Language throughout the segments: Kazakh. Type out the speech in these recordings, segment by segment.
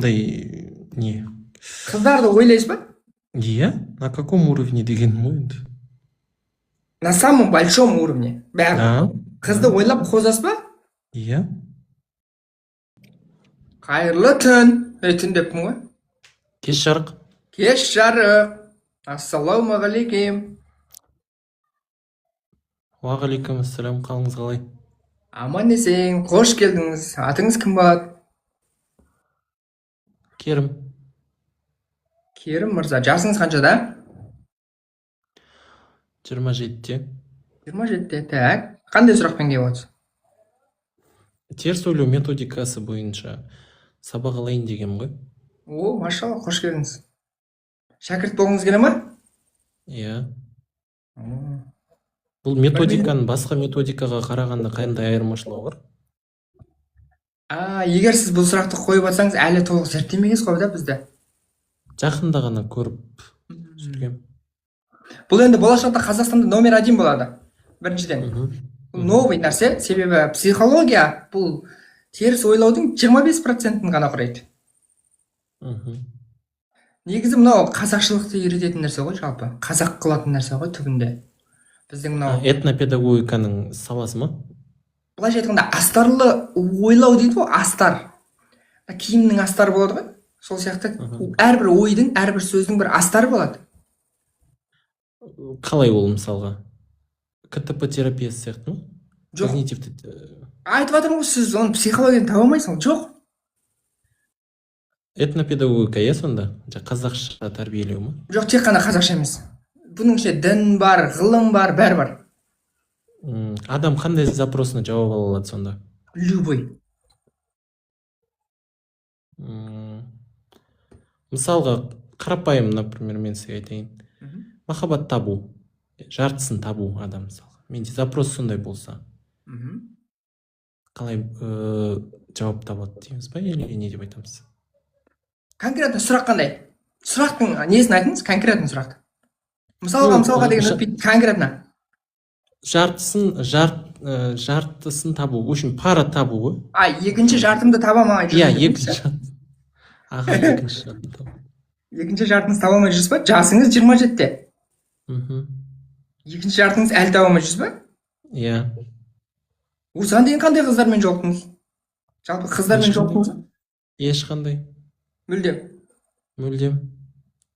не? Қыздарды ойлайсыз ба? Иә, на каком уровне дегенім ғой енді. На самом большом уровне. Бәрі. Қызды ойлап қозасыз ба? Иә. Қайырлы түн. Түн деппін ғой. Кеш жарық. Кеш жарық. Ассалаумағалейкум. Уағалейкум ассалам, қалыңыз қалай? Аман есен, қош келдіңіз. Атыңыз кім болады? Керім. Керім мырза, жасыңыз қаншада? 27-те. 27-те, так. Қандай сұрақпен келіп отырсыз? Теріс ойлау методикасы бойынша сабақ алайын деген ғой. О, машалла, қош келдіңіз. Шәкірт болғыңыз келе ма? Иә. Бұл методиканың басқа методикаға қарағанда қандай айырмашылығы бар? Егер сіз бұл сұрақты қойып жатсаңыз, әлі толық зерттемегенсіз ғой да бізді. Жақында ғана көріп жүргем. Бұл енді болашақта Қазақстанда номер 1 болады. Біріншіден. Бұл новый нәрсе, себебі психология бұл теріс ойлаудың 25%-ін ғана құрайды. Негізі мынау қазақшылықты үйрететін нәрсе ғой жалпы. Қазақ қылатын нәрсе ғой түбінде. Біздің мынау этнопедагогиканың саласы ма? Былайша айтқанда астарлы ойлау дейді ғой, астар. Киімнің астары болады ғой. Сол сияқты әрбір ойдың, әрбір сөздің бір астары болады. Қалай ол мысалға? КТП терапиясы сияқты ма? Жоқ. Когнитивті. Айтып жатырмын ғой, сіз оны психологияны таба алмайсың. Жоқ. Этнопедагогика иә сонда? Қазақша тәрбиелеу ма? Жоқ, тек қана қазақша емес. Бұның ішінде дін бар, ғылым бар, бәрі бар. Адам қандай запросына жауап ала алады сонда? Любой. Мысалға, қарапайым, например, мен сізге айтайын. Махаббат табу, жартысын табу адам мысалға. Менде запрос сондай болса. Қалай жауап табады дейміз ба, или не деп айтамыз? Конкретно сұрақ қандай? Сұрақтың несін айтыңыз? Конкретно сұрақты. Мысалға деген өтпейді. Конкретно. Жартысын табу, в общем, пара табу ғой. Екінші жартымды таба алмай жүрсіз. Иә, екінші жартын табу. Екінші жартыңыз таба алмай жүрсіз ба? Жасыңыз 27-те. Екінші жартыңыз әлі таба алмай жүрсіз ба? Иә. Осыған дейін қандай қыздармен жолықтыңыз? Жалпы қыздармен жолықтыңыз ба? Ешқандай. Мүлдем.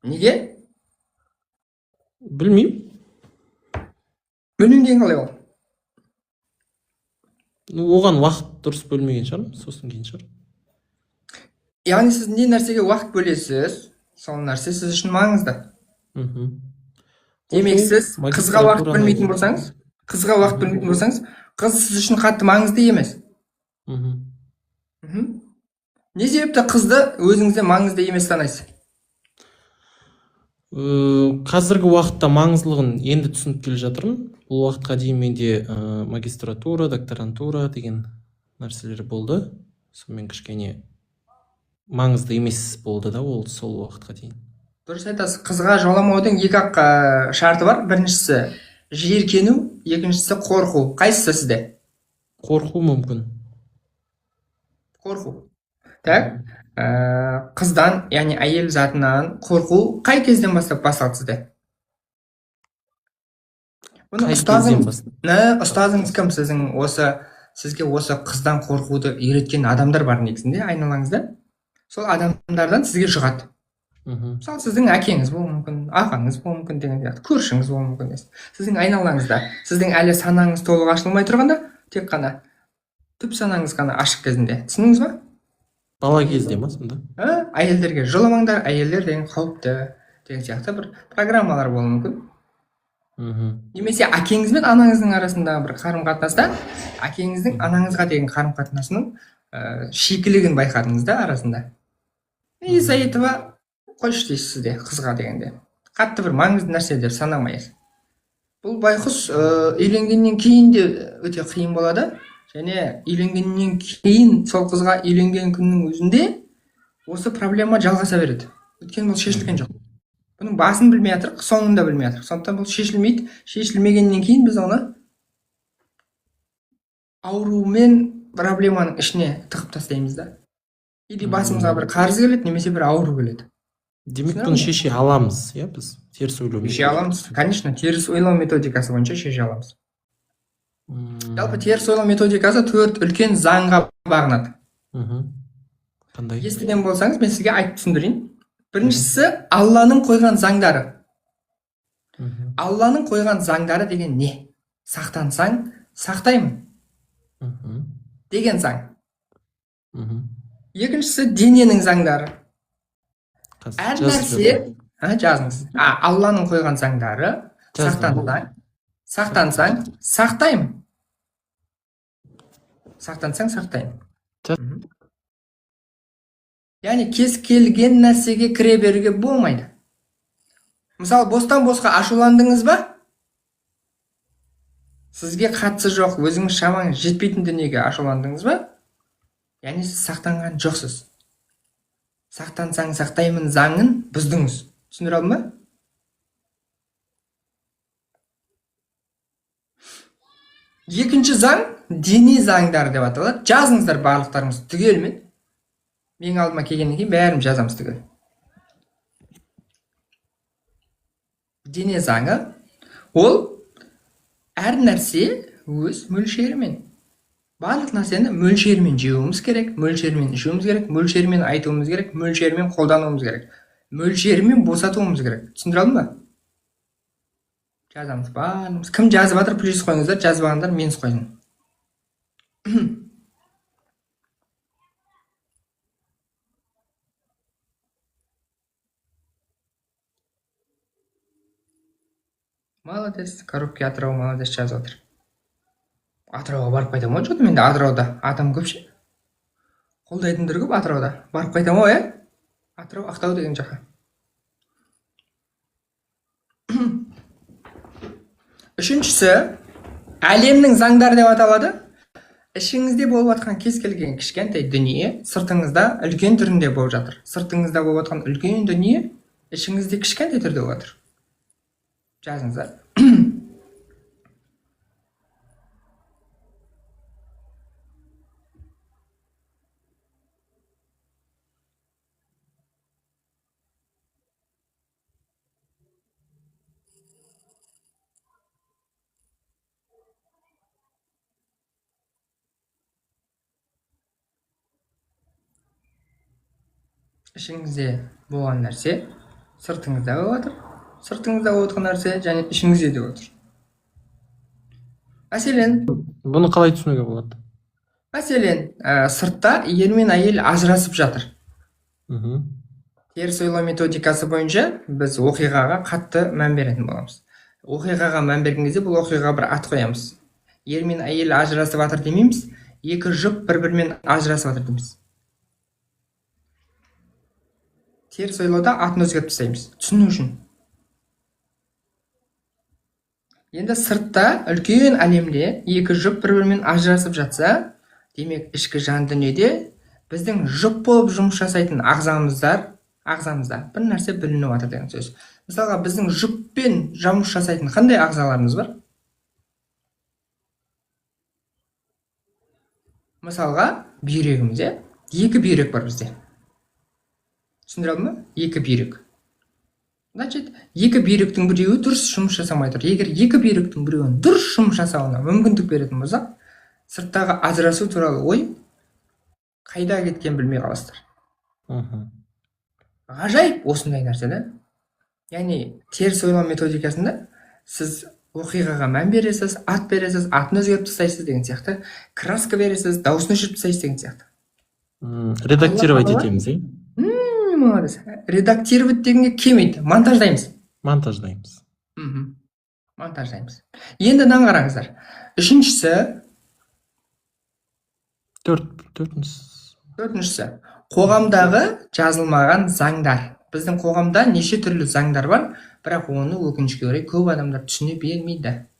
Неге? Білмеймін. Білмеймін деген қалай ол? Оған уақыт дұрыс бөлмеген шығармын, сосын кейін шығар. Яғни сіз не нәрсеге уақыт бөлесіз, сол нәрсе сіз үшін маңызды. Демек сіз қызға уақыт бөлмейтін болсаңыз, қыз сіз үшін қатты маңызды емес. Не себепті қызды өзіңізде маңызды емес санайсыз? Қазіргі уақытта маңыздылығын енді түсініп келе жатырмын. Бұл уақытқа дейін менде магистратура, докторантура деген нәрселер болды. Сонымен кішкене маңызды емес болды да ол сол уақытқа дейін. Дұрыс айтасыз, қызға жоламаудың екі ақ шарты бар. Біріншісі жиіркену, екіншісі қорқу. Қайсысы сізде? Қорқу мүмкін. Қорқу. Так, қыздан, яғни әйел затынан қорқу қай кезден бастап басталды сізде? Ұстазыңыз кім сіздің сізге осы қыздан қорқуды үйреткен адамдар бар негізінде айналаңызда? Сол адамдардан сізге жұғады. Мысалы сіздің әкеңіз болуы мүмкін, ағаңыз болуы мүмкін деген сияқты, көршіңіз болуы мүмкін. Сіздің айналаңызда, сіздің әлі санаңыз толық ашылмай тұрғанда, тек қана түп санаңыз ғана ашық кезінде. Түсіндіңіз ба? Бала кезде ма сонда? Әйелдерге жоламаңдар, әйелдер деген қауіпті деген сияқты бір программалар болуы мүмкін. Немесе әкеңіз бен анаңыздың арасындағы бір қарым-қатынаста, әкеңіздің анаңызға деген қарым-қатынасының шикілігін байқадыңыз да арасында. Из-за этого қойшы дейсіз сізде қызға дегенде. Қатты бір маңызды нәрсе деп санамайсыз. Бұл байқұс үйленгеннен кейін де өте қиын болады. Және үйленгеннен кейін сол қызға үйленген күннің өзінде осы проблема жалғаса береді. Өйткені бұл шешілген жоқ. Бұның басын білмей жатырық, соңын да білмей жатырық. Сондықтан бұл шешілмейді. Шешілмегеннен кейін біз оны аурумен проблеманың ішіне тығып тастаймыз да. или басымызға бір қарыз келеді немесе бір ауру келеді. Демек бұны шеше аламыз, иә, біз теріс ойлау Шеше аламыз, конечно, теріс ойлау методикасы бойынша шеше аламыз. Жалпы теріс ойлау методикасы 4 үлкен заңға бағынады. Қандай? Естіген болсаңыз, мен сізге айтып түсіндірейін. Біріншісі, Алланың қойған заңдары. Алланың қойған заңдары деген не? Сақтансаң, сақтаймын деген заң. Екіншісі, дененің заңдары. Әр нәрсе, жазыңыз. Алланың қойған заңдары, сақтансаң, сақтаймын. Сақтансаң, сақтаймын. Яғни кез келген нәрсеге кіре беруге болмайды. Мысалы, бостан босқа ашуландыңыз ба? Сізге қатысы жоқ, өзіңіз шамаңыз жетпейтін дүниеге ашуландыңыз ба? Яғни сіз сақтанған жоқсыз. Сақтансаң, сақтаймын заңын бұздыңыз. Түсіндіре алдым ба? Екінші заң діни заңдар деп аталады. Жазыңыздар барлықтарыңыз түгелмен. Мен алдыма келгеннен кейін бәрін жазамыз түгел. Дене заңы ол әр нәрсе өз мөлшерімен. Барлық нәрсені мөлшерімен жеуіміз керек, мөлшерімен ішуіміз керек, мөлшерімен айтуымыз керек, мөлшерімен қолдануымыз керек. Мөлшерімен босатуымыз керек. Түсіндіре алдым ба? Жазамыз барлығымыз. Кім жазып жатыр, плюс қойыңыздар, жазбағандар минус қойыңыз. Молодец, коробке Атырау молодец жазып отыр. Атырауға барып қайтам ғой, жоқ менде Атырауда адам көп ше. Қолдайтындар көп Атырауда. Барып қайтам ғой, Атырау, Ақтау деген жаққа. Үшіншісі, әлемнің заңдары деп аталады. Ішіңізде болып жатқан кез келген кішкентай дүние сыртыңызда үлкен түрінде болып жатыр. Сыртыңызда болып жатқан үлкен дүние ішіңізде кішкентай түрде болып жатыр. Жазыңыздар. Ішіңізде болған нәрсе сыртыңызда болып жатыр. Сыртыңызда болып жатқан нәрсе және ішіңізде де отыр. Мәселен, бұны қалай түсінуге болады? Мәселен, сыртта ер мен әйел ажырасып жатыр. Теріс ойлау методикасы бойынша біз оқиғаға қатты мән беретін боламыз. Оқиғаға мән берген кезде бұл оқиғаға бір ат қоямыз. Ер мен әйел ажырасып жатыр демейміз, екі жұп бір-бірімен ажырасып жатыр дейміз. Теріс ойлауда атын өзгертіп тастаймыз, түсіну үшін. Енді сыртта үлкен әлемде екі жұп бір-бірімен ажырасып жатса, демек ішкі жан дүниеде біздің жұп болып жұмыс жасайтын ағзамызда бір нәрсе білініп жатыр деген сөз. Мысалға, біздің жұппен жұмыс жасайтын қандай ағзаларымыз бар? Мысалға, бүйрегіміз, екі бүйрек бар бізде. Түсіндіре алдым ба? Екі бүйрек. Значит, екі бүйректің біреуі дұрыс жұмыс жасамай тұр. Егер екі бүйректің біреуін дұрыс жұмыс жасауына мүмкіндік беретін болсақ, сырттағы ажырасу туралы ой қайда кеткен білмей қаласыздар. Ғажайып осындай нәрсе да. Яғни теріс ойлау методикасында сіз оқиғаға мән бересіз, ат бересіз, атын өзгертіп тастайсыз деген сияқты, краска бересіз, дауысын өшіріп тастайсыз деген сияқты. Редактировать етеміз, Молодец. Редактировать дегенге келмейді. Монтаждаймыз. Монтаждаймыз. Монтаждаймыз. Енді мынаны қараңыздар. Үшіншісі, төртіншісі, қоғамдағы жазылмаған заңдар. Біздің қоғамда неше түрлі заңдар бар, бірақ оны өкінішке орай көп адамдар түсіне бермейді.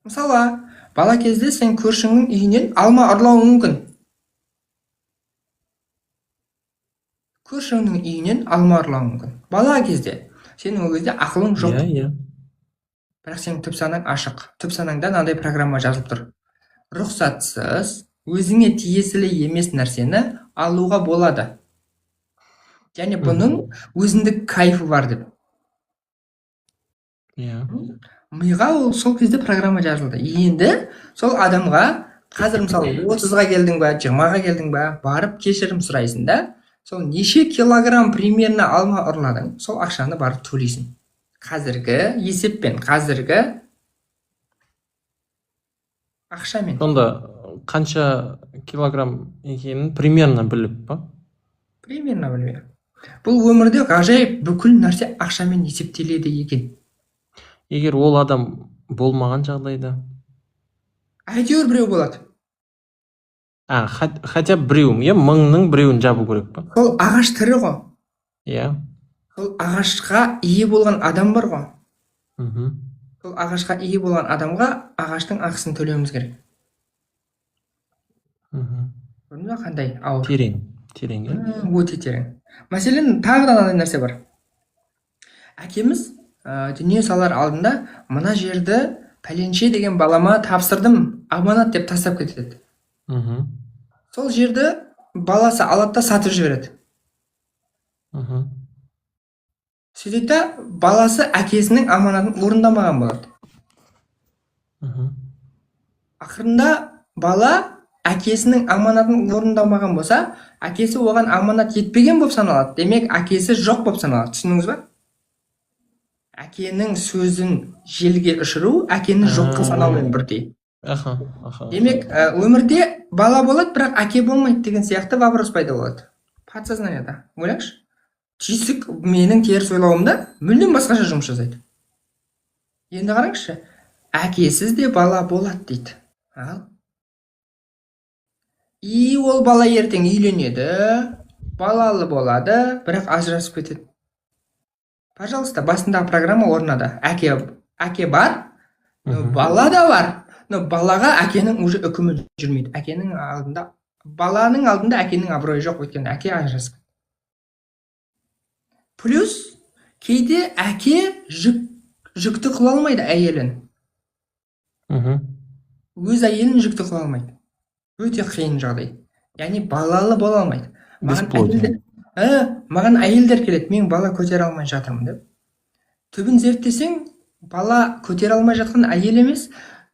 Мысалы, бала кезде сен көршіңнің үйінен алма ұрлауың мүмкін. Көршіңнің үйінен алма ұрлауың мүмкін. Бала кезде. Сенің ол кезде ақылың жоқ. Бірақ сенің түп санаң ашық. Түп санаңда мынандай программа жазылып тұр. Рұқсатсыз өзіңе тиесілі емес нәрсені алуға болады. Және бұның өзіндік кайфы бар деп. Иә. Миға ол сол кезде программа жазылды. Енді сол адамға қазір мысалы 30-ға келдің ба, 20-ға келдің ба, барып кешірім сұрайсың да, сол неше килограмм примерно алма ұрладың, сол ақшаны барып төлейсің. Қазіргі есеппен, қазіргі ақшамен. Сонда қанша килограмм екенін примерно біліп па? Примерно білмеймін. Бұл өмірде ғажайып бүкіл нәрсе ақшамен есептеледі екен. Егер ол адам болмаған жағдайда? Әйтеуір біреу болады. Хотя біреу, иә, мыңның біреуін жабу керек па? Сол ағаш тірі ғой. Иә. Сол ағашқа ие болған адам бар ғой. Мхм. Сол ағашқа ие болған адамға ағаштың ақысын төлеуіміз керек. Көрдіңіз бе қандай ауыр? Терең, иә. Өте терең. Мәселен, тағы да мынандай нәрсе бар. Әкеміз дүние салар алдында мына жерді пәленше деген балама тапсырдым, аманат деп тастап кетеді. Сол жерді баласы алады да сатып жібереді. Сөйтеді да баласы әкесінің аманатын орындамаған болады. Ақырында бала әкесінің аманатын орындамаған болса, әкесі оған аманат етпеген болып саналады. Демек, әкесі жоқ болып саналады. Түсіндіңіз ба? Әкенің сөзін желге ұшыру, әкені жоққа санаумен бірдей. Демек, өмірде бала болады, бірақ әке болмайды деген сияқты вопрос пайда болады. Подсознанияда. Ойлаңызшы. Түйсік менің теріс ойлауымда мүлдем басқаша жұмыс жасайды. Енді қараңызшы. Әкесіз де бала болады дейді. И ол бала ертең үйленеді, балалы болады, бірақ ажырасып кетеді. Пожалуйста, басындағы программа орнады. Әке бар, бала да бар. Но балаға әкенің уже үкімі жүрмейді. Әкенің алдында, баланың алдында әкенің абыройы жоқ, өйткені әке ажырасып. Плюс, кейде әке жүкті қыла алмайды әйелін. Өз әйелін жүкті қыла алмайды. Өте қиын жағдай. Яғни балалы бола алмайды. Маған әйелдер келеді, мен бала көтере алмай жатырмын деп. Түбін зерттесең, бала көтере алмай жатқан әйел емес,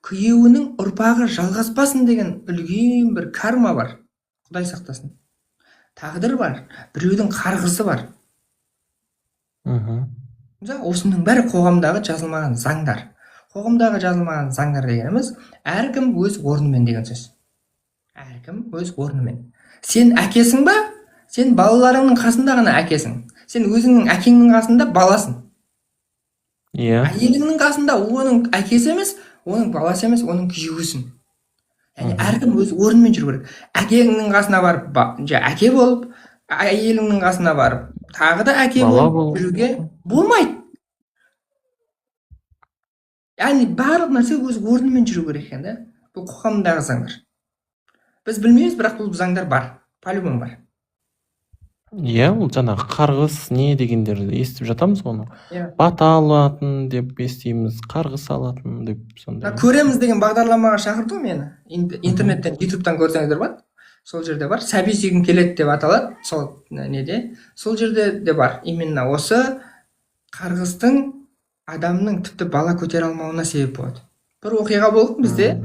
күйеуінің ұрпағы жалғаспасын деген үлкен бір карма бар. Құдай сақтасын. Тағдыр бар, біреудің қарғысы бар. Осының бәрі қоғамдағы жазылмаған заңдар. Қоғамдағы жазылмаған заңдар дегеніміз, әркім өз орнымен деген сөз. Әркім өз орнымен. Сен әкесің ба? Сен балаларыңның қасында ғана әкесің. Сен өзіңнің әкеңнің қасында баласың. Әйеліңнің қасында оның әкесі емес, оның баласы емес, оның күйеуісің. Яғни әркім өз орнымен жүру керек. Әкеңнің қасына барып, әке болып, әйеліңнің қасына барып, тағы да әке болып жүруге болмайды. Яғни барлық нәрсе өз орнымен жүру керек екен да. Бұл қоғамдағы заңдар. Біз білмейміз, бірақ бұл заңдар бар. По-любому бар. Иә, ол жаңағы қарғыс не дегендерді естіп жатамыз оны. Бата алатын деп естиміз, қарғыс алатын деп сондай. Көреміз деген бағдарламаға шақырды мені. Интернеттен, ютубтан көрсеңіздер бар. Сол жерде бар. Сәби сүйгім келеді деп аталады. Сол неде. Сол жерде де бар. Именно осы қарғыстың адамның тіпті бала көтере алмауына себеп болады. Бір оқиға болды бізде.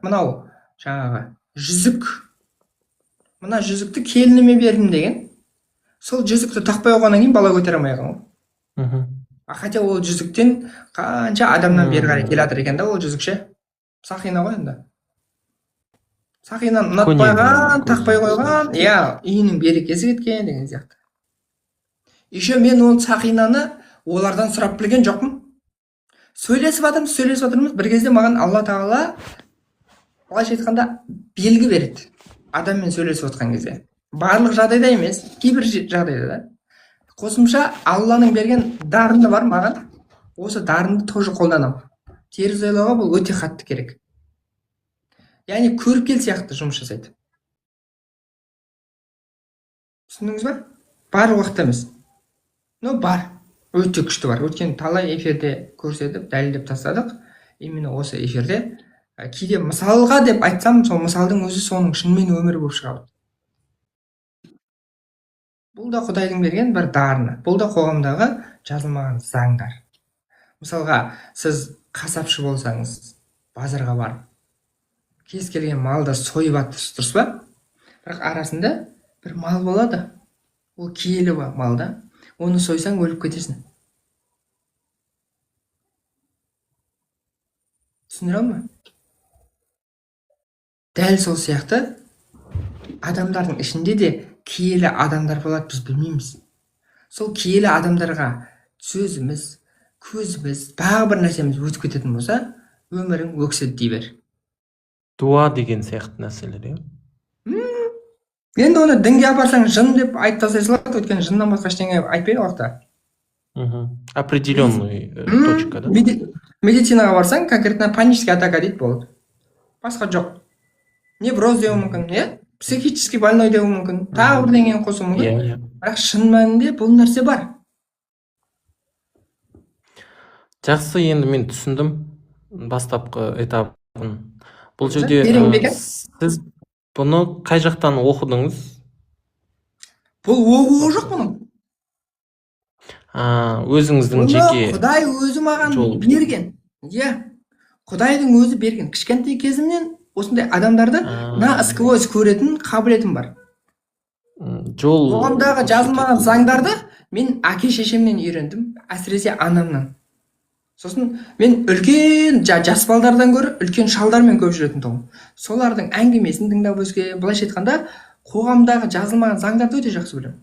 Мынау жаңағы жүзік. Мына жүзікті келініме бердім деген. Сол жүзікті тақпай қойғаннан кейін бала көтере алмай қалған. Хотя ол жүзіктен қанша адамнан бері қарай келе жатыр екен да, ол жүзікше. Сақина ғой енді. Сақинаны ұнатпаған, тақпай қойған, үйінің берекесі кеткен деген сияқты. Еще мен ол сақинаны олардан сұрап білген жоқпын. Сөйлесіп жатырмыз. Бір кезде маған Алла Тағала былайша айтқанда белгі береді. Адаммен сөйлесіп отқан кезде. Барлық жағдайда емес, кейбір жағдайда да. Қосымша Алланың берген дарыны бар маған. Осы дарынды тоже қолданамын. Теріс ойлауға бұл өте қатты керек. Яғни көріпкел сияқты жұмыс жасайды. Түсіндіңіз ба? Бар уақытта емес. Но бар. Өте күшті бар. Өткен талай эфирде көрсетіп, дәлелдеп тастадық. Именно осы эфирде кейде мысалға деп айтсам, сол мысалдың өзі соның шынымен өмірі болып шығады. Бұл да Құдайдың берген бір дарыны. Бұл да қоғамдағы жазылмаған заңдар. Мысалға, сіз қасапшы болсаңыз, базарға барып, кез келген малды сойып атырсыз, дұрыс па? Бірақ арасында бір мал болады. Ол киелі мал да. Оны сойсаң өліп кетесің. Түсіндіре ма? Дәл сол сияқты адамдардың ішінде де киелі адамдар болады, біз білмейміз. Сол киелі адамдарға сөзіміз, көзіміз, бағы бір нәрсеміз өтіп кететін болса, өмірің өкседі дей бер. Дуа деген сияқты нәрселер, Енді оны дінге апарсаң жын деп айтып тастай салады, өйткені жыннан басқа ештеңе айтпайды ол жақта. Определенный точка, да? Медицинаға барсаң, конкретно панический атака дейді, болды. Басқа жоқ. Невроз деуі мүмкін, психический больной деуі мүмкін, тағы бірдеңені қосуы мүмкін. Бірақ шын мәнінде бұл нәрсе бар. Жақсы, енді мен түсіндім бастапқы этабын. Бұл жерде сіз бұны қай жақтан оқыдыңыз? Бұл оқуы жоқ бұның. Өзіңіздің жеке... Құдай өзі маған берген. Құдайдың өзі берген. Кішкентай кезімнен осындай адамдарды насквозь көретін қабілетім бар. Қоғамдағы жазылмаған заңдарды мен әке-шешемнен үйрендім, әсіресе анамнан. Сосын мен үлкен жас балдардан гөрі үлкен шалдармен көп жүретін тұғым. Солардың әңгімесін тыңдап өзге, былайша айтқанда, қоғамдағы жазылмаған заңдарды өте жақсы білемін.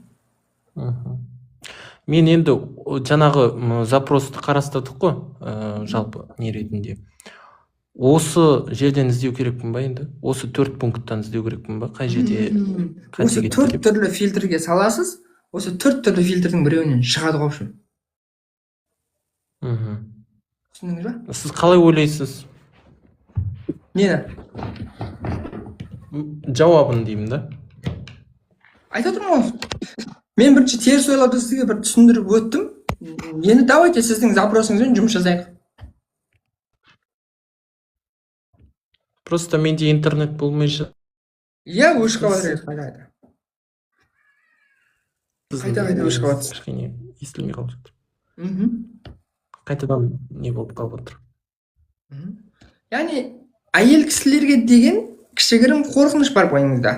Мен енді жаңағы запросты қарастырдық қой, жалпы не ретінде. Осы жерден іздеу керекпін ба енді? Осы 4 пункттан іздеу керекпін ба? Қай жерде? Осы 4 түрлі фильтрге саласыз, осы 4 түрлі фильтрдің біреуінен шығады қопшым. Түсіндіңіз ба? Сіз қалай ойлайсыз? Нені? Жауабын деймін да. Айта тұрмын ғой. Мен бірінші теріс ойлауды сізге бір түсіндіріп өттім. Енді давайте сіздің запросыңызбен жұмыс жасайық. Просто менде интернет болмай жатыр. Өшіп қалады. Қайта өшіп қалады. Кішкене естілмей қалып жатыр. Қайтадан не болып қалып отыр. Яғни, әйел кісілерге деген кішігірім қорқыныш бар бойыңызда.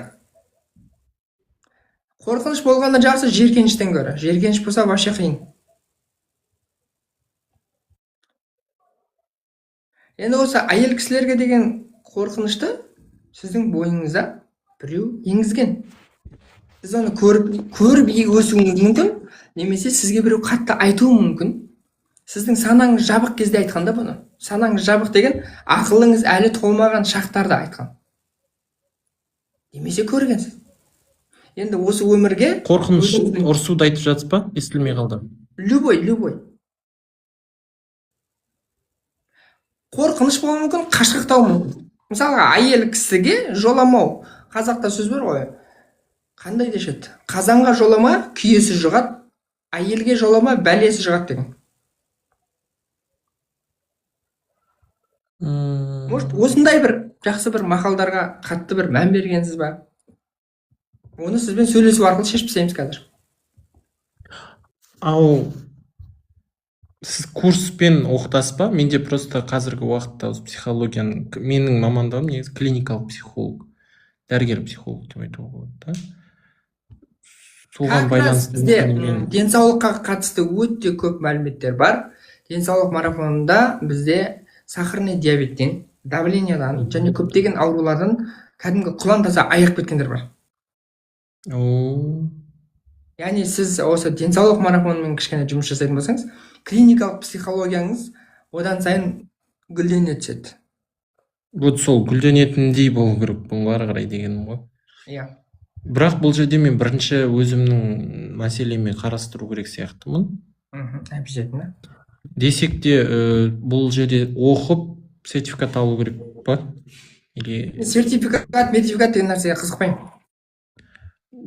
Қорқыныш болғанда жақсы жеркеніштен гөрі. Жеркеніш болса вообще қиын. Енді осы әйел кісілерге деген қорқынышты сіздің бойыңызда біреу енгізген. Сіз оны көріп өсуіңіз мүмкін, немесе сізге біреу қатты айтуы мүмкін. Сіздің санаңыз жабық кезде айтқанда бұны. Санаңыз жабық деген ақылыңыз әлі толмаған шақтарда айтқан. Немесе көргенсіз. Енді осы өмірге... Қорқыныш ұрсуды айтып жатсыз ба? Естілмей қалды. Любой. Қорқыныш болуы мүмкін, қашқақтау мүмкін. Мысалға, әйел кісіге жоламау. Қазақта сөз бар ғой. Қандай дешеді? Қазанға жолама, күйесі жұғат, әйелге жолама, бәлесі жұғат деген. Может, осындай бір жақсы бір мақалдарға қатты бір мән бергенсіз ба? Оны сізбен сөйлесу арқылы шешіп тастаймыз қазір. Ал сіз курспен оқытасыз ба? Менде просто қазіргі уақытта психологияның, менің мамандығым негізі клиникалық психолог, дәрігер психолог деп айтуға болады, да? Соған байланысты денсаулыққа қатысты өте көп мәліметтер бар. Денсаулық марафонында бізде сахарный диабеттен, давлениядан және көптеген аурулардан кәдімгі құлан таза айығып кеткендер бар. Яғни сіз осы денсаулық марафонымен кішкене жұмыс жасайтын болсаңыз, клиникалық психологияңыз одан сайын гүлдене түседі. Вот сол гүлденетіндей болу керек бұл ары қарай дегенім ғой. Бірақ бұл жерде мен бірінші өзімнің мәселеме қарастыру керек сияқтымын. Обязательно. Десек те бұл жерде оқып сертификат алу керек па? Сертификат, метификат деген нәрсеге қызықпаймын.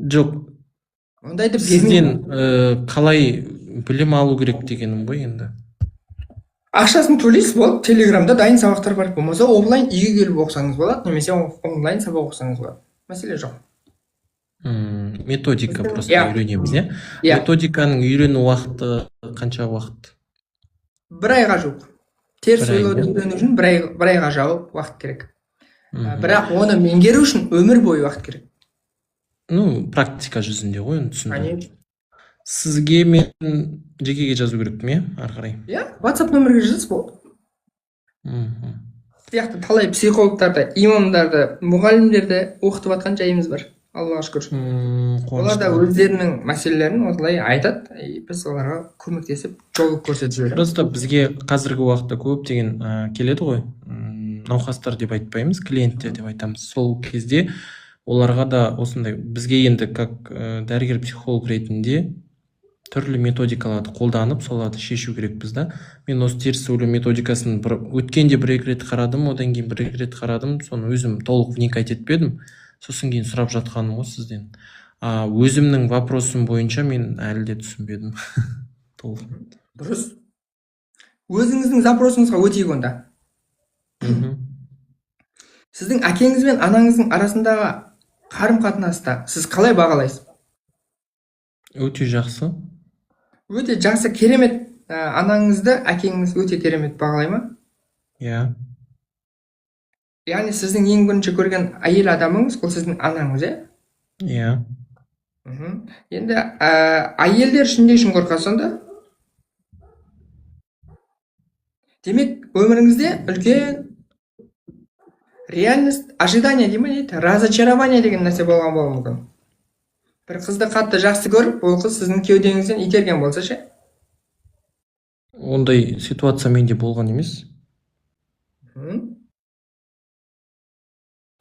Жоқ. Ондайды сізден қалай білім алу керек дегенім ғой енді. Ақшасын төлейсіз, болды. Телеграмда дайын сабақтар бар. Болмаса офлайн үйге келіп оқысаңыз болады, немесе онлайн сабақ оқысаңыз болады. Мәселе жоқ. Методика просто Иә. үйренеміз, иә? Иә. Методиканың үйрену уақыты қанша уақыт? 1 айға жуық. Теріс Бір ай, ойлауды иә? үйрену үшін 1 айға жуық уақыт керек. Бірақ оны меңгеру үшін өмір бойы уақыт керек. Ну, практика жүзінде ғой, оны түсіндім. Конечно. Сізге мен жекеге жазу керек пе, ары қарай? Иә, WhatsApp нөмірге жазасыз, болды. Сияқты талай психологтарды, имамдарды, мұғалімдерді оқытып жатқан жайымыз бар. Аллаға шүкір. Олар да өздерінің мәселелерін осылай айтады, біз оларға көмектесіп, жол көрсетіп жібереміз. Просто бізге қазіргі уақытта көптеген келеді ғой, науқастар деп айтпаймыз, клиенттер деп айтамыз. Сол кезде оларға да осындай, бізге енді как дәрігер психолог ретінде түрлі методикаларды қолданып, соларды шешу керекпіз да. Мен осы теріс ойлау методикасын өткенде 1-2 рет қарадым, одан кейін 1-2 рет қарадым, соны өзім толық вникать етпедім. Сосын кейін сұрап жатқаным ғой сізден. Өзімнің вопросым бойынша мен әлі де түсінбедім. Толық. Дұрыс. Өзіңіздің запросыңызға өтейік онда. Сіздің әкеңіз бен анаңыздың арасындағы қарым-қатынаста сіз қалай бағалайсыз? Өте жақсы. Өте жақсы, керемет. Анаңызды әкеңіз өте керемет бағалай ма? Иә. Яғни сіздің ең бірінші көрген әйел адамыңыз ол сіздің анаңыз, иә? Иә. Енді әйелдер үшін не үшін қорқасыз онда? Демек, өміріңізде үлкен реальность, ожидание дей ма дейді, разочарование деген нәрсе болған болуы мүмкін. Бір қызды қатты жақсы көріп, ол қыз сіздің кеудеңізден итерген болса ше? Ондай ситуация менде болған емес.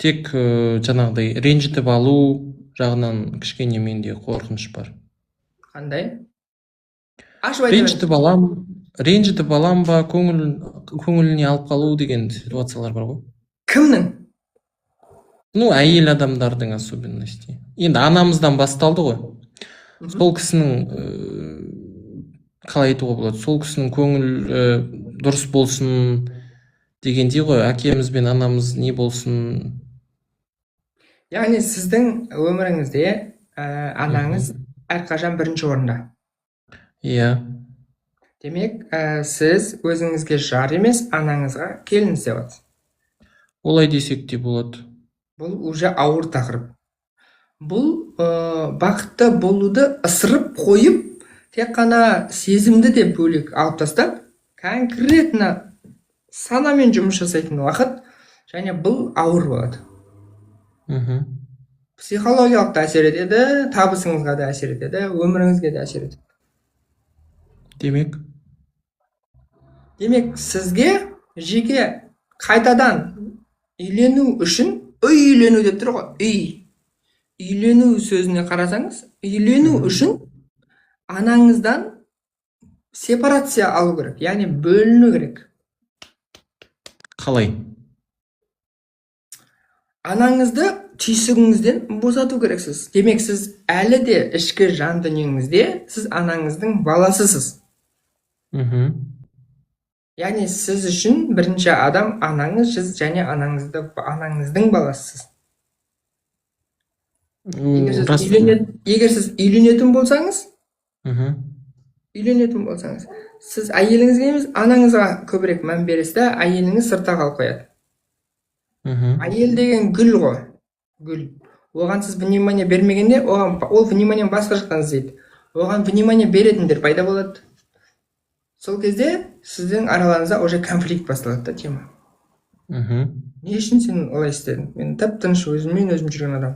Тек жаңағыдай ренжітіп алу жағынан кішкене менде қорқыныш бар. Қандай? Ашып айтып ренжітіп алам ба, көңіліне алып қалу деген ситуациялар бар ғой. Кімнің? Ну, әйел адамдардың особенности. Енді анамыздан басталды ғой. Сол кісінің, қалай айтуға болады, сол кісінің көңіл дұрыс болсын дегендей ғой, әкеміз бен анамыз не болсын. Яғни сіздің өміріңізде анаңыз әрқашан бірінші орында. Иә. Демек, сіз өзіңізге жар емес, анаңызға келін іздеп жатсыз. Олай десек те болады. Бұл уже ауыр тақырып. Бұл бақытты болуды ысырып қойып, тек қана сезімді де бөлек алып тастап, конкретно санамен жұмыс жасайтын уақыт, және бұл ауыр болады. Психологиялық да әсер етеді, табысыңызға да әсер етеді, өміріңізге де әсер етеді. Демек, сізге жеке қайтадан үйлену үшін, үйлену деп тұр ғой, үйлену сөзіне қарасаңыз, үйлену үшін анаңыздан сепарация алу керек, яғни бөліну керек. Қалай? Анаңызды түйсігіңізден босату керексіз. Демек, сіз әлі де ішкі жан дүниеңізде сіз анаңыздың баласысыз. Яғни сіз үшін бірінші адам анаңыз, сіз және анаңыздың баласысыз. Егер сіз үйленетін болсаңыз, сіз әйеліңізге емес, анаңызға көбірек мән бересіз да, әйеліңіз сыртта қалып қояды. Әйел деген гүл ғой, гүл. Оған сіз внимание бермегенде, ол внимание басқа жақтан іздейді. Оған внимание беретіндер пайда болады. Сол кезде сіздің араларыңызда уже конфликт басталады да, тема. Не үшін сен олай істедің? Мен тып-тыныш өзім жүрген адам.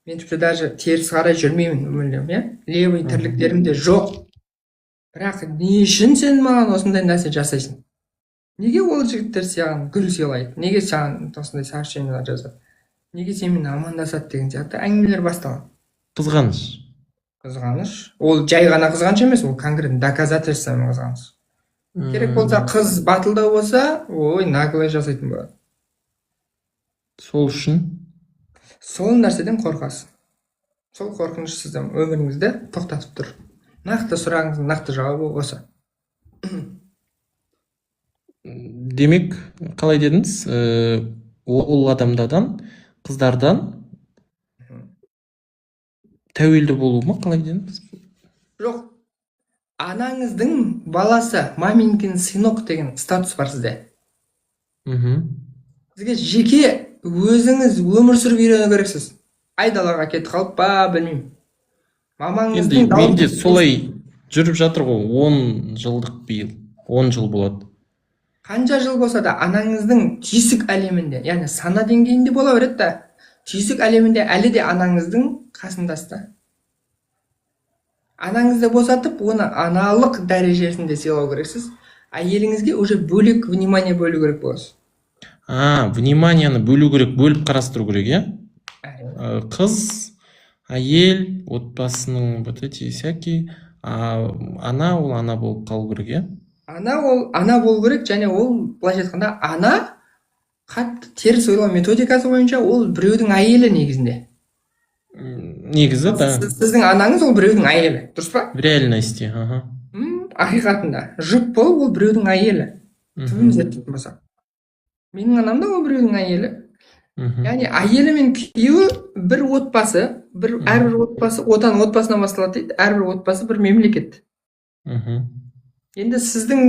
Мен тіпті даже теріс қарай жүрмеймін, мүлдем, иә? Левый тірліктерім де жоқ. Бірақ не үшін сен маған осындай нәрсе жасайсың? Неге ол жігіттер саған гүл сыйлайды? Неге саған осындай сообщениялар жазады? Неге сенімен амандасады деген сияқты әңгімелер басталады. Қызғаныш. Ол жай ғана қызғаныш емес, ол конкретно доказательствомен қызғаныш. Керек болса, қыз батылдау болса, наглый жасайтын болады. Сол үшін? Сол нәрседен қорқасыз. Сол қорқыныш сіздің өміріңізді тоқтатып тұр. Нақты сұрағыңыздың нақты жауабы осы. демек қалай дедіңіз? Ол адамдардан, қыздардан тәуелді болу ма, қалай дедіңіз? Жоқ, анаңыздың баласы, маменькин сынок деген статус бар сізде. Сізге жеке өзіңіз өмір сүріп үйрену керексіз. Айдалаға кетіп қалып па, білмеймін. Енді менде солай жүріп жатыр ғой, 10 жылдық биыл, 10 жыл болады. Қанша жыл болса да анаңыздың түйсік әлемінде, яғни сана деңгейінде бола береді да, түйсік әлемінде әлі де анаңыздың қасындасыз да. Анаңызды босатып, оны аналық дәрежесінде сыйлау керексіз. Әйеліңізге уже бөлек внимание бөлу керек боласыз. Вниманияны бөлу керек, бөліп қарастыру керек, иә? Қыз, әйел, отбасының вот эти всякие, ана ол ана болып қалу керек, иә? Ана ол ана болу керек, және ол былайша айтқанда ана қатты теріс ойлау методикасы бойынша ол біреудің әйелі негізінде. Негізі, да. Сіздің анаңыз ол біреудің әйелі, дұрыс па? В реальности, Ақиқатында жұп болып ол біреудің әйелі. Түбін зерттейтін болсақ. Менің анам да ол біреудің әйелі. Яғни әйелі мен күйеуі бір отбасы, әрбір отбасы, отан отбасынан басталады дейді, әрбір отбасы бір мемлекет. Енді сіздің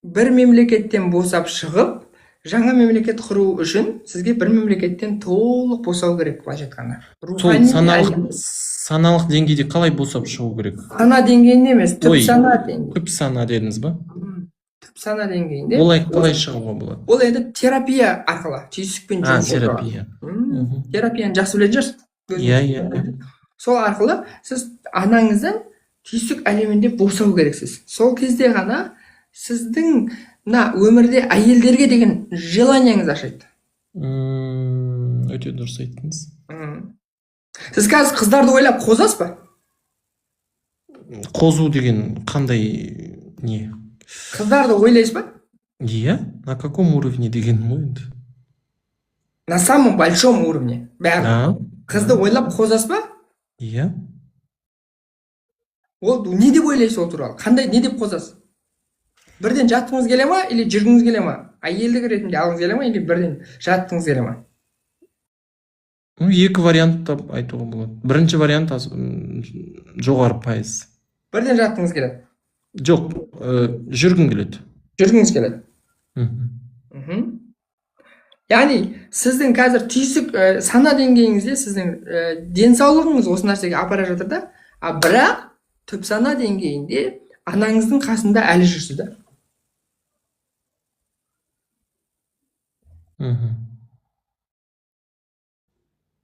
бір мемлекеттен босап шығып, жаңа мемлекет құру үшін сізге бір мемлекеттен толық босау керек, былайша айтқанда. Сол саналық деңгейде қалай босап шығу керек? Сана деңгейінде емес, түп сана деңгейінде. Түп сана дедіңіз ба? Түп сана деңгейінде. Олай қалай шығуға болады? Ол енді терапия арқылы, түйсікпен терапия. Терапияны жақсы білетін шығарсыз. Иә. Сол арқылы сіз анаңыздан түйсік әлемінде босау керексіз. Сол кезде ғана сіздің өмірде әйелдерге деген желанияңыз ашайды. Өте дұрыс айттыңыз. Сіз қазір қыздарды ойлап қозасыз ба? Қозу деген қандай не? Қыздарды ойлайсыз ба? Иә, на каком уровне деген ой енді? На самом большом уровне. Бәрі. Қызды ойлап қозасыз ба? Иә. Ол не деп ойлайсыз ол туралы? Қандай, не деп қозасыз? Бірден жатқыңыз келе ма, или жүргіңіз келе ма? Әйелдік ретінде алғыңыз келе ма, или бірден жатқыңыз келе ма? Екі вариант айтуға болады. Бірінші вариант жоғары пайыз. Бірден жатқыңыз келеді? Жоқ, жүргің келеді. Жүргіңіз келеді. Яғни сіздің қазір түйсік сана деңгейіңізде сіздің денсаулығыңыз осы нәрсеге апара жатыр да, бірақ түп сана деңгейінде анаңыздың қасында әлі жүрсіз да.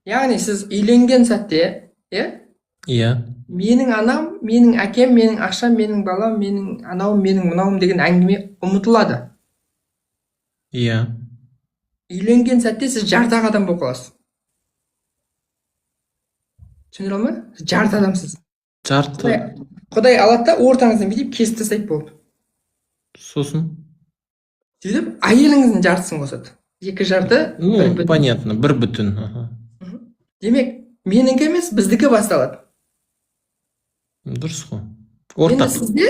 Яғни сіз үйленген сәтте, иә, менің анам, менің әкем, менің ақшам, менің балам, менің анауым, менің мынауым деген әңгіме ұмытылады. Иә. Үйленген сәтте сіз жарты адам болып қаласыз. Түсіндіре ма? Жарты адамсыз. Жарты. Құдай алады да ортаңыздан бүйтіп кесіп тастайды болды. Сосын? Сөйтіп, әйеліңіздің жартысын қосады. Екі жарты. Понятно, бір бүтін. Демек, меніңкі емес, біздікі басталады. Дұрыс қой. Ортақ. Енді сізде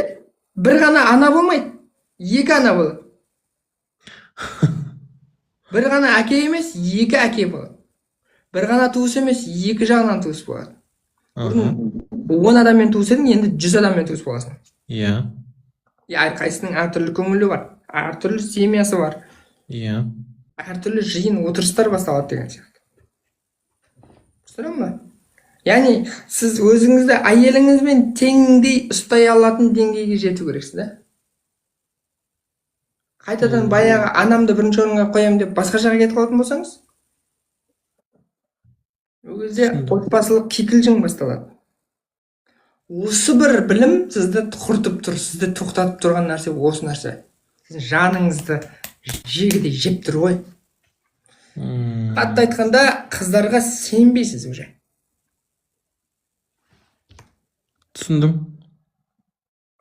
бір ғана ана болмайды, екі ана болады. Бір ғана әке емес, екі әке болады. Бір ғана туыс емес, екі жағынан туыс болады. 10 адаммен туыс едің, енді 100 адаммен туыс боласың. Иә. Әрқайсының әртүрлі көңілі бар, әртүрлі семьясы бар. Иә. Әртүрлі жиын отырыстар басталады деген сияқты. Түсіндірем ба? Яғни сіз өзіңізді әйеліңізбен теңдей ұстай алатын деңгейге жету керексіз да. Қайтадан баяғы анамды бірінші орынға қоямын деп басқа жаққа кетіп қалатын болсаңыз, ол кезде отбасылық кикілжің басталады. Осы бір білім сізді құртып тұр, сізді тоқтатып тұрған нәрсе осы нәрсе. Сіздің жаныңызды жегідей жеп тұр ғой. Қатты айтқанда қыздарға сенбейсіз уже. Түсіндім.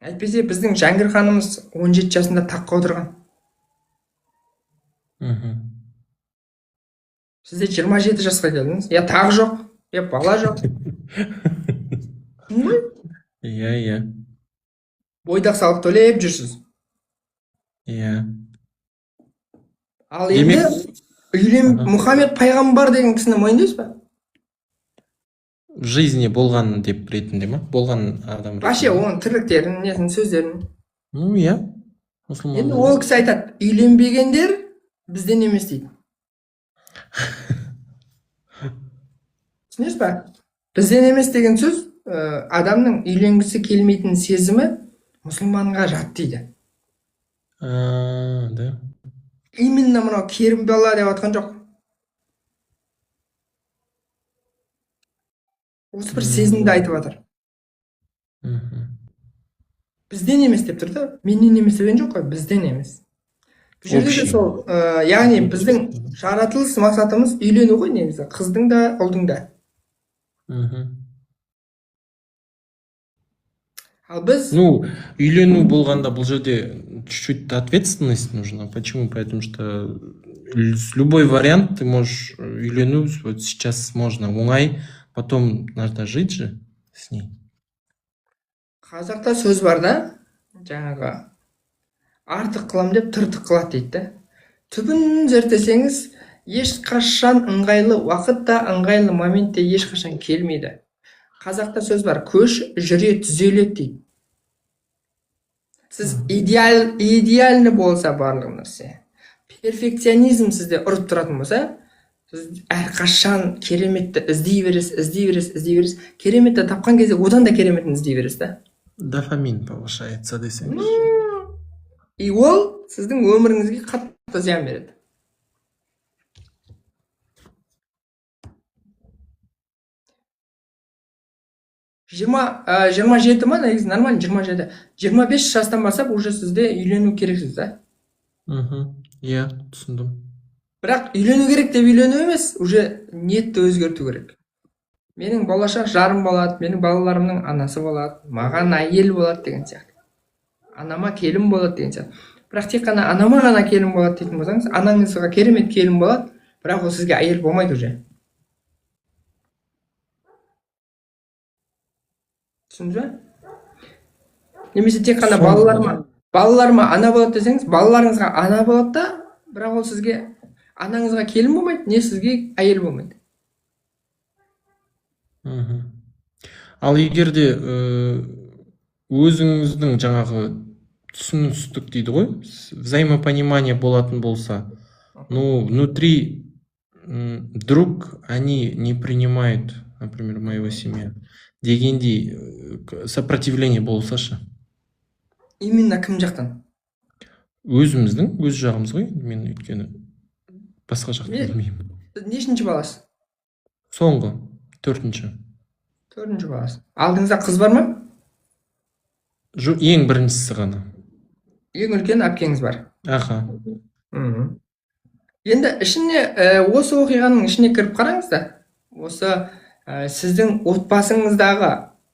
Әйтпесе біздің Жәңгір ханымыз 17 жасында таққа отырған. Сізде 27 жасқа келдіңіз. Я тақ жоқ, я бала жоқ. Иә. Бойдақ салық төлеп жүрсіз. Иә. Ал енді Мұхаммед пайғамбар деген кісіні мойындайсыз ба? В жизни болған деп ретінде ма? Болған адам Вообще оның тірліктерін, несін, сөздерін. Ну, иә. Енді ол кісі айтады, үйленбегендер бізден емес дейді. Түсінесіз ба? Бізден емес деген сөз, адамның үйленгісі келмейтін сезімі мұсылманға жат дейді. Да. Именно мынау керім бала деп атқан жоқ. Осы бір сезімді айтып жатыр. Бізден емес деп тұр да, менен емес деген жоқ қой, бізден емес. Бұл жерде де сол, яғни біздің жаратылыс мақсатымыз үйлену ғой негізі, қыздың да, ұлдың да. Ал біз... Ну, үйлену болғанда бұл жерде чуть-чуть ответственность нужна. Почему? Потому что с любой вариант ты можешь үйлену, вот сейчас можно оңай, потом надо жить же с ней. Қазақта сөз бар да, жаңағы артық қылам деп тыртық қылады дейді да. Түбін зерттесеңіз, ешқашан ыңғайлы уақытта, ыңғайлы моментте ешқашан келмейді. Қазақта сөз бар, көш жүре түзеледі дейді. Сіз идеальны болса барлық нәрсе, перфекционизм сізде ұрып тұратын болса, сіз әрқашан кереметті іздей бересіз, кереметті тапқан кезде одан да кереметін іздей бересіз да. Дофамин повышается десеңіз. И ол сіздің өміріңізге қатты зиян береді. Жиырма жеті ма, негізі нормально 27. 25 жастан бастап уже сізде үйлену керексіз да. Иә, түсіндім. Бірақ үйлену керек деп үйлену емес, уже ниетті өзгерту керек. Менің болашақ жарым болады, менің балаларымның анасы болады, маған әйел болады деген сияқты. Анама келін болады деген сияқты. Бірақ тек қана анама ғана келін болады дейтін болсаңыз, анаңызға керемет келін болады, бірақ ол сізге әйел болмайды уже. Түсіндіңіз бе? Немесе тек қана балаларыма ана болады десеңіз, балаларыңызға ана болады да, бірақ ол сізге анаңызға келін болмайды, не сізге әйел болмайды. Ал егер де өзіңіздің жаңағы түсіністік дейді ғой, взаимопонимание болатын болса, ну, внутри вдруг они не принимают, например, моего семья, дегендей сопротивление болсашы. Именно кім жақтан? Өзіміздің, өз жағымыз ғой, мен өйткені басқа жақты білмеймін. Нешінші баласы? Соңғы, 4-ші. 4-ші баласы. Алдыңызда қыз бар ма? Ең біріншісі ғана. Ең үлкен әпкеңіз бар. Аха. Енді ішіне, осы оқиғаның ішіне кіріп қараңыз да, осы сіздің отбасыңыздағы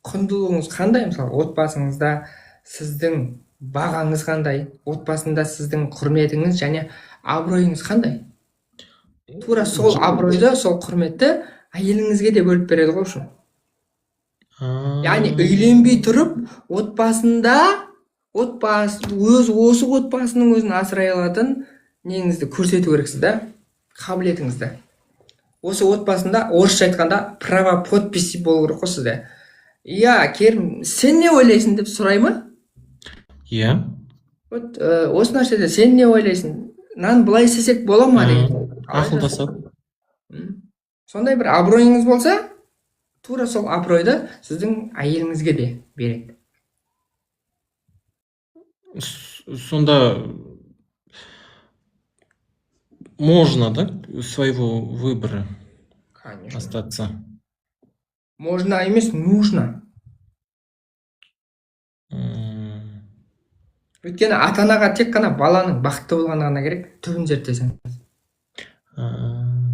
құндылығыңыз қандай? Мысалы, отбасыңызда сіздің бағаңыз қандай? Отбасында сіздің құрметіңіз және абыройыңыз қандай? Тура сол абыройды, сол құрметті әйеліңізге де бөліп береді ғой үшін. Яғни үйленбей тұрып, отбасында осы отбасының өзін асырай алатын неңізді көрсету керексіз да, қабілетіңізді. Осы отбасында, орысша айтқанда, право подписи болу керек қой сізде. Иә, Керім, сен не ойлайсың деп сұрай ма? Иә. Осы нәрседе сен не ойлайсың? Нан былай істесек бола ма деген. Ақылдасып. Сондай бір абыройыңыз болса, тура сол абыройды сіздің әйеліңізге де береді. Сонда можно, да, своего выбора остаться? Можно емес, нужно. Өйткені ата-анаға тек қана баланың бақытты болғаны ғана керек, түбін зерттесеңіз.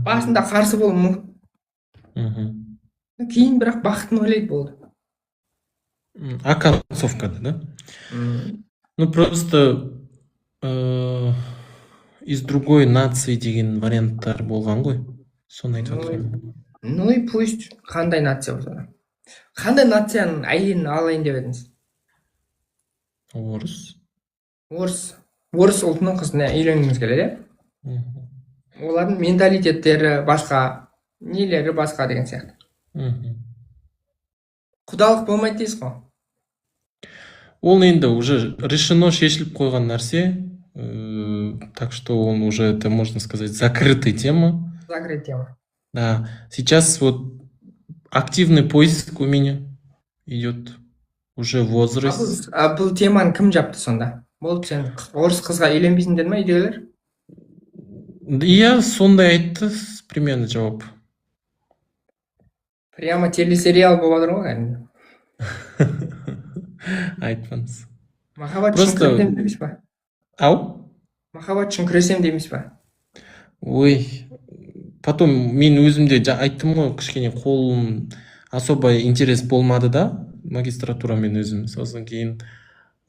Басында қарсы болуы мүмкін. Кейін бірақ бақытын ойлайды болды. А концовкада, да? Ну, просто из другой нации деген варианттар болған ғой. Соны айтып отырмын. Ну и пусть, қандай нация болса да. Қандай нацияның әйелін алайын деп едіңіз? Орыс. Орыс ұлтының қызына үйленгіңіз келеді, Мгм. Олардың менталитеттері басқа, нелері басқа деген сияқты. Мгм. Құдалық болмайды дейсіз ғой. Ол енді уже решено, шешіліп қойған нәрсе. Так что он уже, это можно сказать, закрытая тема. Закрытая тема. Да. Сейчас вот активный поиск у меня идет. Уже возраст. Бұл теманы кім жапты сонда? Болып сен орыс қызға үйленбейсің деді ма үйдегілер? Иә, сондай айтты примерно жауап. Прямо телесериал болып жатыр ғой кәдімгі. Айтпаңыз. Махаббат үшін Просто- күресем дейміз ба? Ау? Махаббат үшін күресем дейміз ба? Ой, потом мен өзім де айттым ғой, кішкене қолым особо интерес болмады да, магистратурамен өзім. Сосын кейін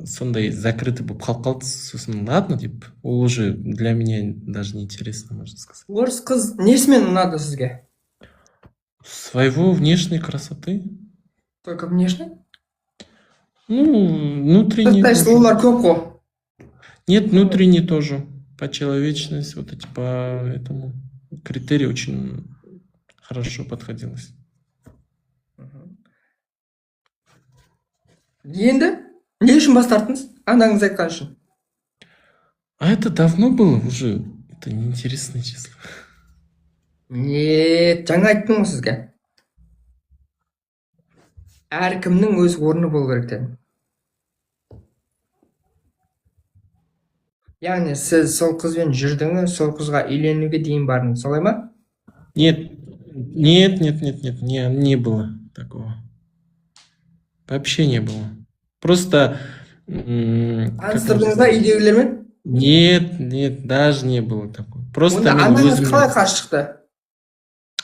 сондай закрытый болып қалып қалды. Сосын ладно деп, ол уже для меня даже не интересно, можно сказать. Орыс қыз несімен ұнады сізге? Своего внешней красоты. Только внешне? Ну, внутренней Сырттай тоже. сұлулар көп қой. Нет, внутренней тоже. По человечности, вот эти по этому критерию очень хорошо подходилось. Енді не үшін бас тарттыңыз? Анаңыз айтқан үшін. А это давно было уже. Это неинтересно, честно. Не, жаңа айттым ғой сізге. Әркімнің өз орны болу керек дедім. Яғни сіз сол қызбен жүрдіңіз, сол қызға үйленуге дейін бардыңыз, солай ма? Нет, не было такого. Вообще не было. Просто... Таныстырдыңыз ба үйдегілермен? Нет, даже не было такого. Просто Онда мен анаңыз қалай өзімнің, қарсы шықты?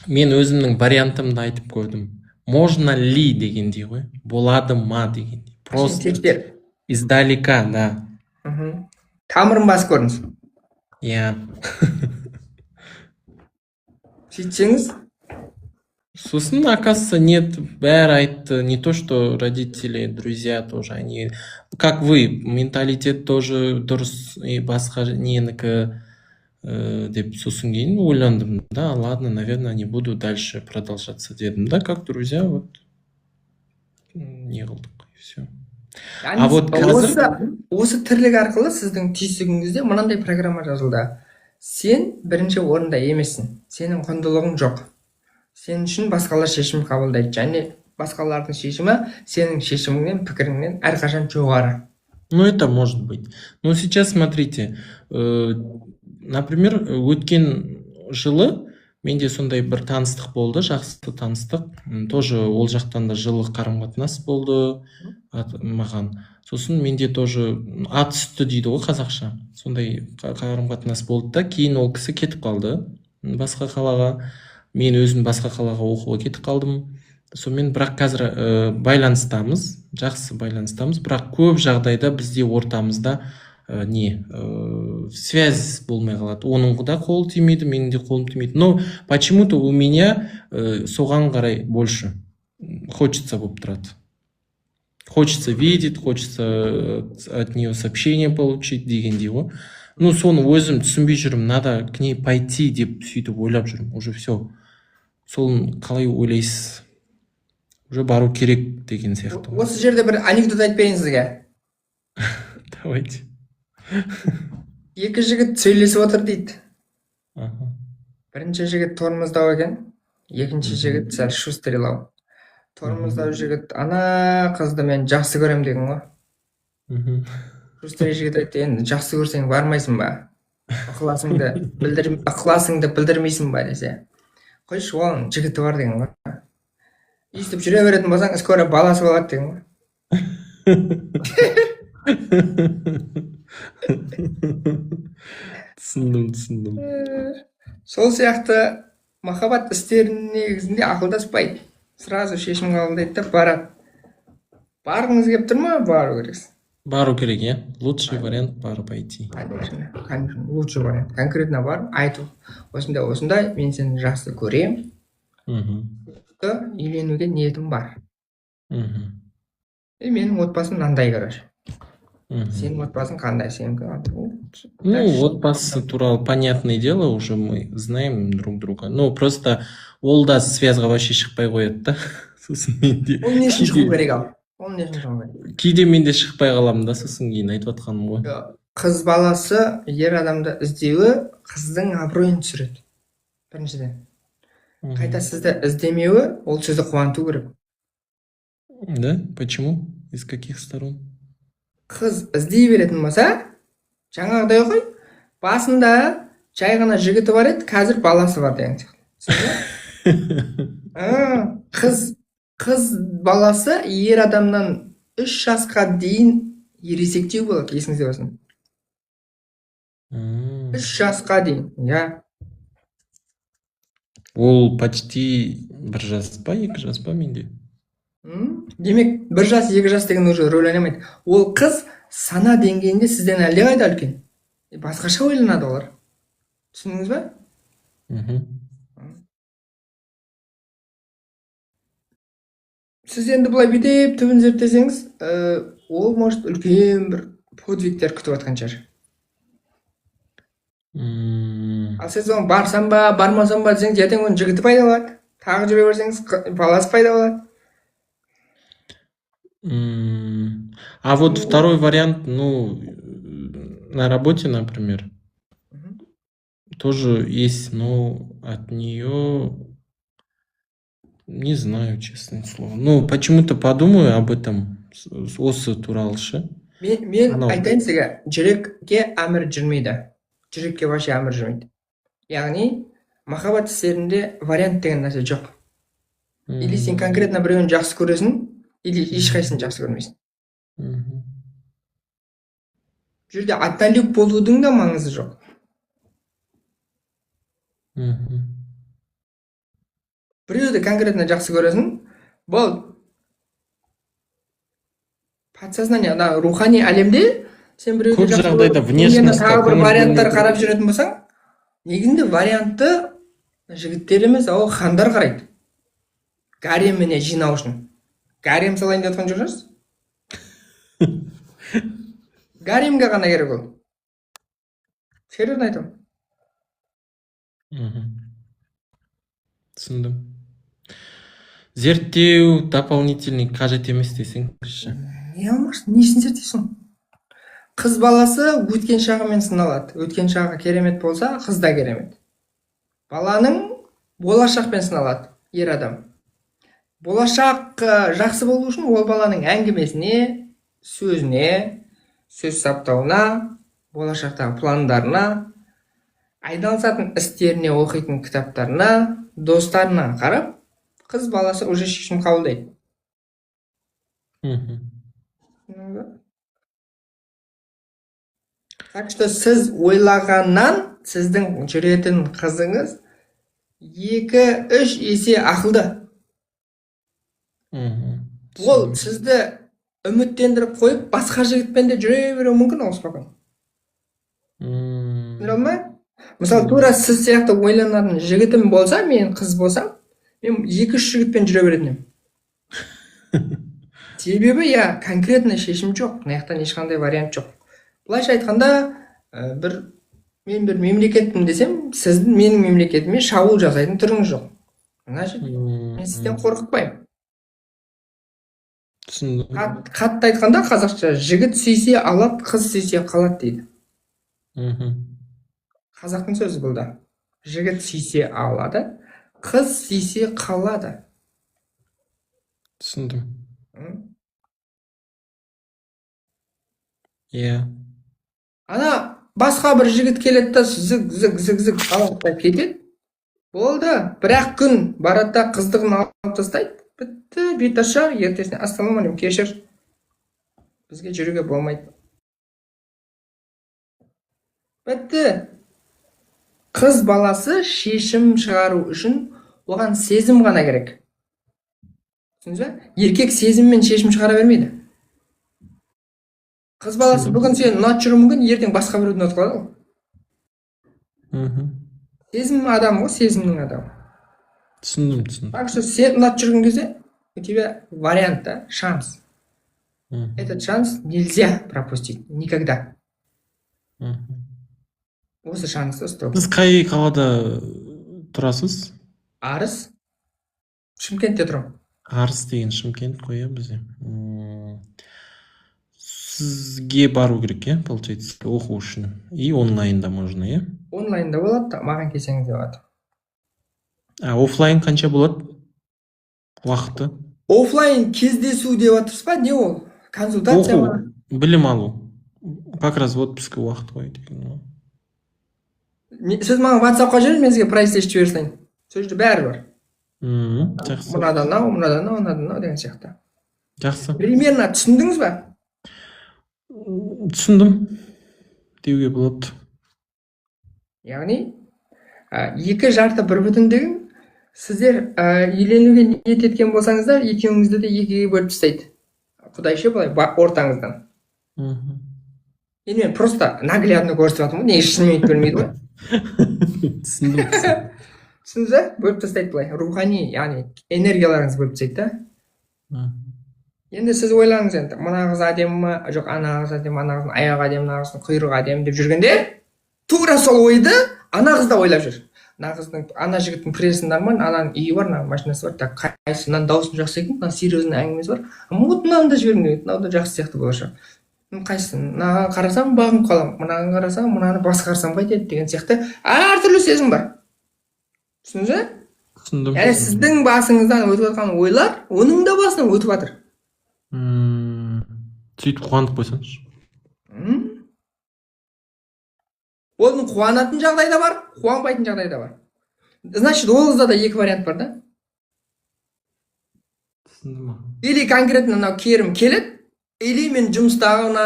мен өзімнің вариантымды айтып қойдым. Можно ли дегендей ғой. Болады ма дегендей. Просто Тектер. издалека, да. Тамырын басып көрдіңіз. Я. Сөйтсеңіз, Сосын, оказывается, нет, бәрі айтты. Не то, что родители, друзья тоже, они, как вы, менталитет тоже дұрыс, и басқа ненікі, деп сосын кейін ойландым. Да, ладно, наверное, не буду дальше продолжаться дедім. Да, как друзья, вот, не қылдық, и все. А вот қазір... осы тірлік арқылы сіздің түйсігіңізде мынандай программа жазылды. Сен бірінші орында емессің. Сенің құндылығың жоқ. Сен үшін басқалар шешім қабылдайды. Және басқалардың шешімі сенің шешіміңнен, пікіріңнен әрқашан жоғары. Ну, это может быть. Но сейчас, смотрите, например, өткен жылы менде сондай бір таныстық болды, жақсы таныстық. Тоже ол жақтан да жылы қарым-қатынас болды маған. Сосын менде тоже ат үсті дейді ғой қазақша. Сондай қарым-қатынас болды да, кейін ол кісі кетіп қалды басқа қалаға. Мен өзім басқа қалаға оқуға кетіп қалдым. Сонымен бірақ қазір байланыстамыз, жақсы байланыстамыз, бірақ көп жағдайда бізде ортамызда связь болмай қалады. Оның да қолы тимейді, менің де қолым тимейді. Но почему-то у меня соған қарай больше хочется болып тұрады. Хочется видеть, хочется от нее сообщение получить дегендей ғой. Ну, соны өзім түсінбей жүрмін, надо к ней пойти деп сөйтіп ойлап жүрмін. Уже все. Солын қалай ойлайсыз? Уже бару керек деген сияқты. Осы жерде бір анекдот айтпайын сізге. Давайте. Екі жігіт сөйлесіп отыр дейді. Ага. Бірінші жігіт тормоздау екен, екінші жігіт сәл шустрелау. Тормоздау жігіт, ана қызды мен жақсы көрем деген ғой. Шустрый жігіт айтты, енді жақсы көрсең бармайсың ба? Ықыласыңды білдірмейсің ба десе. Қойшы, оның жігіті бар деген ғой. Естіп жүре беретін болсаң, скоро баласы болады деген ғой. Түсіндім. Сол сияқты махаббат істерінің негізінде ақылдаспайды. Сразу шешім қабылдайды да барады. Барғыңыз келіп тұр ма? Бару керексіз. Бару керек, иә? Лучший вариант бару пойти. Конечно, лучший вариант. Конкретно барып айту. Осындай, мен сені жақсы көрем. Үйленуге ниетім бар. Менің отбасым мынандай, короче. Сенің отбасың қандай, сенікі? Ну, отбасы туралы понятное дело, уже мы знаем друг друга. Ну, просто ол да связға вообще шықпай қояды да. Сосын менде Ол не үшін шығу керек ал? Ол не үшін шығу керек? кейде мен де шықпай қаламын да, сосын кейін айтып жатқаным ғой. Қыз баласы ер адамды іздеуі қыздың абыройын түсіреді. Біріншіден. Қайта сізді іздемеуі ол сізді қуанту керек. Да? Почему? Из каких сторон? Қыз іздей беретін болса, жаңағыдай ғой, басында жай ғана жігіті бар еді, қазір баласы бар деген сияқты. Қыз баласы ер адамнан 3 жасқа дейін ересектеу болады, есіңізде болсын. 3 жасқа дейін, иә. Ол почти 1 жас па, 2 жас па менде? Демек, 1 жас, 2 жас деген уже рөл ойнамайды. Ол қыз сана деңгейінде сізден әлдеқайда үлкен. Басқаша ойланады олар. Түсіндіңіз ба? Сіз енді бұлай бүйтіп түбін зерттесеңіз, ол может үлкен бір подвигтер күтіп жатқан шығар. Ал сіз оны барсам ба, бармасам ба десеңіз, ертең оның жігіті пайда болады. Тағы жүре берсеңіз, баласы пайда болады. А вот второй вариант, ну, на работе, например, тоже есть, но от нее не знаю, честное слово. Ну, почему-то подумаю об этом, осы туралы ше. Мен айтайын сізге, жүрекке әмір жүрмейді. Жүрекке вообще әмір жүрмейді. Яғни, махаббат істерінде вариант деген нәрсе жоқ. Или сен конкретно біреуін жақсы көресің, или ешқайсысын жақсы көрмейсің. Бұл жерде однолюб болудың да маңызы жоқ. Біреуді конкретно жақсы көресің, бұл подсознание, рухани әлемде сен біреуді жақсы көресің, тағы бір варианттар қарап жүретін болсаң, негізінде вариантты жігіттер емес, ол хандар қарайды. Гареміне жинау үшін. Гарем салайын деп жатқан жоқ шығарсыз? Гаремге ғана керек ол. Серьезно айтамын. Түсіндім. Зерттеу дополнительный қажет емес десеңізші. Не алмашсың, несін зерттейсің? Қыз баласы өткен шағымен сыналады. Өткен шағы керемет болса, қыз да керемет. Баланың болашақпен сыналады, ер адам. Болашақ жақсы болу үшін ол баланың әңгімесіне, сөзіне, сөз саптауына, болашақтағы пландарына, айналысатын істеріне, оқитын кітаптарына, достарына қарап, қыз баласы уже шешім қабылдайды. Так что сіз ойлағаннан сіздің жүретін қызыңыз 2-3 есе ақылды. Ол сізді үміттендіріп қойып, басқа жігітпен де жүре беруі мүмкін, ол спокойно. Мысалы, тура сіз сияқты ойланатын жігітім болса, мен қыз болсам, мен 2-3 жігітпен жүре беретін едім. Себебі, конкретно шешім жоқ, мынаяқтан ешқандай вариант жоқ. Былайша айтқанда, мен бір мемлекетпін десем, сіздің менің мемлекетіме шабуыл жасайтын түріңіз жоқ. Мен сізден қорқытпаймын. Қатты айтқанда қазақша жігіт сүйсе алады, қыз сүйсе қалады дейді. Қазақтың сөзі бұл да. Жігіт сүйсе алады, қыз сүйсе қалады. Түсіндім. Иә. Ана басқа бір жігіт келеді да зік алып кетеді. Болды, бір-ақ күн барады да қыздығын алып тастайды. Бітті, бет аша, ертесіне ассалаумағалейкум, кешір. Бізге жүруге болмайды. Бітті. Қыз баласы шешім шығару үшін оған сезім ғана керек. Түсіндіңіз бе? Еркек сезіммен шешім шығара бермейді. Қыз баласы бүгін сен ұнатып жүруі мүмкін, ертең басқа біреуді ұнатып қалады ғой. Сезім адам ғой, сезімнің адамы. Түсіндім. Так что сен ұнатып жүрген кезде у тебя вариант, да, шанс. Этот шанс нельзя пропустить. Никогда. Осы шансты ұстау. Сіз қай қалада тұрасыз? Арыс. Шымкентте тұрамын. Арыс деген Шымкент қой, иә, бізде. Сізге бару керек, иә, получается, оқу үшін. И онлайнда можно, иә? Онлайнда болады, маған келсеңіз де болады. Офлайн қанша болады? Уақыты? Офлайн кездесу деп отырсыз ба? Не ол? Консультация ма? Білім алу. Как раз отпуск уақыт қой деген. Сіз маған WhatsApp-қа жіберіңіз, мен сізге прайс шешіп жіберсейін. Сол жерде бәрі бар. Жақсы. Мынадан мынау деген сияқты. Жақсы. Примерно түсіндіңіз ба? Түсіндім деуге болады. Яғни 2,5 деген сіздер үйленуге ниет еткен болсаңыздар, екеуіңізді де 2-ге бөліп тастайды. Құдайша былай ортаңыздан. Енді мен просто наглядно көрсетіп жатырмын, не шынымен бөлмейді ғой. Түсіндім. Түсіндіңіз ба? Бөліп тастайды былай. Рухани, яғни энергияларыңыз бөліп тастайды да. Енді сіз ойлаңыз енді, мына қыз әдемі ма, жоқ ана қыз әдемі, ана қыздың аяғы әдемі, мына қыздың құйрығы әдемі деп жүргенде, тура сол ойды ана қыз да ойлап жүр. Ана жігіттің прессі нормально, ананың үйі бар, мына машинасы бар, так қайсы, мынаның дауысын жақсы екен, мына серьезный әңгімесі бар. Мынаны да жібергім келеді, мынау да жақсы сияқты болашақ. Қайсысын, мынаған қарасам бағынып қаламын, мынаған қарасам, мынаны басқарсам қайтеді деген сияқты әртүрлі сезім бар. Түсіндіңіз бе? Түсіндім. Яғни сіздің басыңыздан өтіп жатқан ойлар оның да басынан өтіп жатыр. Сөйтіп қуанып қойсаңызшы. Оның қуанатын жағдай да бар, қуанбайтын жағдай да бар. Значит, ол қызда да 2 вариант бар да. Түсіндім. Или конкретно мынау керім келеді, или мен жұмыстағы мына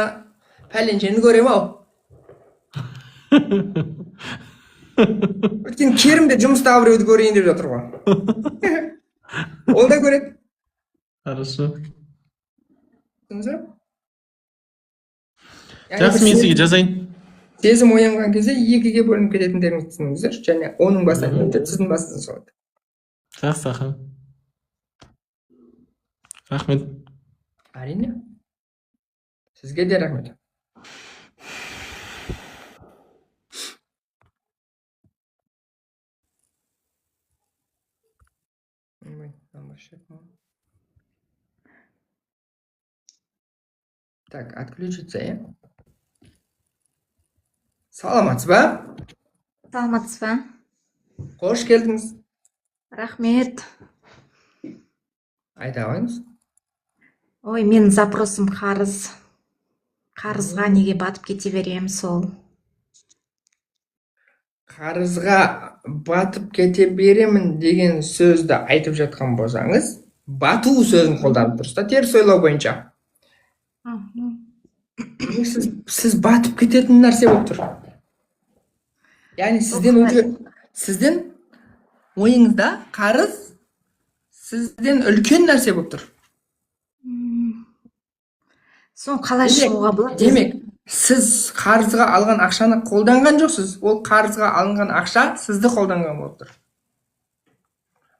пәленшені көрем ау. Өйткені керім де жұмыстағы біреуді көрейін деп жатыр ғой. Ол да көреді. Хорошо. Түсіндіңіз? Жақсы, мен сізге жазайын. Сезім оянған кезде 2-ге бөлініп кететіндеріңізді түсініңіздер, және оның басынан міндет сіздің басыңыздан шығады. Жақсы, ақын. Рахмет. Әрине. Сізге де рахмет. Так, отключиться, иә? Саламатсыз ба? Саламатсыз ба? Қош келдіңіз. Рахмет. Айта қойыңыз. Ой, менің запросым қарыз. Қарызға неге батып кете берем сол? Қарызға батып кете беремін деген сөзді айтып жатқан болсаңыз, бату сөзін қолданып тұрсыз да, теріс ойлау бойынша. Сіз батып кететін нәрсе болып тұр. Яғни сіздің ойыңызда қарыз сізден үлкен нәрсе болып тұр. Соны қалай шығуға болады? Демек, сіз қарызға алған ақшаны қолданған жоқсыз. Ол қарызға алынған ақша сізді қолданған болып тұр.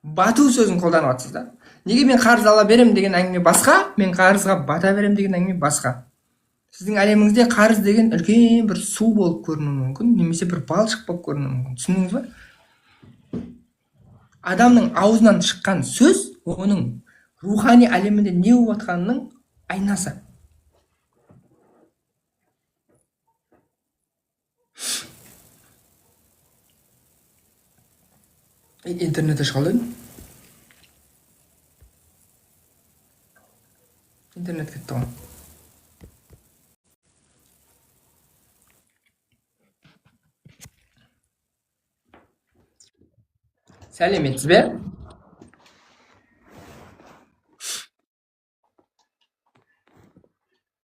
Бату сөзін қолданып жатсыз да. Неге мен қарыз ала берем деген әңгіме басқа, мен қарызға бата берем деген әңгіме басқа. Сіздің әлеміңізде қарыз деген үлкен бір су болып көрінуі мүмкін, немесе бір балшық болып көрінуі мүмкін. Түсіндіңіз ба? Адамның аузынан шыққан сөз оның рухани әлемінде не болып жатқанының айнасы. Интернетті шығалдың? Интернет кетті ғой. Сәлеметсіз бе?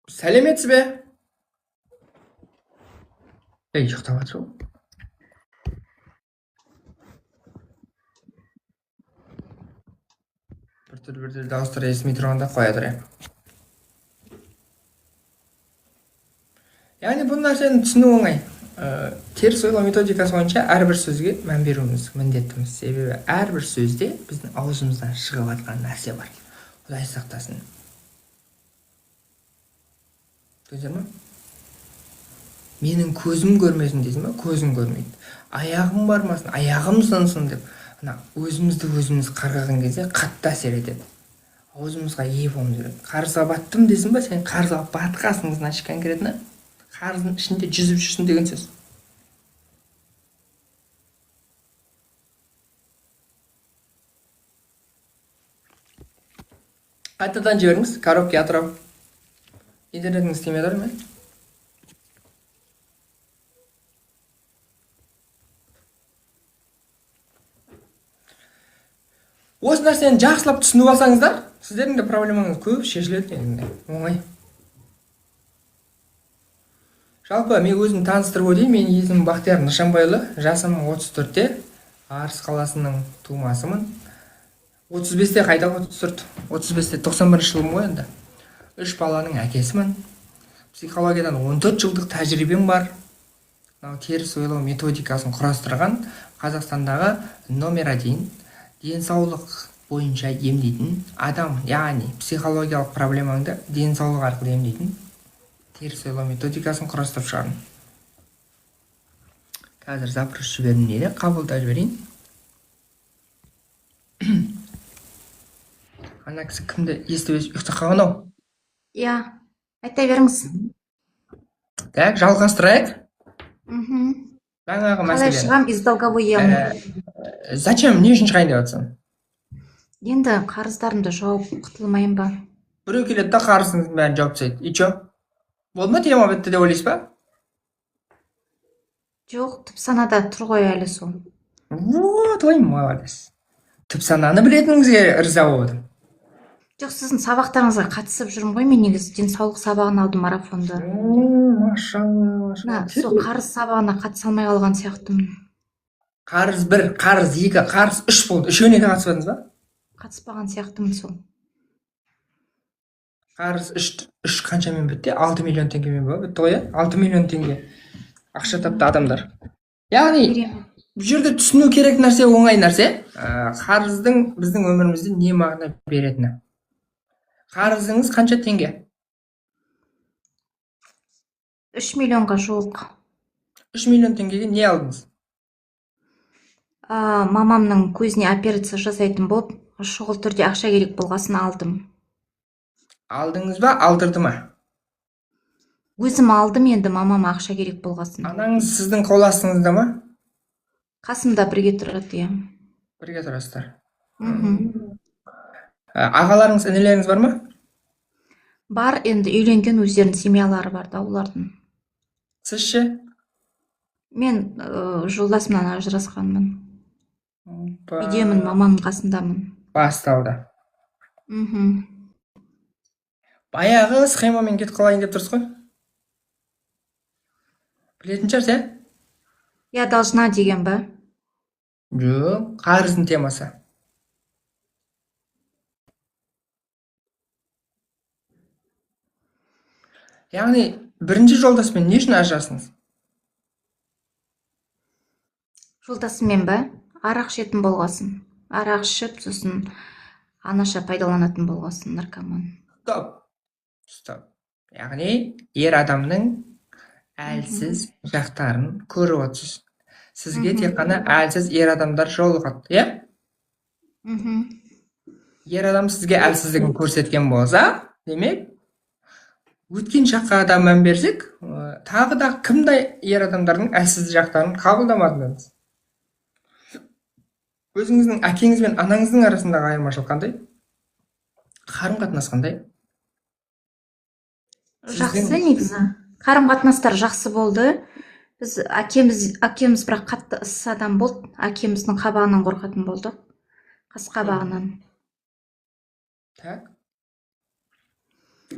Сәлеметсіз бе? Ұйықтап жатыр ғой. Бір дауыстар естімей тұрғанда қоя тұрайық. Яғни бұл нәрсені түсіну оңай. Теріс ойлау методикасы бойынша әрбір сөзге мән беруіміз міндеттіміз. Себебі әрбір сөзде біздің аузымыздан шығып жатқан нәрсе бар. Құдай сақтасын. Көрдіңіздер ме? Менің көзім көрмесін дейсің ба? Көзім көрмейді. Аяғым бармасын, аяғым сынсын деп, ана өзімізді өзіміз қарғаған кезде қатты әсер етеді. Аузымызға ие болуымыз керек. Қарызға баттым дейсің ба? Сен қарызға батқасың, значит конкретно қарыздың ішінде жүзіп жүрсің деген сөз. Қайтадан жіберіңіз, коробке атырау. Интернетіңіз істемей тұр ма? Осы нәрсені жақсылап түсініп алсаңыздар, сіздердің де проблемаңыз көп шешіледі енді. Оңай. Жалпы мен өзім таныстырып өтейін. Мен есімім Бақтияр Нышанбайұлы, жасым 34-те, Арыс қаласының тумасымын. 35-те қайда 34, 35-те 91 жылым ғой енді. 3 баланың әкесімін. Психологиядан 14 жылдық тәжірибем бар. Теріс ойлау методикасын құрастырған Қазақстандағы номер 1 денсаулық бойынша емдейтін адам, яғни психологиялық проблемаңды денсаулық арқылы емдейтін теріс ойлау методикасын құрастырып шығардым. Қазір запрос жібердім дейді, қабылдап жіберейін. Ана кісі кімді естіп ұйықтап қалған ау? Иә, айта беріңіз. Так, жалғастырайық. Жаңағы Қалай мәселені. шығам из долговой ямы? Зачем, не үшін шығайын деп жатсың? Енді қарыздарымды жауып құтылмайын ба? Біреу келеді да қарызыңыздың бәрін жауып тастайды. И чё? Болды ма, тема бітті деп ойлайсыз ба? Жоқ, түп санада тұр ғой әлі сол. Вот, ой, молодец. Түп сананы білетініңізге риза болдым. Жоқ, сіздің сабақтарыңызға қатысып жүрмін ғой, мен негізі денсаулық сабағын алдым марафонда. Машалла, Сол қарыз сабағына қатыса алмай қалған сияқтымын. Қарыз 1, қарыз 2, қарыз 3 болды. Үшеуіне қатыспадыңыз ба? Қатыспаған сияқтымын сол. Қарыз 3 қаншамен бітті? 6 миллион теңгемен ба? Бітті ғой, 6 миллион теңге ақша тапты адамдар. Яғни, бұл жерде түсіну керек нәрсе оңай нәрсе. Қарыздың біздің өмірімізде не мағына беретіні. Қарызыңыз қанша теңге? 3 миллионға жуық. 3 миллион теңгеге не алдыңыз? Мамамның көзіне операция жасайтын болып, шұғыл түрде ақша керек болғасын алдым. Алдыңыз ба, алдырды ма? Өзім алдым, енді мамама ақша керек болғасын. Анаңыз сіздің қол астыңызда ма? Қасымда бірге тұрады, иә. Бірге тұрасыздар. Ағаларыңыз, інілеріңіз бар ма? Бар, енді үйленген, өздерінің семьялары бар да олардың. Сіз ше? Мен жолдасымнан ажырасқанмын. Үйдемін, мамамның қасындамын. Басталды. Баяғы схемамен кетіп қалайын деп тұрсыз ғой? Білетін шығарсыз, ә? Я должна деген ба? Жоқ, қарыздың темасы. Яғни, бірінші жолдаспен не үшін ажырастыңыз? Жолдасыммен ба? Арақ ішетін болғасын. Арақ ішіп, сосын анаша пайдаланатын болғасын, наркоман. Стоп. Яғни, ер адамның әлсіз жақтарын көріп отырсыз. Сізге тек қана әлсіз ер адамдар жолығады, иә? Ер адам сізге әлсіздігін көрсеткен болса, демек, өткен шаққа да мән берсек, тағы да кімдай ер адамдардың әлсіз жақтарын қабылдамадыңыз? Өзіңіздің әкеңіз бен анаңыздың арасындағы айырмашылық қандай? Қарым-қатынас қандай? Жақсы негізі. Қарым-қатынастар жақсы болды. Біз әкеміз бірақ қатты ыс адам болды. Әкеміздің қабағынан қорқатын болдық. Қас қабағынан. Так.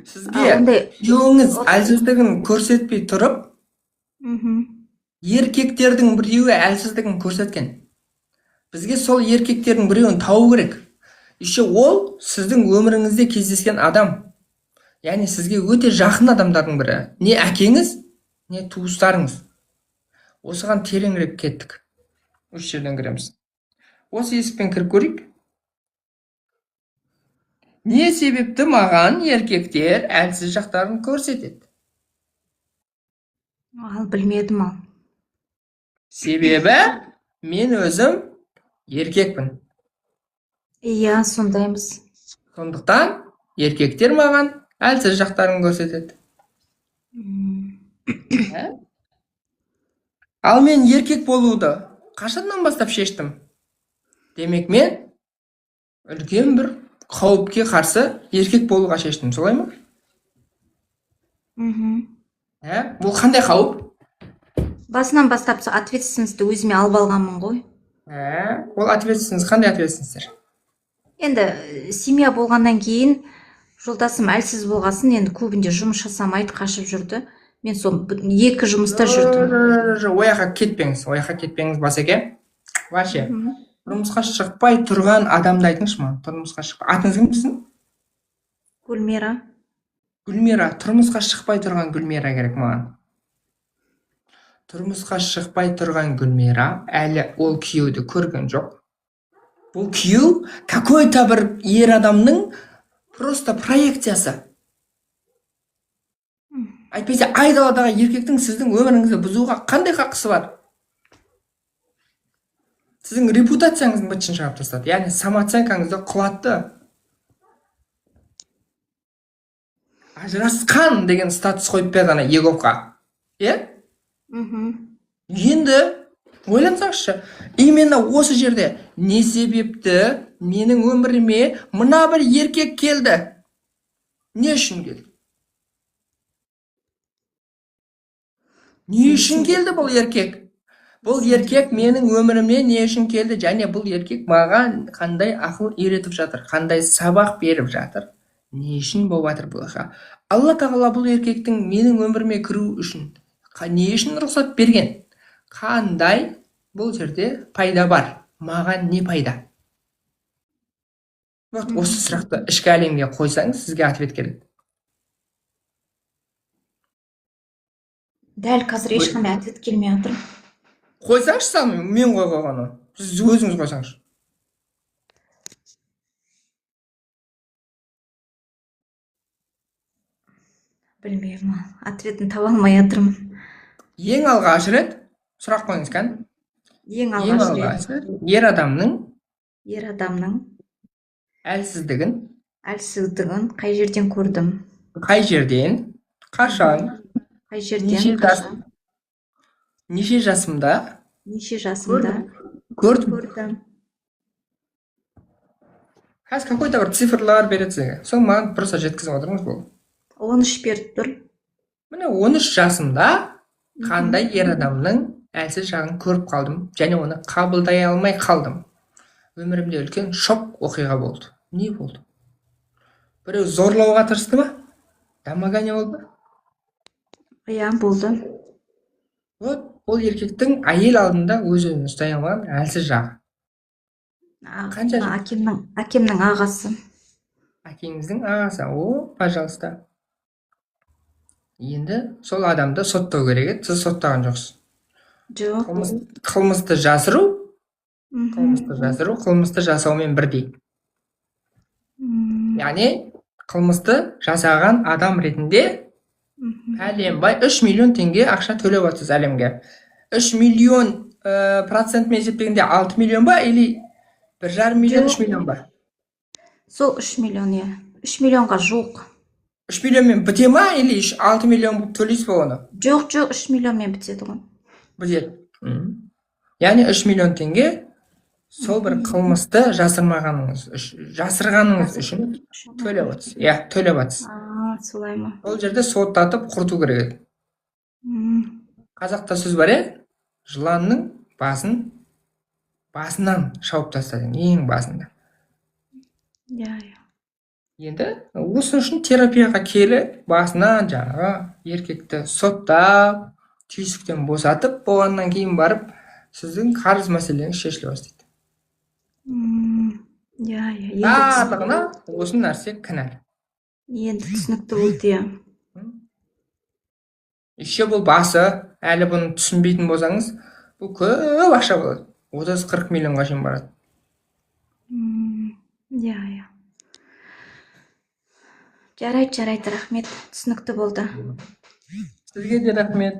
Сізге күйеуіңіз әлсіздігін көрсетпей тұрып, еркектердің біреуі әлсіздігін көрсеткен. Бізге сол еркектердің біреуін тауу керек. Еще ол сіздің өміріңізде кездескен адам. Яғни сізге өте жақын адамдардың бірі. Не әкеңіз, не туыстарыңыз. Осыған тереңірек кеттік. Осы жерден кіреміз. Осы есікпен кіріп көрейік. Не себепті маған еркектер әлсіз жақтарын көрсетеді? Ал білмедім ал. Себебі мен өзім еркекпін. Иә, сондаймыз. Сондықтан еркектер маған әлсіз жақтарын көрсетеді. Ал мен еркек болуды қашаннан бастап шештім? Демек мен үлкен бір қауіпке қарсы еркек болуға шештім, солай ма? Бұл қандай қауіп? Басынан бастап ответственностьті өзіме алып алғанмын ғой. Ол ответственность қандай ответственностьтер? Енді семья болғаннан кейін жолдасым әлсіз болғасын, енді көбінде жұмыс жасамайды, қашып жүрді. Мен сол 2 жұмыста жүрдім. Ояққа кетпеңіз, Басеке. Вообще, тұрмысқа шықпай тұрған адамды айтыңызшы маған. Тұрмысқа шықпай. Атыңыз кім сіздің? Гүлмира. Гүлмира, тұрмысқа шықпай тұрған Гүлмира керек маған. Тұрмысқа шықпай тұрған Гүлмира әлі ол күйеуді көрген жоқ. Бұл күйеу какой-то бір ер адамның просто проекциясы. Әйтпесе айдаладағы еркектің сіздің өміріңізді бұзуға қандай хақысы бар? Сіздің репутацияңыздың бытшын шығарып тастады. Яғни самооценкаңызды құлатты. Ажырасқан деген статус қойып берді ана Еговқа. Енді ойлансаңызшы, именно осы жерде не себепті менің өміріме мына бір еркек келді? Не үшін келді? Не үшін келді бұл еркек? Бұл еркек менің өміріме не үшін келді? Және бұл еркек маған қандай ақыл үйретіп жатыр? Қандай сабақ беріп жатыр? Не үшін болып жатыр бұл? Алла тағала бұл еркектің менің өміріме кіру үшін не үшін рұқсат берген? Қандай бұл жерде пайда бар? Маған не пайда? Осы сұрақты ішкі әлемге қойсаңыз, сізге ответ келеді. Дәл қазір ешқандай ответ келмей жатыр. Қойсаңызшы саған, мен қойғаны. Сіз өзіңіз қойсаңызшы. Білмеймін, ответін таба алмай жатырмын. Ең алғаш рет сұрақ қойыңыз кән. Ең алғаш рет ер адамның әлсіздігін қай жерден көрдім? Қай жерден? Қашан? Қай жерден? Неше жасымда? Көрдім. Қазір какой-то бір цифрлар береді сізге. Сол маған просто жеткізіп отырыңыз бұл. 13 беріп тұр. Міне 13 жасымда қандай ер адамның әлсіз жағын көріп қалдым, және оны қабылдай алмай қалдым. Өмірімде үлкен шок оқиға болды. Не болды? Біреу зорлауға тырысты ма? Домогание болды ма? Иә, болды. Вот, ол еркектің әйел алдында өз-өзін ұстай алмаған әлсіз жағы. Әкемнің ағасы. Әкеңіздің ағасы. Пожалуйста. Енді сол адамды соттау керек еді, сіз соттаған жоқсыз. Жоқ. Қылмысты жасаумен бірдей. Яғни, қылмысты жасаған адам ретінде пәленбай 3 миллион теңге ақша төлеп отырсыз әлемге. 3 миллион процентмен есептегенде 6 миллион ба, или 1,5 миллион, 3 миллион ба? Сол 3 миллион, иә. 3 миллионға жоқ. 3 миллионмен біте ма, или 6 миллион төлейсіз ба оны? Жоқ, 3 миллионмен бітеді ғой. Бітеді. Яғни 3 миллион теңге сол бір қылмысты жасырғаныңыз үшін төлеп отырсыз. Иә, төлеп отырсыз. Солай ма? Ол жерде соттатып құрту керек еді. Қазақта сөз бар, жыланның басынан шауып тастадың, ең басында. Иә. Енді осы үшін терапияға келіп, басынан жаңағы еркекті соттап, түйсіктен босатып, болғаннан кейін барып, сіздің қарыз мәселеңіз шешіле бастайды. Барлығына осы нәрсе кінәлі. Енді түсінікті болды, иә. Еще бұл басы, әлі бұны түсінбейтін болсаңыз, бұл көп ақша болады. 30-40 миллионға шейін барады. Иә. Жарайды, рахмет. Түсінікті болды. Сізге де рахмет.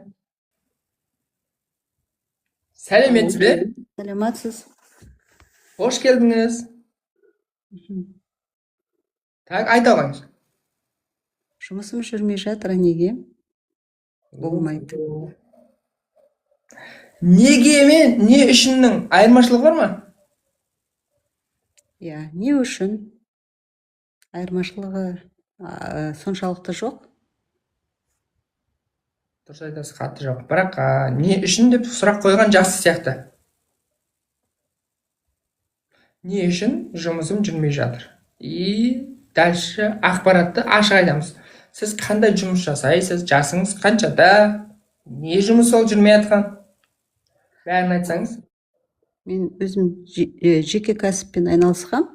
Сәлеметсіз бе? Саламатсыз. Қош келдіңіз. Так, айта алыңыз. Жұмысым жүрмей жатыр, неге? Болмайды. Неге мен не үшіннің айырмашылығы бар ма? Я, не үшін? Айырмашылығы соншалықты жоқ. Дұрыс айтасыз, қатты жоқ. Бірақ не үшін деп сұрақ қойған жақсы сияқты. Не үшін жұмысым жүрмей жатыр? И дальше ақпаратты ашық айтамыз. Сіз қандай жұмыс жасайсыз? Жасыңыз қаншада? Не жұмыс ол жүрмей жатқан? Бәрін айтсаңыз. Мен өзім жеке кәсіппен айналысқам.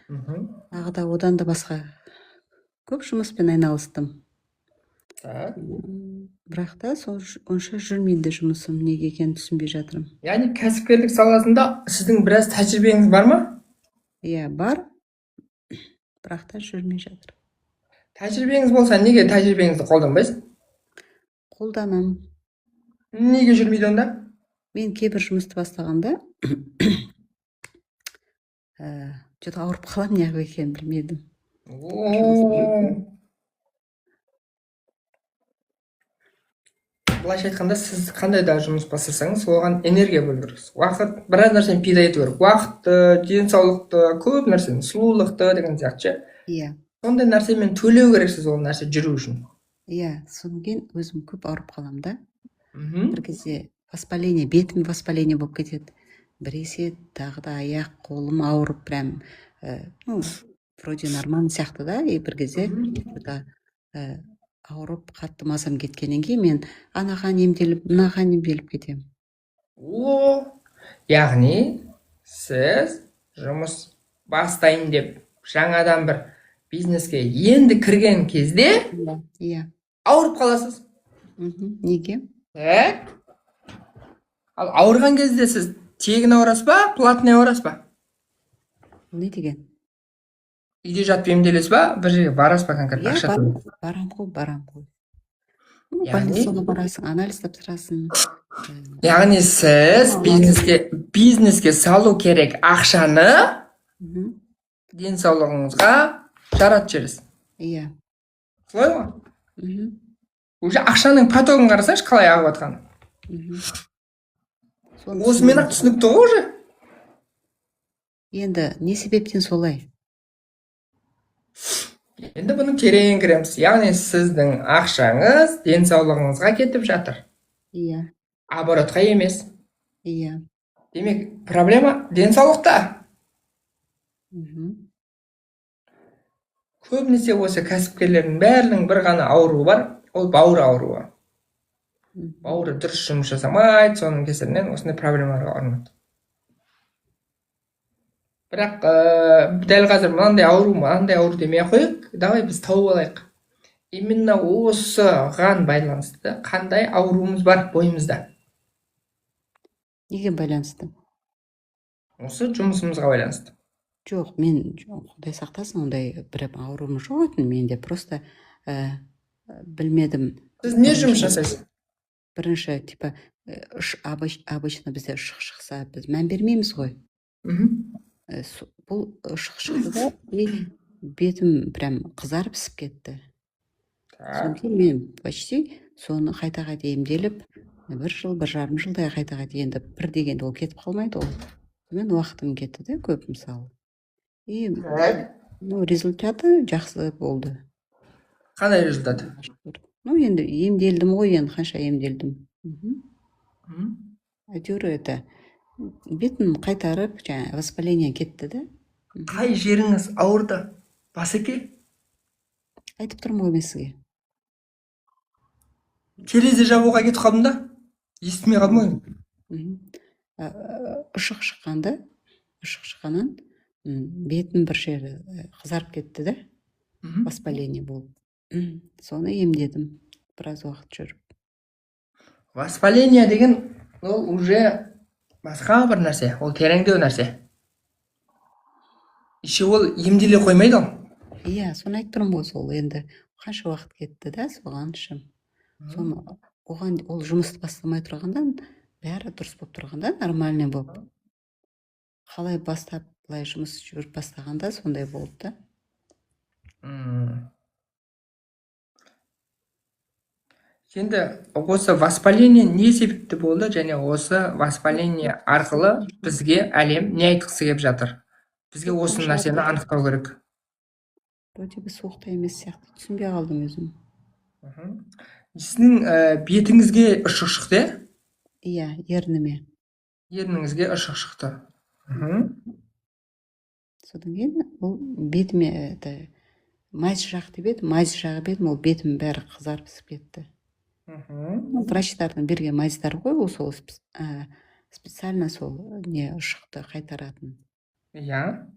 Тағы да одан да басқа көп жұмыспен айналыстым. Так. Бірақ та онша жүрмейді жұмысым, неге екенін түсінбей жатырмын. Яғни кәсіпкерлік саласында сіздің біраз тәжірибеңіз бар ма? Иә, бар. Бірақ та жүрмей жатыр. Тәжірибеңіз болса, неге тәжірибеңізді қолданбайсыз? Қолданам. Неге жүрмейді онда? Мен кейбір жұмысты бастағанда жөті ауырып қалам, неғып екенін білмедім. Былайша айтқанда, сіз қандай да жұмыс бастасаңыз, оған энергия бөлу керексіз. Уақыт, біраз нәрсені пида ету керек. Уақытты, денсаулықты, көп нәрсені, сұлулықты деген сияқты. Иә. Сондай нәрсемен төлеу керексіз ол нәрсе жүру үшін. Иә, содан кейін өзім көп ауырып қалам да. Бір кезде воспаление, бетім воспаление болып кетеді. Біресе тағы да аяқ, қолым ауырып, прям, вроде нормально сияқты да, и бір кезде ауырып, қатты мазам кеткеннен кейін мен анаған емделіп, мынаған емделіп кетемін. Яғни, сіз жұмыс бастайын деп, жаңадан бір бизнеске енді кірген кезде ауырып қаласыз. Неге? Ал ауырған кезде сіз тегін ауырасыз ба, платный ауырасыз ба? Не деген? Үйде жатып емделесіз ба, бір жерге барасыз ба конкретно ақша төлеп? Барам ғой. Больницаға барасың, анализ тапсырасың. Яғни сіз бизнеске салу керек ақшаны денсаулығыңызға жаратып жібересіз. Иә. Солай ғой? Уже ақшаның потогын қарасаңшы, қалай ағып жатқанын. Осымен-ақ түсінікті ғой уже. Енді не себептен солай? Енді бұның терең кіреміз. Яғни сіздің ақшаңыз денсаулығыңызға кетіп жатыр. Иә. Оборотқа емес. Иә. Демек, проблема денсаулықта. Көбінесе осы кәсіпкерлердің бәрінің бір ғана ауруы бар, ол бауыр ауруы. Бауыры дұрыс жұмыс жасамайды, соның кесірінен осындай проблемаларға ұрынады. Бірақ дәл қазір мынандай ауру демей қойық, давай біз тауып алайық. Именно осыған байланысты қандай ауруымыз бар бойымызда? Неге байланысты? Осы жұмысымызға байланысты. Жоқ, мен Құдай сақтасын, ондай бір ауруым жоқ етін, менде просто білмедім. Сіз не жұмыс жасайсыз? Бірінші, типа, обычно бізде ұшық шықса, біз мән бермейміз ғой. Бұл ұшық шықты да, бетім прям қызарып пісіп кетті. Сондықтан мен почти соны қайта-қайта емделіп, бір жыл, бір жарым жылдай қайта-қайта, енді бір дегенде ол кетіп қалмайды ол. Мен уақытым кетті де көп, мысалы. И результаты жақсы болды. Қандай результат? Енді емделдім ғой, енді қанша емделдім. Әйтеуір бетін қайтарып, воспаление кетті да. Қай жеріңіз ауырды? Басеке? Айтып тұрмын ғой мен сізге. Терезе жабуға кетіп қалдым да? Естімей қалдым ғой. Ұшық шыққаннан бетін бір жері қызарып кетті да. Воспаление болып. Соны емдедім. Біраз уақыт жүріп. Воспаление деген ол уже басқа бір нәрсе, ол тереңдеу нәрсе. Еще ол емделе қоймайды ол. Иә, соны айтып тұрмын ғой, сол енді қанша уақыт кетті да, соған үшін. Соны оған ол жұмысты бастамай тұрғандан бәрі дұрыс болып тұрғанда, нормальный болып. Қалай бастап былай жұмыс жүріп бастағанда сондай болды да. Енді осы воспаление не себепті болды, және осы воспаление арқылы бізге әлем не айтқысы келіп жатыр? Бізге осы нәрсені анықтау керек. Вроде бы суықта емес сияқты, түсінбей қалдым өзім. Сіздің бетіңізге ұршық шықты? Иә, ерніме. Ерніңізге ұршық шықты. Содан кейін ол бетіме мазь жақ деп еді, мазь жағып едім, ол бетім бәрі қызарып ісіп кетті. Врачтардың берген мазьдар ғой, ол сол специально сол не ұршықты қайтаратын. Иә.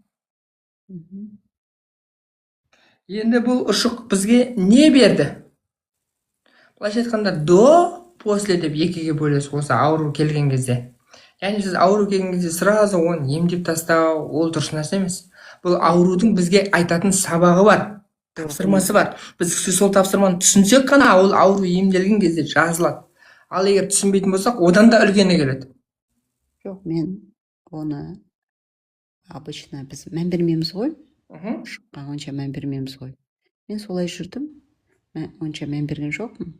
Енді бұл ұршық бізге не берді? Былайша айтқанда, до, после деп екіге бөлесіз осы ауру келген кезде. Яғни сіз ауру келген кезде сразу оны емдеп тастау, ол дұрыс нәрсе емес. Бұл аурудың бізге айтатын сабағы бар, тапсырмасы бар. Біз сол тапсырманы түсінсек қана, ол ауру емделген кезде жазылады. Ал егер түсінбейтін болсақ, одан да үлкені келеді. Жоқ, мен оны обычно біз мән бермейміз ғой. Шыққан онша мән бермейміз ғой. Мен солай жүрдім, онша мән берген жоқпын.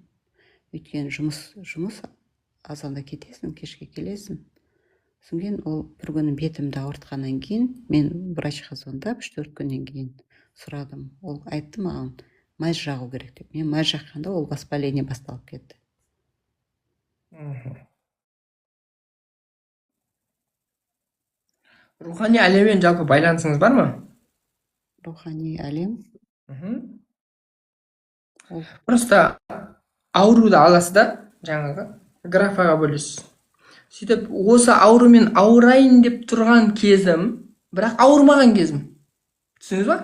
Өйткені жұмыс азанда кетесің, кешке келесің. Содан ол бір күні бетімді ауыртқаннан кейін, мен врачқа звондап 3-4 күннен кейін сұрадым. Ол айтты маған, мазь жағу керек деп. Мен мазь жаққанда ол воспаление басталып кетті. Рухани әлеммен жалпы байланысыңыз бар ма? Рухани әлем? Просто ауруды аласыз да, жаңағы графаға бөлесіз. Сөйтіп, осы аурумен ауырайын деп тұрған кезім, бірақ ауырмаған кезім. Түсініңіз ба?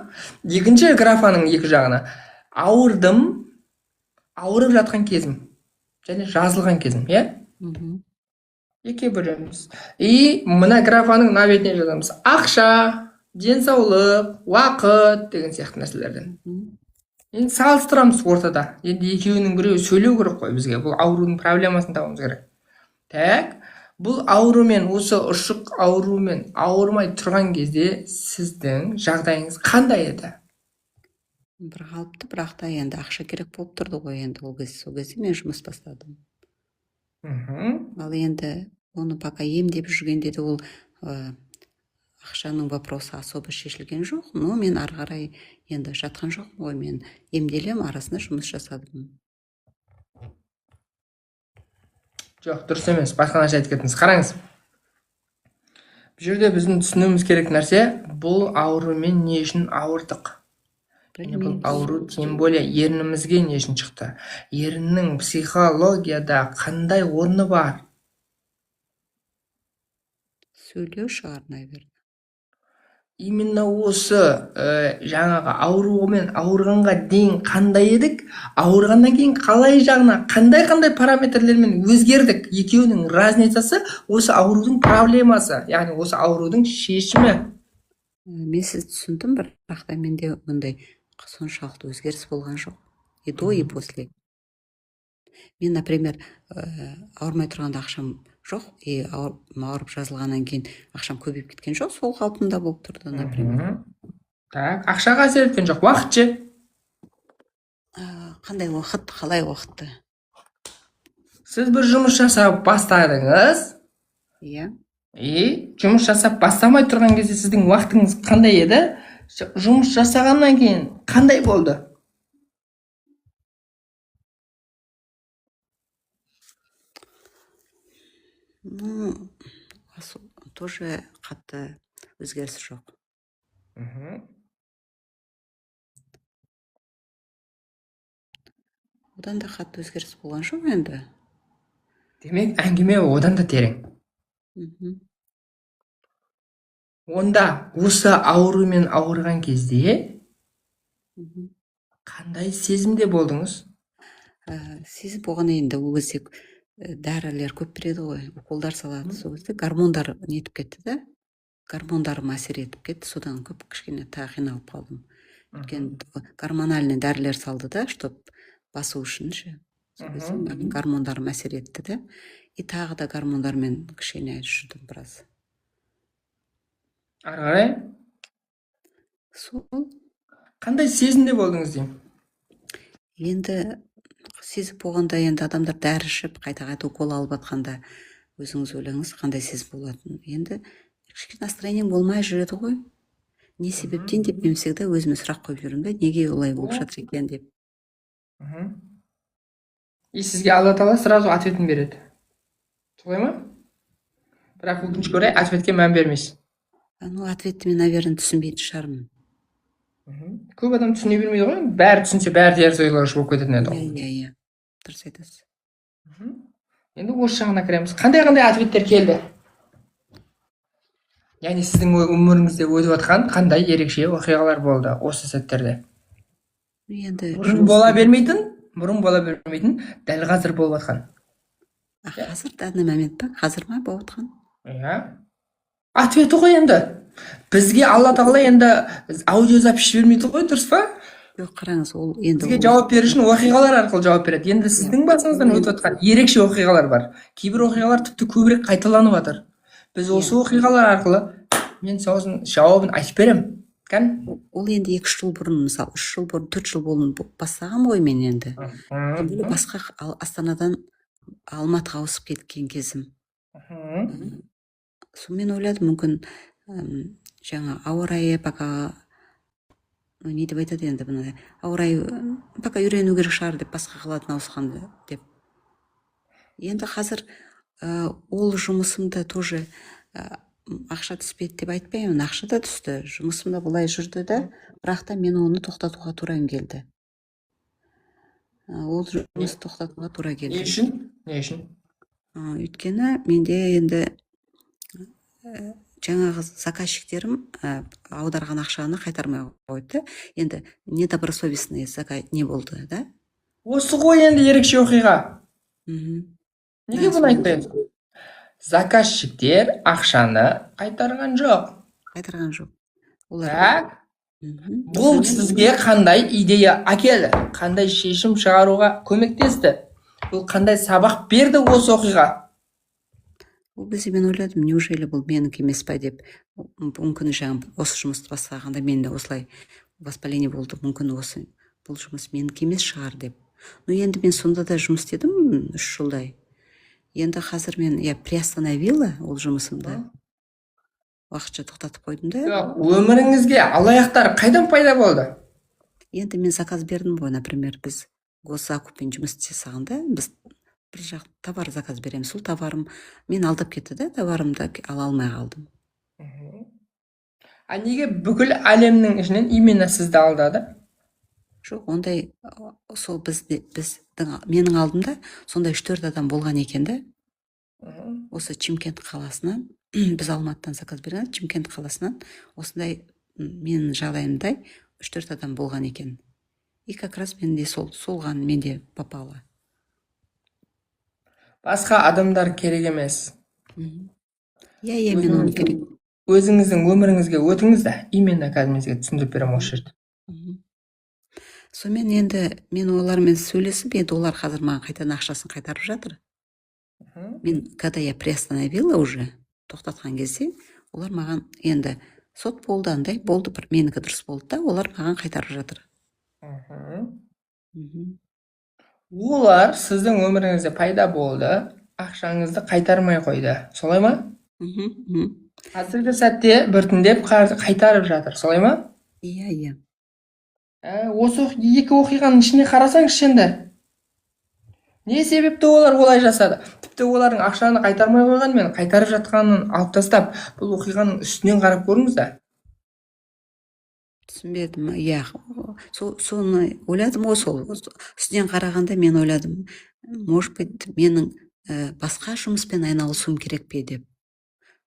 Екінші графаның екі жағына ауырдым, ауырып жатқан кезім және жазылған кезім, иә? Екіге бөлеміз. И мына графаның мына бетіне жазамыз: ақша, денсаулық, уақыт деген сияқты нәрселерден. Енді салыстырамыз ортада. Енді екеуінің біреуі сөйлеу керек қой бізге. Бұл аурудың проблемасын табуымыз керек. Так, бұл аурумен, осы ұршық аурумен ауырмай тұрған кезде сіздің жағдайыңыз қандай еді? Бір қалыпты, бірақ та енді ақша керек болып тұрды ғой, енді сол кезде мен жұмыс бастадым. Ал енді оны пока емдеп жүргенде де ол ақшаның вопросы особо шешілген жоқ, но мен ары қарай енді жатқан жоқпын ғой, мен емделем арасында жұмыс жасадым. Жоқ, дұрыс емес, басқа нәрсе айтып кеттіңіз. Қараңыз, бұл жерде біздің түсінуіміз керек нәрсе, бұл аурумен не үшін ауырдық? Бұл ауру тем более ернімізге не үшін шықты? Еріннің психологияда қандай орны бар? Сөйлеу шығар, наверное. Именно осы жаңағы аурумен ауырғанға дейін қандай едік, ауырғаннан кейін қалай жағына, қандай параметрлермен өзгердік? Екеуінің разницасы осы аурудың проблемасы, яғни осы аурудың шешімі. Мен сізді түсіндім, бірақ та менде мұндай соншалықты өзгеріс болған жоқ. И до, и после. Мен, например, ауырмай тұрғанда ақшам жоқ, и ауырып жазылғаннан кейін ақшам көбейіп кеткен жоқ, сол қалпында болып тұрды, например. Так, ақшаға әсер еткен жоқ, уақыт ше? Қандай уақыт, қалай уақытты? Сіз бір жұмыс жасап бастадыңыз. Иә. И жұмыс жасап бастамай тұрған кезде сіздің уақытыңыз қандай еді? Жұмыс жасағаннан кейін қандай болды? Ну, тоже қатты өзгеріс жоқ. Одан да қатты өзгеріс болған жоқ енді. Демек, әңгіме одан да терең. Онда осы аурумен ауырған кезде қандай сезімде болдыңыз? Сезім болған енді ол кезде дәрілер көп береді ғой, уколдар салады, сол кезде гормондар нетіп кетті да, гормондарым әсер етіп кетті, содан көп кішкене қиналып қалдым. Өйткені гормональный дәрілер салды да, чтоб басу үшін ше. сол кезде маған гормондарым әсер етті да, и тағы да гормондармен кішкене жүрдім біраз. Ары қарай Сол қандай сезімде болдыңыз деймін? енді сезіп болғанда, енді адамдар дәрі ішіп қайта укол алып жатқанда өзіңіз ойлаңыз қандай сезім болатынын. Енді кішкене настроениең болмай жүреді ғой. Не себептен деп мен всегда өзіме сұрақ қойып жүремін да, неге олай болып жатыр екен деп. И сізге Алла тағала сразу ответін береді. Солай ма? Бірақ өкінішке орай ответке мән бермейсіз. Ну, ответті мен, наверное, түсінбейтін шығармын. Көп адам түсіне бермейді ғой. Бәрі түсінсе бәрі теріс ойлағыш болып кететін еді ғой. Иә, дұрыс айтасыз. Енді осы жағына кіреміз. Қандай ответтер келді? Яғни сіздің өміріңізде өтіп жатқан қандай ерекше оқиғалар болды осы сәттерде? Енді Бұрын бола бермейтін, дәл қазір болып жатқан. Қазір данный момент па? Қазір ма болып жатқан? Иә. Ответі ғой енді. Бізге Алла тағала енді аудиозапись бермейді ғой, дұрыс па? Жоқ, қараңыз, ол енді Бізге жауап беру үшін оқиғалар арқылы жауап береді. Енді сіздің басыңыздан өтіп жатқан ерекше оқиғалар бар. Кейбір оқиғалар тіпті көбірек қайталанып жатыр. Біз осы оқиғалар арқылы мен сосын жауабын айтып беремін. Ол енді 2 жыл бұрын, мысалы 3 жыл бұрын, 4 жыл бұрын бастаған ғой мен енді. Басқа Астанадан Алматыға ауысып кеткен кезім. Мен ойладым, мүмкін жаңа ауа райы пока, не деп айтады енді бұны, ауа райы пока үйрену керек шығар деп, басқа қаладан ауысқанды деп. Енді қазір ол жұмысымда тоже ақша түспеді деп айтпаймын, ақша да түсті, жұмысымда былай жүрді да, бірақ та мен оны тоқтатуға тура келді. Ол жұмысты тоқтатуға тура келді. Не үшін? Өйткені менде енді жаңағы заказчиктерім аударған ақшаны қайтармай қойды. Енді недобросовестный не болды, да? Осы ғой енді ерекше оқиға. Неге бұны айтпаймыз? Заказчиктер ақшаны қайтарған жоқ. Бұл сізге қандай идея әкелді? Қандай шешім шығаруға көмектесті? Бұл қандай сабақ берді осы оқиға? Ол кезде мен ойладым, неужели бұл менікі емес па деп. Мүмкін жаңа осы жұмысты бастағанда менде осылай воспаление болды, мүмкін бұл жұмыс менікі емес шығар деп. Енді мен сонда да жұмыс істедім 3 жылдай. Енді қазір мен приостановила ол жұмысымды. Уақытша тоқтатып қойдым да. Өміріңізге алаяқтар қайдан пайда болды? Енді мен заказ бердім ғой, например, біз госзакуппен жұмыс жасағанда, біз бір жақ товар заказ береміз. Сол товарым мен алдап кетті да, товарымды ала алмай қалдым. Неге бүкіл әлемнің ішінен именно сізді алдады? Жоқ, ондай, сол менің алдымда сондай 3-4 адам болған екен да. Осы Чимкент қаласынан, біз Алматыдан заказ берген, Чимкент қаласынан осындай менің жағдайымдай 3-4 адам болған екен. И как раз менде солған менде попало. Басқа адамдар керек емес. Иә, мен оны керек. Өзіңіздің өміріңізге өтіңіз да, именно қазір түсіндіріп беремін осы жерде. Сонымен енді мен олармен сөйлесіп, енді олар қазір маған қайтадан ақшасын қайтарып жатыр. Мен, когда я приостановила уже, тоқтатқан кезде, олар маған енді сот болды, андай болды, бір менікі дұрыс болды да, олар маған қайтарып жатыр. Олар сіздің өміріңізде пайда болды, ақшаңызды қайтармай қойды. Солай ма? Қазіргі сәтте біртіндеп қайтарып жатыр. Солай ма? Иә. Осы 2 оқиғаның ішіне қарасаңызшы енді. Не себепті олар олай жасады? Тіпті олардың ақшаны қайтармай қойғанмен, қайтарып жатқанын алып тастап, бұл оқиғаның үстінен қарап көріңіз да. Түсінбедім, иә. Соны ойладым ғой, сол үстінен қарағанда мен ойладым, может быть, менің басқа жұмыспен айналысуым керек пе деп.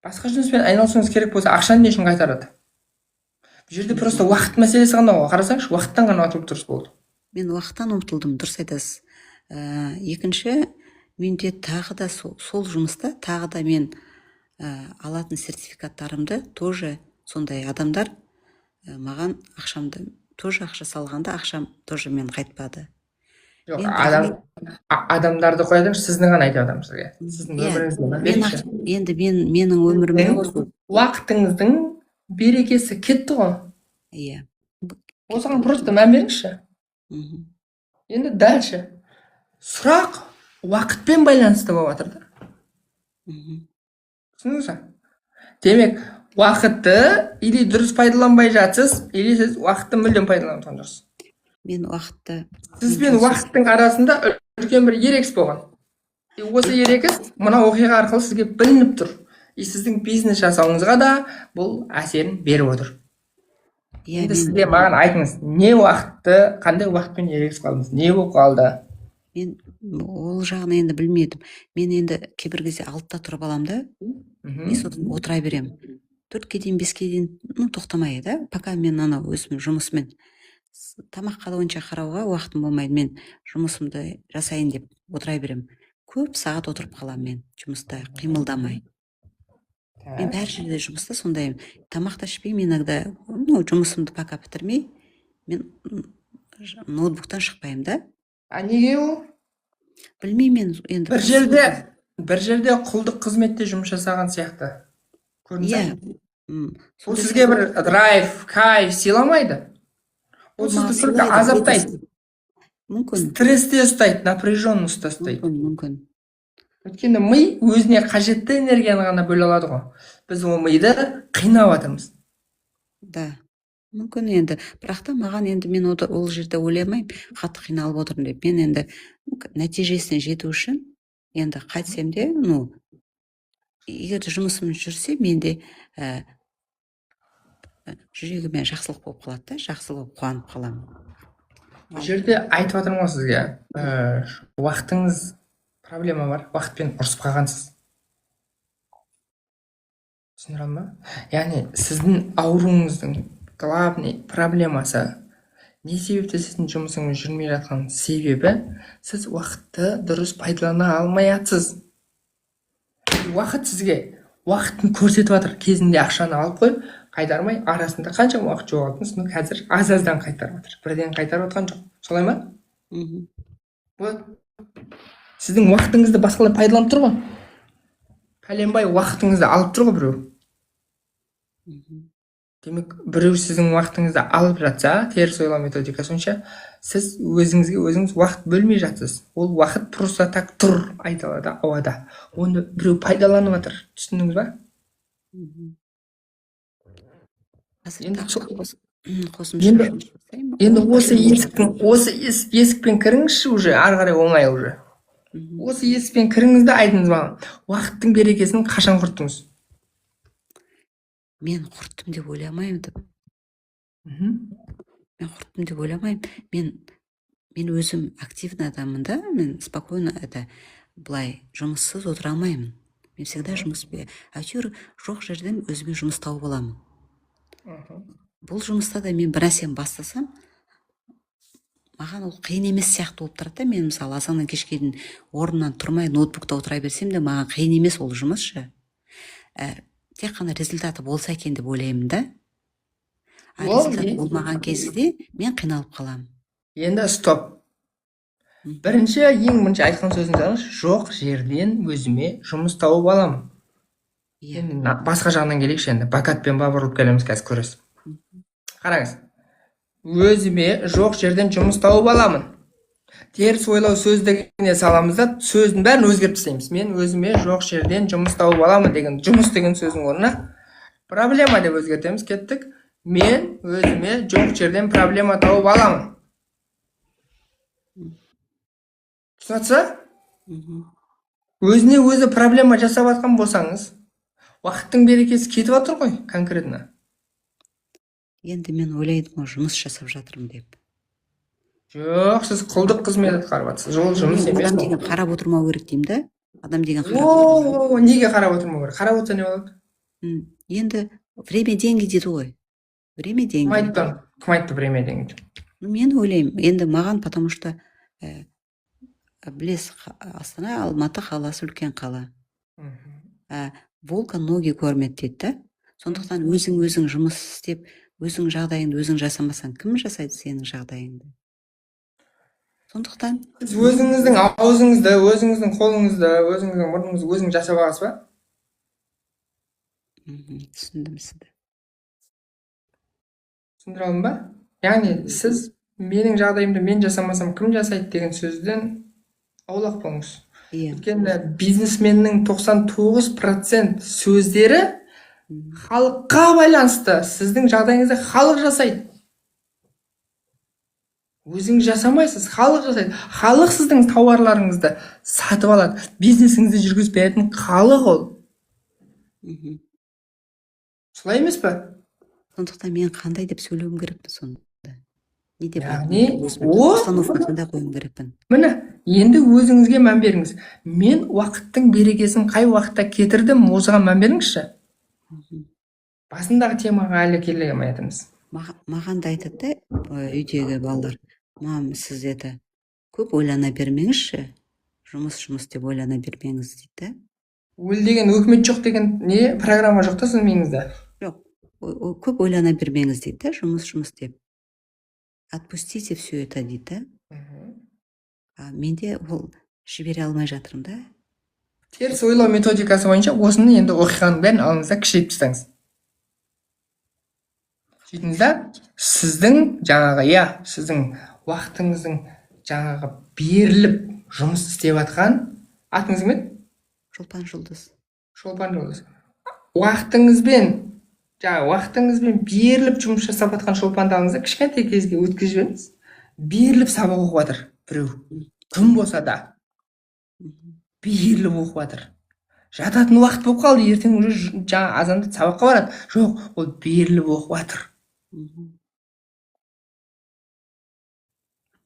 Басқа жұмыспен айналысуыңыз керек болса, ақшаны не үшін қайтарады? Бұл жерде просто уақыт мәселесі ғана ғой. Қарасаңыз, уақыттан ғана ұмытылып дұрыс болды. Мен уақыттан ұмытылдым, дұрыс айтасыз. Екінші, менде тағы да сол жұмыста тағы да мен алатын сертификаттарымды тоже сондай адамдар маған ақшамды тоже ақша салғанда ақшам тоже мен қайтпады. жоқ Мен адамдарды қоя тұрыңыз, сізді ғана айтып жатырмын сізге, сіздің Иә, өміріңізге мән мен берейікші. енді менің өмірімде осы Уақытыңыздың берекесі кетті ғой, иә. осыған просто мән беріңізші. Мгм. Енді дальше сұрақ уақытпен байланысты болып жатыр да. Мгм. Түсіндіңіз бе? Демек, уақытты или дұрыс пайдаланбай жатсыз, или сіз уақытты мүлдем пайдаланып жатқан жоқсыз. Мен уақытты Сіз бен уақыттың арасында үлкен бір ерекіс болған. Осы ерекіс мына оқиға арқылы сізге білініп тұр. Сіздің бизнес жасауыңызға да бұл әсерін беріп отыр. иә, Енді сізге маған айтыңыз, не уақытты, қандай уақытпен ерекіс қалдыңыз, не болып қалды? мен ол жағын енді білмедім. Мен енді кейбір кезде 6-та тұрып аламын да, и сосын отыра беремін. 4-ке дейін, 5-ке дейін, тоқтамай да, пока мен ана өзім жұмысымен тамаққа да онша қарауға уақытым болмайды. Мен жұмысымды жасайын деп отыра беремін. Көп сағат отырып қаламын мен жұмыста, қимылдамай. Мен бәр жерде жұмыста сондаймын. Тамақ та ішпеймін, иногда жұмысымды пока бітірмей, мен ноутбуктан шықпаймын да. А неге ол? Білмеймін енді. Бір жерде құлдық қызметте жұмыс жасаған сияқты. Иә. Ол сізге бір драйв, кайф сыйламайды. Ол сізді только азаптайды. Мүмкін. Стрессте ұстайды, напряженно ұстайды. Мүмкін. Өйткені ми өзіне қажетті энергияны ғана бөле алады ғой. Біз ол миды қинап жатырмыз. Да. Мүмкін енді. Бірақ та маған енді мен ол жерде ойламаймын, қатты қиналып отырмын деп. Мен енді нәтижесіне жету үшін енді қайтсем де, егер жұмысым жүрсе, менде жүрегіме жақсылық болып қалады да, жақсы болып қуанып қаламын. Бұл жерде айтып жатырмын ғой сізге, уақытыңыз проблема бар, уақытпен ұрысып қалғансыз. Түсіндіре алдым ба? Яғни сіздің ауруыңыздың главный проблемасы не себепті сіздің жұмысыңыз жүрмей жатқан себебі сіз уақытты дұрыс пайдалана алмай жатсыз. Уақыт сізге уақытын көрсетіп жатыр. Кезінде ақшаны алып қойып, қайтармай, арасында қанша уақыт жоғалттыңыз, қазір аз-аздан қайтарып жатыр. Бірден қайтарып жатқан жоқ. Солай ма? Вот. Сіздің уақытыңызды басқалар пайдаланып тұр ғой. Пәленбай уақытыңызды алып тұр ғой біреу. Демек, біреу сіздің уақытыңызды алып жатса, теріс ойлау методикасы бойынша, сіз өзіңізге өзіңіз уақыт бөлмей жатсыз. Ол уақыт просто так тұр, айтылады, ауада. Оны біреу пайдаланып жатыр. Түсіндіңіз ба? Енді осы есікпен кіріңізші уже, ары қарай оңай уже. Осы есікпен кіріңізді айтыңыз маған. Уақыттың берекесін қашан құрттыңыз? Мен құрттым деп ойламаймын деп. Мен құрттым деп ойламаймын. Мен өзім активный адаммын да, мен спокойно былай жұмыссыз отыра алмаймын. Мен всегда жұмыспен. Әйтеуір жоқ жерден өзіме жұмыс тауып аламын. Бұл жұмыста да мен бір нәрсені бастасам, маған ол қиын емес сияқты болып тұрады да. Мен мысалы азаннан кешке дейін орнымнан тұрмай ноутбукта отыра берсем де, маған қиын емес ол жұмысшы. Тек қана результаты болса екен деп ойлаймын да. Результат болмаған кезде мен қиналып қаламын. Енді стоп. Бірінші, ең бірінші айтқан сөзіңіз, жоқ жерден өзіме жұмыс тауып аламын. Енді басқа жағынан келейікші енді. Бакатпен бабырылып келеміз, қазір көресіз. Қараңыз. Өзіме жоқ жерден жұмыс тауып аламын. Теріс ойлау сөздігіне саламыз да, сөздің бәрін өзгертіп тастаймыз. Мен өзіме жоқ жерден жұмыс тауып аламын деген, жұмыс деген сөздің орнына проблема деп өзгертеміз, кеттік. Мен өзіме жоқ жерден проблема тауып аламын. Түсінатса? Өзіне өзі проблема жасап атқан болсаңыз, уақыттың берекесі кетіп жатыр ғой, конкретно. Енді мен ойлайдым, жұмыс жасап жатырмын деп. Жоқ, сіз құлдық қызмет атқарып жатсыз. Ол жұмыс емес. Адам деген қарап отырмау керек деймін да. Адам деген қарап. Неге қарап отырмау керек? Қарап отырса не болады? Енді время деньги дейді ғой. Время деньги. Кім айтты время деньги? Мен ойлаймын, енді маған, потому что білесіз, Астана, Алматы қаласы үлкен қала. Волка ноги кормят дейді да. Сондықтан өзің жұмыс істеп, өзің жағдайыңды өзің жасамасаң, кім жасайды сенің жағдайыңды? Сондықтан Сіз өзіңіздің аузыңызды, өзіңіздің қолыңызды, өзіңіздің мұрныңызды өзіңіз жасап аласыз ба? түсіндім сізді. Түсіндіре алдым ба? Яғни сіз менің жағдайымды мен жасамасам кім жасайды деген сөзден аулақ болыңыз. Иә. Өйткені бизнесменнің 99% сөздері халыққа байланысты. Сіздің жағдайыңызды халық жасайды. Өзіңіз жасамайсыз, халық жасайды. Халық сіздің тауарларыңызды сатып алады. Бизнесіңізді жүргізіп беретін халық ол. Солай емес па? Сондықтан мен қандай деп сөйлеуім керекпін сонда? Не деп Яғни, установкасында қоюым керекпін? Міне, енді өзіңізге мән беріңіз. Мен уақыттың берекесін қай уақытта кетірдім, осыған мән беріңізші. Басындағы темаға әлі келе алмай жатырмыз. Маған да айтады да үйдегі балалар, мам, сіз еді көп ойлана бермеңізші, жұмыс деп ойлана бермеңіз дейді. Өл деген өкімет жоқ деген не программа жоқ та сіздің миыңызда? Жоқ, көп ойлана бермеңіз дейді, жұмыс деп. Отпустите все это дейді. Менде ол жібере алмай жатырмын да. Теріс ойлау методикасы бойынша осыны енді оқиғаның бәрін алыңыз да кішірейтіп тастаңыз. Сөйтіңіз да, сіздің жаңағы, сіздің уақытыңыздың жаңағы беріліп жұмыс істеп жатқан атыңыз кім еді? Шолпан Жұлдыз. Шолпан Жұлдыз. Уақытыңызбен беріліп жұмыс жасап жатқан Шолпанды алыңыз да кішкентай кезге өткізіп жіберіңіз. Беріліп сабақ оқып жатыр біреу. Күн болса да. Беріліп оқып жатыр. Жататын уақыт болып қалды, ертең уже жаңа азанда сабаққа барады. Жоқ, ол беріліп оқып жатыр.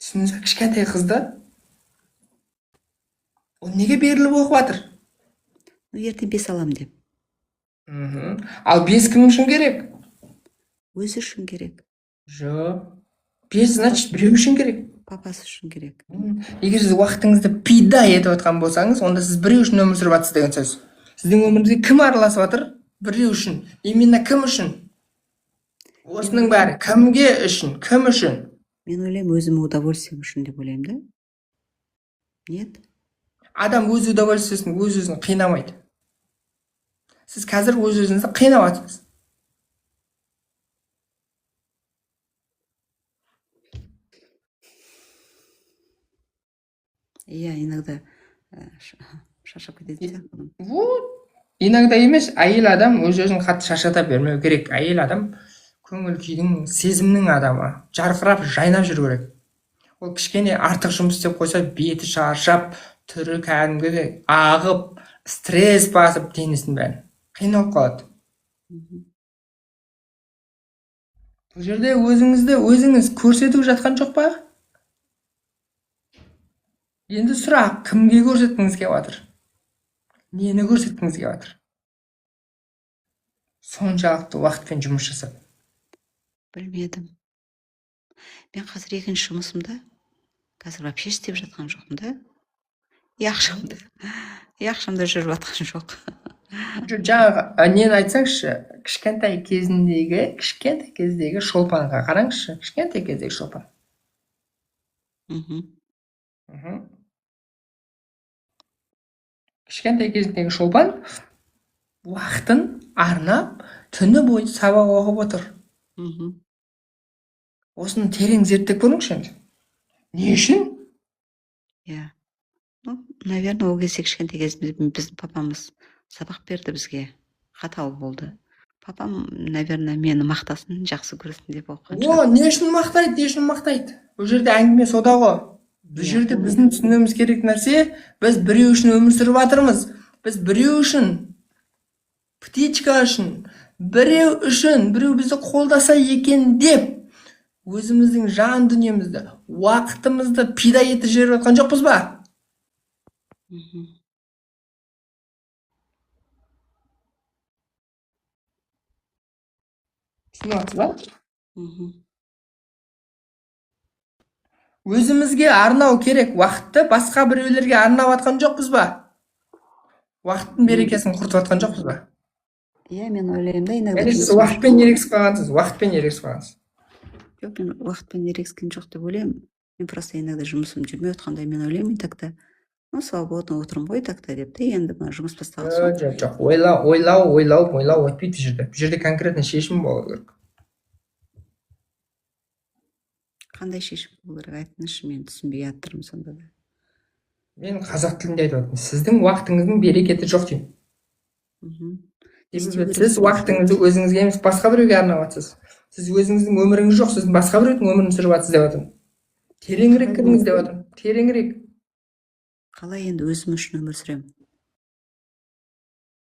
Түсініңіз бе, кішкентай қызды? Ол неге беріліп оқып жатыр? Ертең 5 алам деп. Ал 5 кім үшін керек? Өзі үшін керек. Жоқ. 5 значит біреу үшін керек. Папасы үшін керек. Егер сіз уақытыңызды пида етіп отқан болсаңыз, онда сіз біреу үшін өмір сүріп жатсыз деген сөз. Сіздің өміріңізге кім араласып жатыр? Біреу үшін. Именно кім үшін? Осының бәрі кімге үшін? Кім үшін? Мен ойлаймын, өзім удовольствием үшін деп ойлаймын да. Нет? Адам өз удовольствиесін өз-өзін қинамайды. Сіз қазір өз-өзіңізді қинап жатсыз. Иә, иногда шаршап кететін сияқтымын. Вот. Иногда емес, әйел адам өз-өзін қатты шаршата бермеу керек. Әйел адам көңіл күйдің, сезімнің адамы. Жарқырап, жайнап жүру керек. Ол кішкене артық жұмыс істеп қойса, беті шаршап, түрі кәдімгі ағып, стресс басып, денесін бәрін қиналып қалады. Бұл жерде өзіңізді өзіңіз көрсетіп жатқан жоқ па? Енді сұрақ, кімге көрсеткіңіз келіп жатыр? Нені көрсеткіңіз келіп жатыр? Соншалықты уақытпен жұмыс жасап. Білмедім. Мен қазір екінші жұмысымда, қазір вообще істеп жатқан жоқпын да. И ақшамда жүріп жатқан жоқ. Жаңағы нені айтсаңызшы, кішкентай кездегі Шолпанға қараңызшы, кішкентай кездегі Шолпан. Кішкентай кездегі Шолпан уақытын арнап, түні бойы сабақ оқып отыр. Осыны терең зерттеп көріңізші енді. Не үшін? Иә. Наверное, ол кезде кішкентай кезімізде біздің папамыз сабақ берді бізге. Қатал болды. Папам, наверное, мені мақтасын, жақсы көрсін деп оқыған шығар. Не үшін мақтайды? Бұл жерде әңгіме сода ғой. Бұл жерде біздің түсінуіміз керек нәрсе, біз біреу үшін өмір сүріп жатырмыз. Біз біреу үшін, птичка үшін, біреу үшін, біреу бізді қолдаса екен деп, өзіміздің жан дүниемізді, уақытымызды пида етіп жіберіп жатқан жоқпыз ба? Түсінесіз ба? Өзімізге арнау керек уақытты басқа біреулерге арнап жатқан жоқпыз ба? Уақыттың берекесін құртып жатқан жоқпыз ба? Иә, мен ойлаймын да, иногда. Сіз уақытпен ерегісіп қалғансыз. Жоқ, мен уақытпен ерегіскен жоқ деп ойлаймын. мен просто иногда жұмысым жүрмей отқанда мен ойлаймын так-то, ну свободно отырмын ғой так-то деп те, енді мына жұмыс басталған соң жоқ ойлау өтпейді бұл жерде конкретно шешім болу керек. қандай шешім болу керек, айтыңызшы, мен түсінбей жатырмын сонда да. Мен қазақ тілінде айтып отырмын, сіздің уақытыңыздың берекеті жоқ деймін. Сіз уақытыңызды өзіңізге емес басқа біреуге арнап жатсыз. Сіз өзіңіздің өміріңіз жоқ, сіз басқа біреудің өмірін сүріп жатсыз деп жатырмын. Тереңірек кіріңіз деп жатырмын. Тереңірек. Қалай енді өзім үшін өмір сүремін?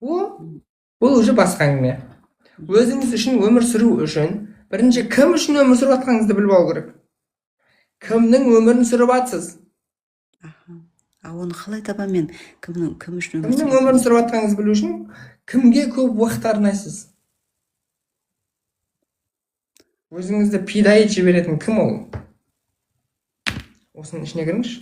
Бұл уже басқа әңгіме. Өзіңіз үшін өмір сүру үшін бірінші кім үшін өмір сүріп жатқаныңызды біліп алу керек. Кімнің өмірін сүріп жатсыз? Оны қалай табамын мен? Кім үшін кімнің өмірін сүріп жатқаныңызды білу үшін кімге көп уақыт арнайсыз? Өзіңізді пида ете жіберетін кім ол? Осының ішіне кіріңізші.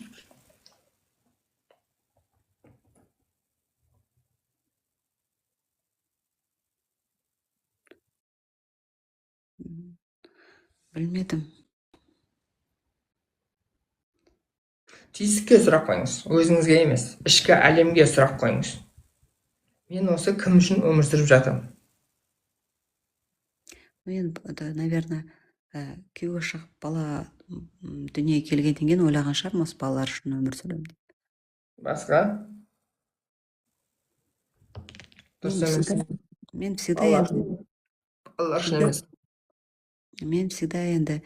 Білмедім. Түйсікке сұрақ қойыңыз, өзіңізге емес, ішкі әлемге сұрақ қойыңыз. Мен осы кім үшін өмір сүріп жатырмын? Мен, наверное, күйеуге шығып бала дүниеге келгеннен кейін ойлаған шығармын, осы балалар үшін өмір сүремін деп. Басқа? Мен всегда балалар үшін емес. Мен всегда енді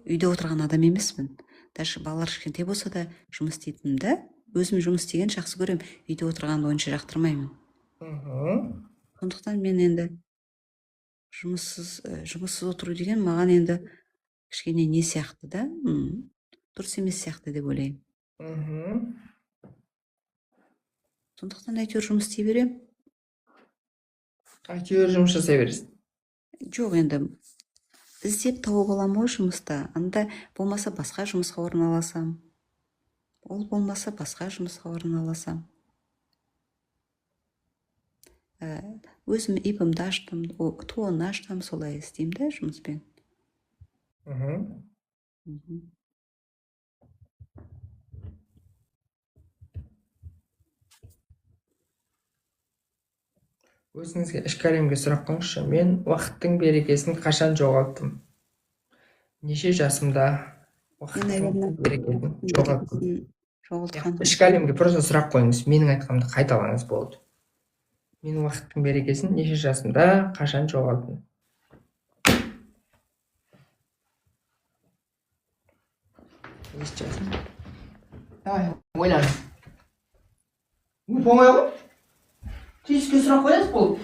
үйде отырған адам емеспін. Даже балалар кішкентай болса да жұмыс істейтінмін да. Өзім жұмыс істеген жақсы көремін. Үйде отырғанды онша жақтырмаймын. Сондықтан мен енді жұмыссыз отыру деген маған енді кішкене не сияқты да, дұрыс емес сияқты деп ойлаймын. Сондықтан әйтеуір жұмыс істей беремін. Әйтеуір жұмыс жасай бересің. Жоқ, енді іздеп тауып аламын ғой жұмыста. Анда болмаса басқа жұмысқа орналасам. Ол болмаса басқа жұмысқа орналасам. Өзім ипімді аштым, туын аштым, солай істеймін да жұмыспен. Өзіңізге ішкі әлемге сұрақ қойыңызшы. Мен уақыттың берекесін қашан жоғалттым? Неше жасымда уақыттың берекесін жоғалттым? Ішкі әлемге просто сұрақ қойыңыз. Менің айтқанымды қайталаңыз болды. Мен уақыттың берекесін неше жасымда қашан жоғалттым? Давай, ойланыңыз. Оңай ғой? Түйсікке сұрақ қоясыз болды.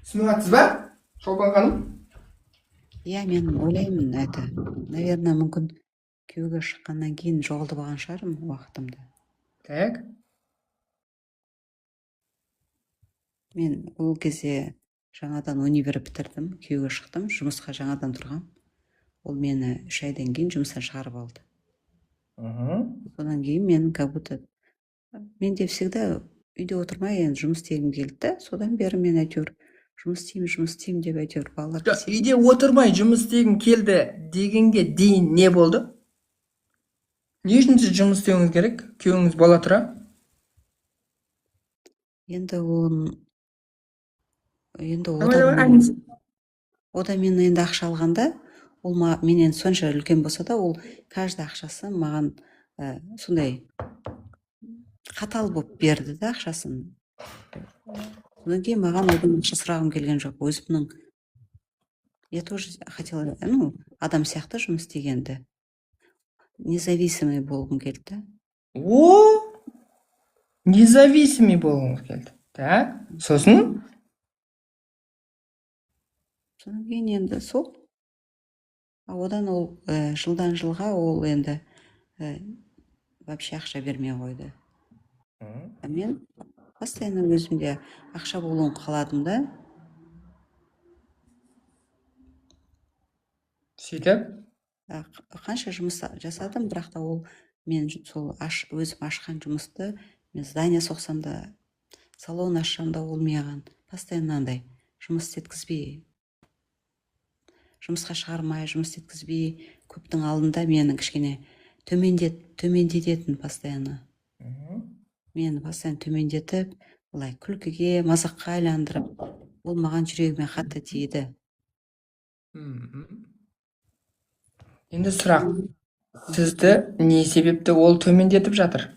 Түсініп жатсыз ба, Шолпан ханым? Иә, мен ойлаймын, наверное, мүмкін күйеуге шыққаннан кейін жоғалтып алған шығармын уақытымды. Так. Мен ол кезде жаңадан универ бітірдім, күйеуге шықтым, жұмысқа жаңадан тұрғам. Ол мені 3 айдан кейін жұмыстан шығарып алды. Содан кейін мен как будто менде всегда үйде отырмай енді жұмыс істегім келді. Содан бері мен әйтеуір жұмыс істеймін деп әйтеуір балалар. Үйде отырмай жұмыс істегім келді дегенге дейін не болды? Не үшін сіз жұмыс істеуіңіз керек? Күйеуіңіз бола тұра? Енді одан мен енді ақша алғанда, ол менен сонша үлкен болса да, ол каждый ақшасы маған сондай қатал болып берді да ақшасын. Содан кейін маған одан ақша сұрағым келген жоқ. Өзімнің Я тоже хотела, ну, адам сияқты жұмыс істегенді. Независимый болғым келді. О, независимый болғыңыз келді. Так, сосын? Содан кейін енді сол. Одан ол жылдан жылға ол енді вообще ақша бермей қойды. Мен постоянно өзімде ақша болуын қаладым да. Сөйтіп? Қанша жұмыс жасадым, бірақ та ол мен сол өзім ашқан жұмысты мен здание соқсам да, салон ашсам да ол маған постоянно андай жұмыс істеткізбей, жұмысқа шығармай, жұмыс істеткізбей, көптің алдында мені кішкене төмендететін постоянно. Мені постоянно төмендетіп, былай күлкіге, мазаққа айландырып, ол маған жүрегіме қатты тиді. Енді сұрақ, сізді не себепті ол төмендетіп жатыр?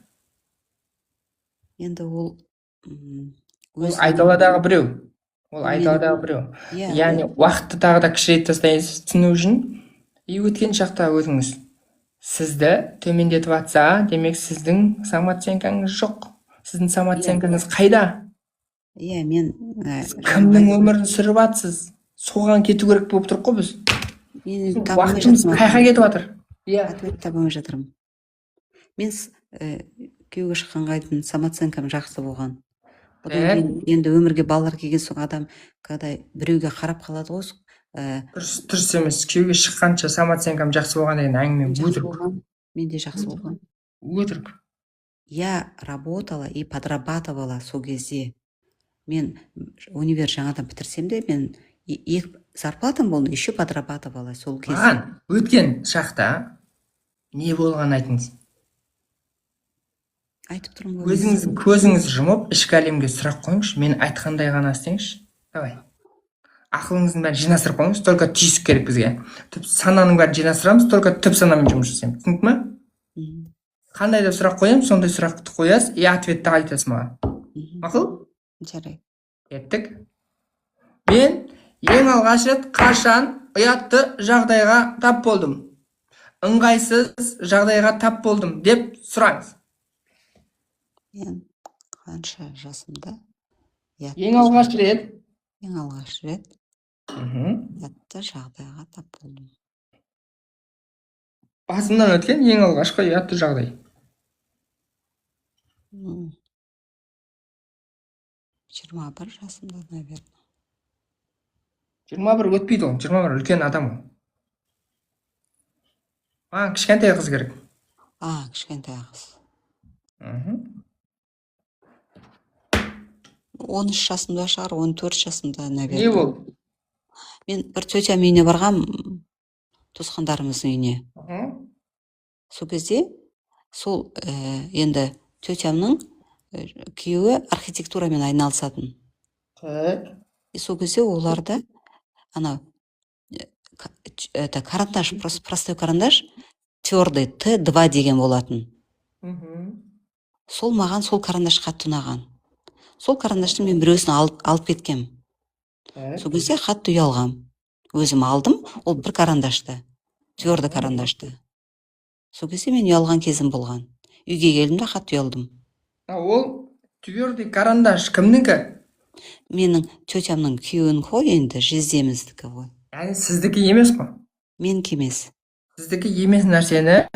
Енді ол айдаладағы біреу. Ол айдаладағы біреу. Яғни уақытты тағы да кішірейтіп тастайсыз түсіну үшін. Өткен шақта өзіңіз сізді төмендетіп атса, демек сіздің самооценкаңыз жоқ. Сіздің самооценкаңыз қайда? Иә, мен кімнің өмірін сүріп атсыз? Соған кету керек болып тұр ғой біз. Уақытымыз қайға кетіп жатыр? Ответ таба алмай жатырмын. Мен күйеуге шыққанға дейін самооценкам жақсы болған. Одан енді өмірге балалар келген соң адам, когда біреуге қарап қалады ғой. Дұрыс емес, күйеуге шыққанша самооценкам жақсы болған деген әңгіме өтірік. Менде жақсы болған. Өтірік. Я работала и подрабатывала сол кезде. Мен универ жаңадан бітірсем де, мен зарплатам болды, еще подрабатывала сол кезде. Маған өткен шақта не болған айтыңыз? Айтып тұрмын ғой. Өзіңіздің көзіңіз жұмып, ішкі әлемге сұрақ қойыңызшы, мен айтқандай ғана істеңізші. Давай. Ақылыңыздың бәрін жинастырып қойыңыз, только түйсік керек бізге. Түп сананың бәрін жинастырамыз, только түп санамен жұмыс жасаймыз. Түсінді ме? Қандай деп сұрақ қоямын, сондай сұрақты қоясыз, и ответті айтасыз маған. Мақұл? Жарайды. Кеттік. Мен ең алғаш рет қашан ұятты жағдайға тап болдым? Ыңғайсыз жағдайға тап болдым деп сұраңыз. Мен қанша жасымда? Ең алғаш рет ұятты жағдайға тап болдым. Басымнан өткен ең алғашқы ұятты жағдай. 21 жасымда, наверное. 21 өтпейді ол, 21 үлкен адам ол. Кішкентай қыз керек. Кішкентай қыз. 13 жасымда шығар, 14 жасымда, наверное. Не болды? Мен бір тетям үйіне барғам, туысқандарымыздың үйіне. Сол кезде, сол енді тетямның күйеуі архитектурамен айналысатын. Сол кезде оларда карандаш, простой карандаш, твердый Т2 деген болатын. Сол маған сол карандаш қатты ұнаған. Сол карандашты мен біреусін алып кеткем. Сол кезде қатты ұялғам. Өзім алдым, ол бір карандашты, твердый карандашты. Сол кезде мен ұялған кезім болған. Үйге келдім де қатты ұялдым. Ол твердый карандаш кімнікі? Менің тетямның күйеуінің ғой, енді жездеміздікі ғой. Яғни сіздікі емес қой? Менікі емес. Сіздікі емес нәрсені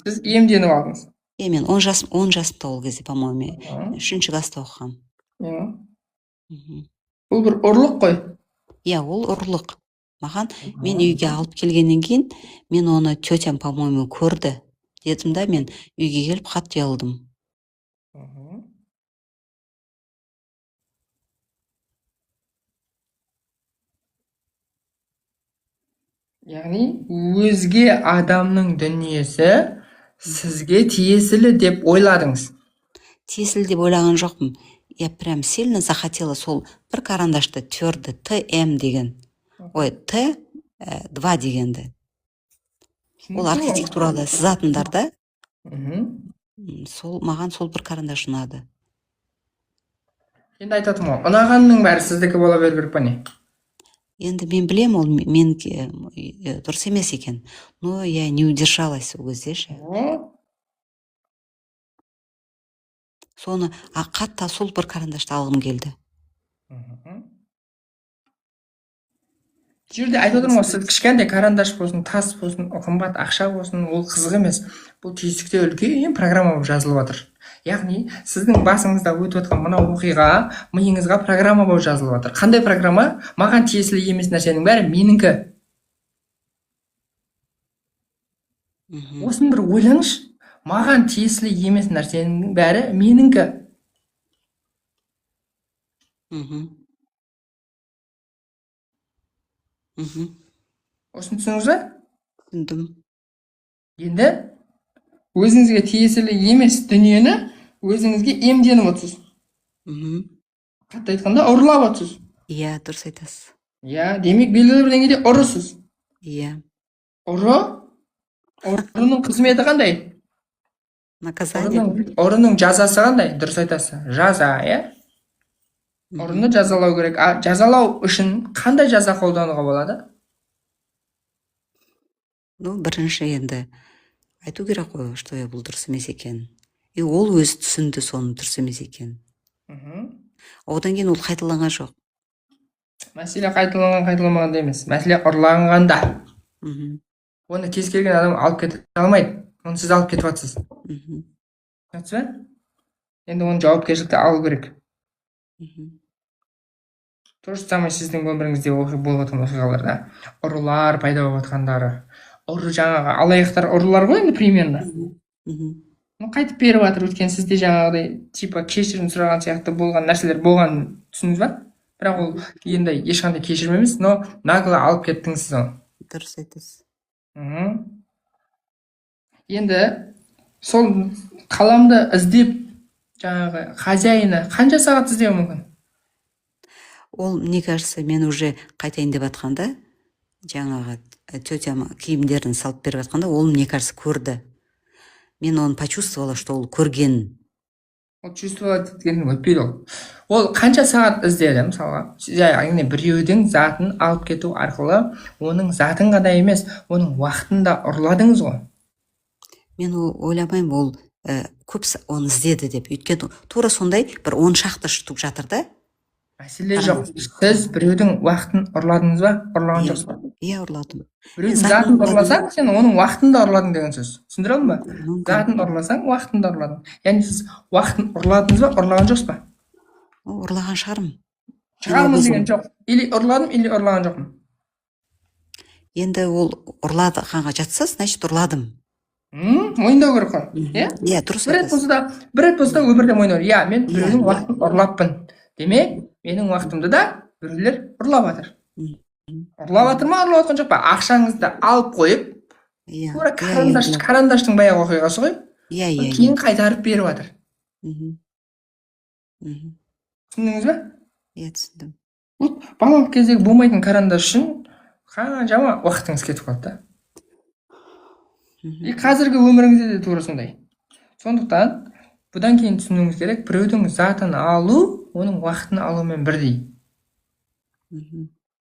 сіз иемденіп алдыңыз. Мен 10 жасымда ол кезде, по-моему, 3-ші класста оқығам. Бұл бір ұрлық қой? Иә, ол ұрлық. Маған мен үйге алып келгеннен кейін, мен оны тетям, по-моему, көрді. Дедім да, мен үйге келіп қатты ұялдым. Яғни өзге адамның дүниесі сізге тиесілі деп ойладыңыз? Тиесілі деп ойлаған жоқпын. Я прям сильно захотела сол бір карандашты твердый ТМ деген. Ой, Т2 дегенді. Ол архитектурада сызатындар да. Маған сол бір карандаш ұнады. Енді айтатым ғой, ұнағанның бәрі сіздікі бола беру керек па не? Енді мен білем, ол менікі дұрыс емес екен. Но я не удержалась ол кезде ше. Соны қатты сол бір карандашты алғым келді. Бұл жерде айтып отырмын ғой, сіз кішкентай карандаш болсын, тас болсын, қымбат ақша болсын, ол қызық емес. Бұл түйсікте үлкен программа болып жазылып жатыр. Яғни сіздің басыңызда өтіп жатқан мына оқиға миыңызға программа болып жазылып жатыр. Қандай программа? Маған тиесілі емес нәрсенің бәрі менікі. Осыны бір ойлаңызшы. Маған тиесілі емес нәрсенің бәрі менікі. Осыны түсіндіңіз бе? Түсіндім. Енді өзіңізге тиесілі емес дүниені өзіңізге емденіп отырсыз. Қатты айтқанда ұрлап отырсыз. Иә, дұрыс айтасыз. Иә, демек белгілі бір деңгейде ұрысыз. Иә. Ұрының қызметі қандай? Наказание. Ұрының жазасы қандай? Дұрыс айтасыз. Жаза, иә? Ұрыны жазалау керек. Жазалау үшін қандай жаза қолдануға болады? Бірінші енді айту керек қой, что бұл дұрыс емес екен. Ол өзі түсінді соның дұрыс емес екен. Одан кейін ол қайталанған жоқ. Мәселе қайталанғанда емес. Мәселе ұрланғанда. Оны кез келген адам алып кете алмайды. Оны сіз алып кетіп жатсыз. Түсінесіз бе? Енді оның жауапкершілікті алу керек. То же самое сіздің өміріңізде болып жатқан оқиғаларда. Ұрылар пайда болып жатқандары. Ұры жаңағы алаяқтар ұрылар ғой енді примерно. Қайтып беріп жатыр, өйткені сізде жаңағыдай типа кешірім сұраған сияқты болған нәрселер болған, түсіндіңіз ба? Бірақ ол енді ешқандай кешірім емес, но нагло алып кеттіңіз сіз оны. Дұрыс айтасыз. Енді сол қаламды іздеп жаңағы хозяйны қанша сағат іздеуі мүмкін? Ол, мне кажется, мен уже қайтайын деп жатқанда, жаңағы тетям киімдерін салып беріп жатқанда, ол, мне кажется, көрді. Мен оны почувствовала, что ол көрген. Ол чувствовать еткенін өтпейді ол. Ол қанша сағат іздеді, мысалға, біреудің затын алып кету арқылы, оның затын ғана емес, оның уақытын да ұрладыңыз ғой. Мен ойламаймын, ол көп оны іздеді деп. Өйткені тура сондай бір 10 шақты штук жатыр да. Мәселе жоқ. Сіз біреудің уақытын ұрладыңыз ба? Ұрлаған жоқсыз ба? Иә, ұрладым. Біреудің затын ұрласаң, сен оның уақытын да ұрладың деген сөз. Түсіндіре алдым ба? Затын ұрласаң, уақытын да ұрладың. Яғни сіз уақытын ұрладыңыз ба, ұрлаған жоқсыз ба? Ұрлаған шығармын. Шығармын деген жоқ. Или ұрладым, или ұрлаған жоқпын. Енді ол ұрлағанға жатса, значит ұрладым. Мойындау керек қой. Иә, дұрыс айтасыз. Бір рет болса өмірде мойындау. Иә, мен біреудің уақытын ұрлаппын. Демек, менің уақытымды да біреулер ұрлап жатыр. Ұрлап жатыр ма, ұрлап жатқан жоқ па? Ақшаңызды алып қойып, тура карандаштың баяғы оқиғасы ғой. Кейін қайтарып беріп жатыр. Түсіндіңіз бе? Иә, түсіндім. Балалық кездегі болмайтын карандаш үшін қаншама уақытыңыз кетіп қалды да. Қазіргі өміріңізде де тура сондай. Сондықтан бұдан кейін түсінуіңіз керек, біреудің затын алу, оның уақытын алумен бірдей.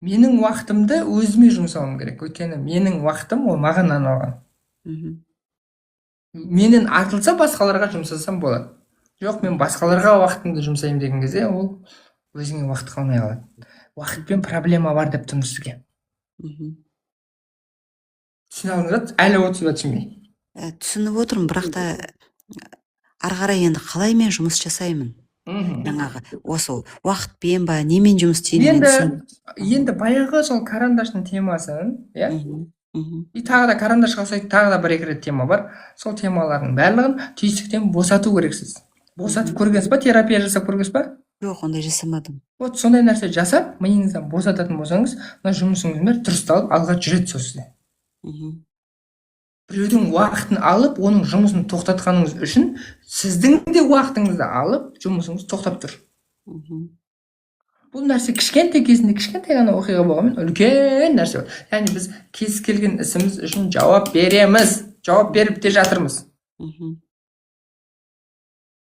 Менің уақытымды өзіме жұмсауым керек, өйткені менің уақытым ол маған арналған. Менен артылса басқаларға жұмсасам болады. Жоқ, мен басқаларға уақытымды жұмсаймын деген кезде, ол өзіңе уақыт қалмай қалады. Уақытпен проблема бар деп тұрмын сізге. Түсіне алдыңыз ба? Әлі отырсыз ба түсінбей? Түсініп отырмын, бірақ та ары қарай енді қалай мен жұмыс жасаймын? Жаңағы осы уақытпен ба, немен жұмыс істеймін? Енді баяғы сол карандаштың темасын, иә? Тағы да карандашқа ұқсайтын тағы да бір-екі рет тема бар. Сол темалардың барлығын түйсіктен босату керексіз. Босатып көргенсіз ба, терапия жасап көргенсіз ба? Жоқ, ондай жасамадым. Вот сондай нәрсе жасап, миыңыздан босататын болсаңыз, мына жұмысыңыз бәрі дұрысталып, алға жүреді сол сізде. Біреудің уақытын алып, оның жұмысын тоқтатқаныңыз үшін, сіздің де уақытыңызды алып, жұмысыңыз тоқтап тұр. Бұл нәрсе кішкентай кезінде кішкентай ғана оқиға болғанмен үлкен нәрсе бар. Яғни біз кез келген ісіміз үшін жауап береміз. Жауап беріп те жатырмыз.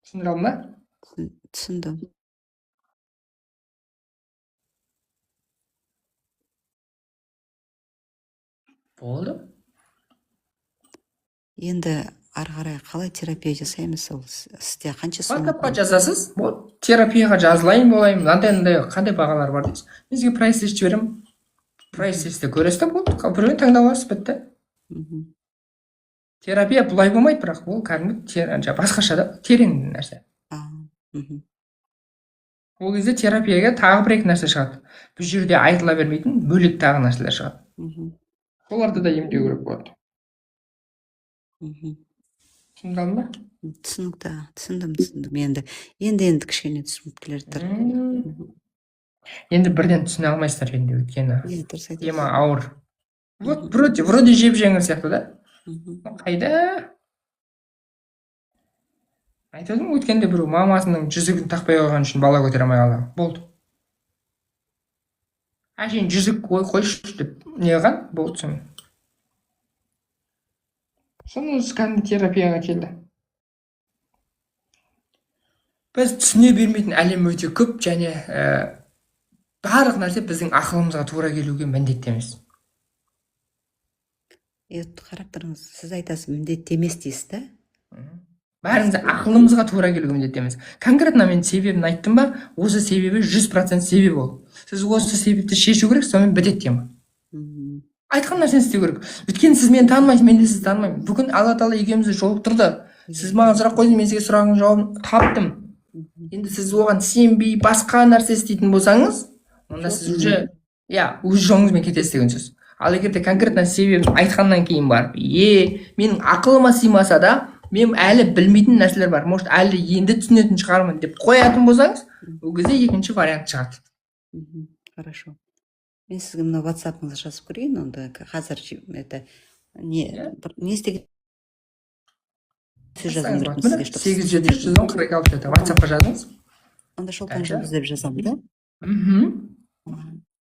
Түсіндіре алдым ба? Түсіндім. болды. Енді ары қарай қалай терапия жасаймыз, ол сізде қанша сом? WhatsAppқа жазасыз, вот терапияға жазылайын болайын, мынандай қандай бағалар бар дейсіз. Мен сізге прайс лист жіберемін. Прайс листті көресіз де болды. Біреуін таңдап аласыз, бітті. Терапия бұлай болмайды, бірақ ол кәдімгі басқаша да терең нәрсе. Ол кезде терапияға тағы бір екі нәрсе шығады. Бұл жерде айтыла бермейтін бөлек тағы нәрселер шығады. Соларды да емдеу керек болады. Түсіндіңіз ба? Түсінікті, түсіндім. Енді кішкене түсініп келе жатыр. Енді бірден түсіне алмайсыздар енді, өйткені Дұрыс айтасыз. тема ауыр. Вот вроде жеп жеңіл сияқты да. Қайда? Айтып өткенде біреу мамасының жүзігін тақпай қойған үшін бала көтере алмай қалды. Болды. Әшейін жүзік қойшы деп не қылған, болды соны. Соны кәдімгі терапияға келді. Біз түсіне бермейтін әлем өте көп, және барлық нәрсе біздің ақылымызға тура келуге міндетті емес. Қарап тұрыңыз, сіз айтасыз, міндетті емес дейсіз да? Бәріміз ақылымызға тура келуге міндетті емес. Конкретно мен себебін айттым ба, осы себебі 100% себеп ол. Сіз осы себепті шешу керек, сонымен бітеді тема. Айтқан нәрсені істеу керек. Өйткені сіз мені танымайсыз, мен де сізді танымаймын. Бүгін Алла тағала екеумізді жолықтырды. Сіз маған сұрақ қойдыңыз, мен сізге сұрағыңыздың жауабын таптым. Енді сіз оған сенбей, басқа нәрсе істейтін болсаңыз, онда сіз уже өз жолыңызбен кетесіз деген сөз. Ал егер де конкретно себебін айтқаннан кейін барып, менің ақылыма сыймаса да, мен әлі білмейтін нәрселер бар, может әлі енді түсінетін шығармын деп қоятын болсаңыз, ол кезде екінші вариант шығады. Хорошо. Мен сізге мына WhatsApp-ыңызды жазып көрейін, онда қазір не істеген? Сіз жазып беретін сізге, 8-7-110-46 WhatsApp-қа жазыңыз. Онда Шолпан жұлдыз деп жазамын да?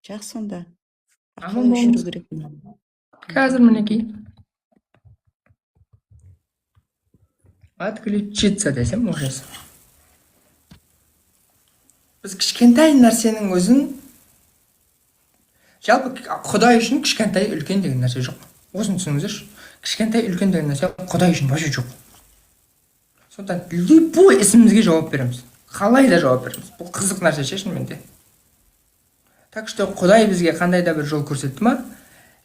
Жақсы, онда. Өшіру керек. Қазір мінекей. Отключиться десем, ужас. Біз кішкентай нәрсенің өзін, жалпы Құдай үшін кішкентай үлкен деген нәрсе жоқ. Осыны түсініңіздерші. Кішкентай үлкен деген нәрсе Құдай үшін вообще жоқ. Сондықтан любой ісімізге жауап береміз. Қалай да жауап береміз. Бұл қызық нәрсе шешінмен де. Так что Құдай бізге қандай да бір жол көрсетті ма,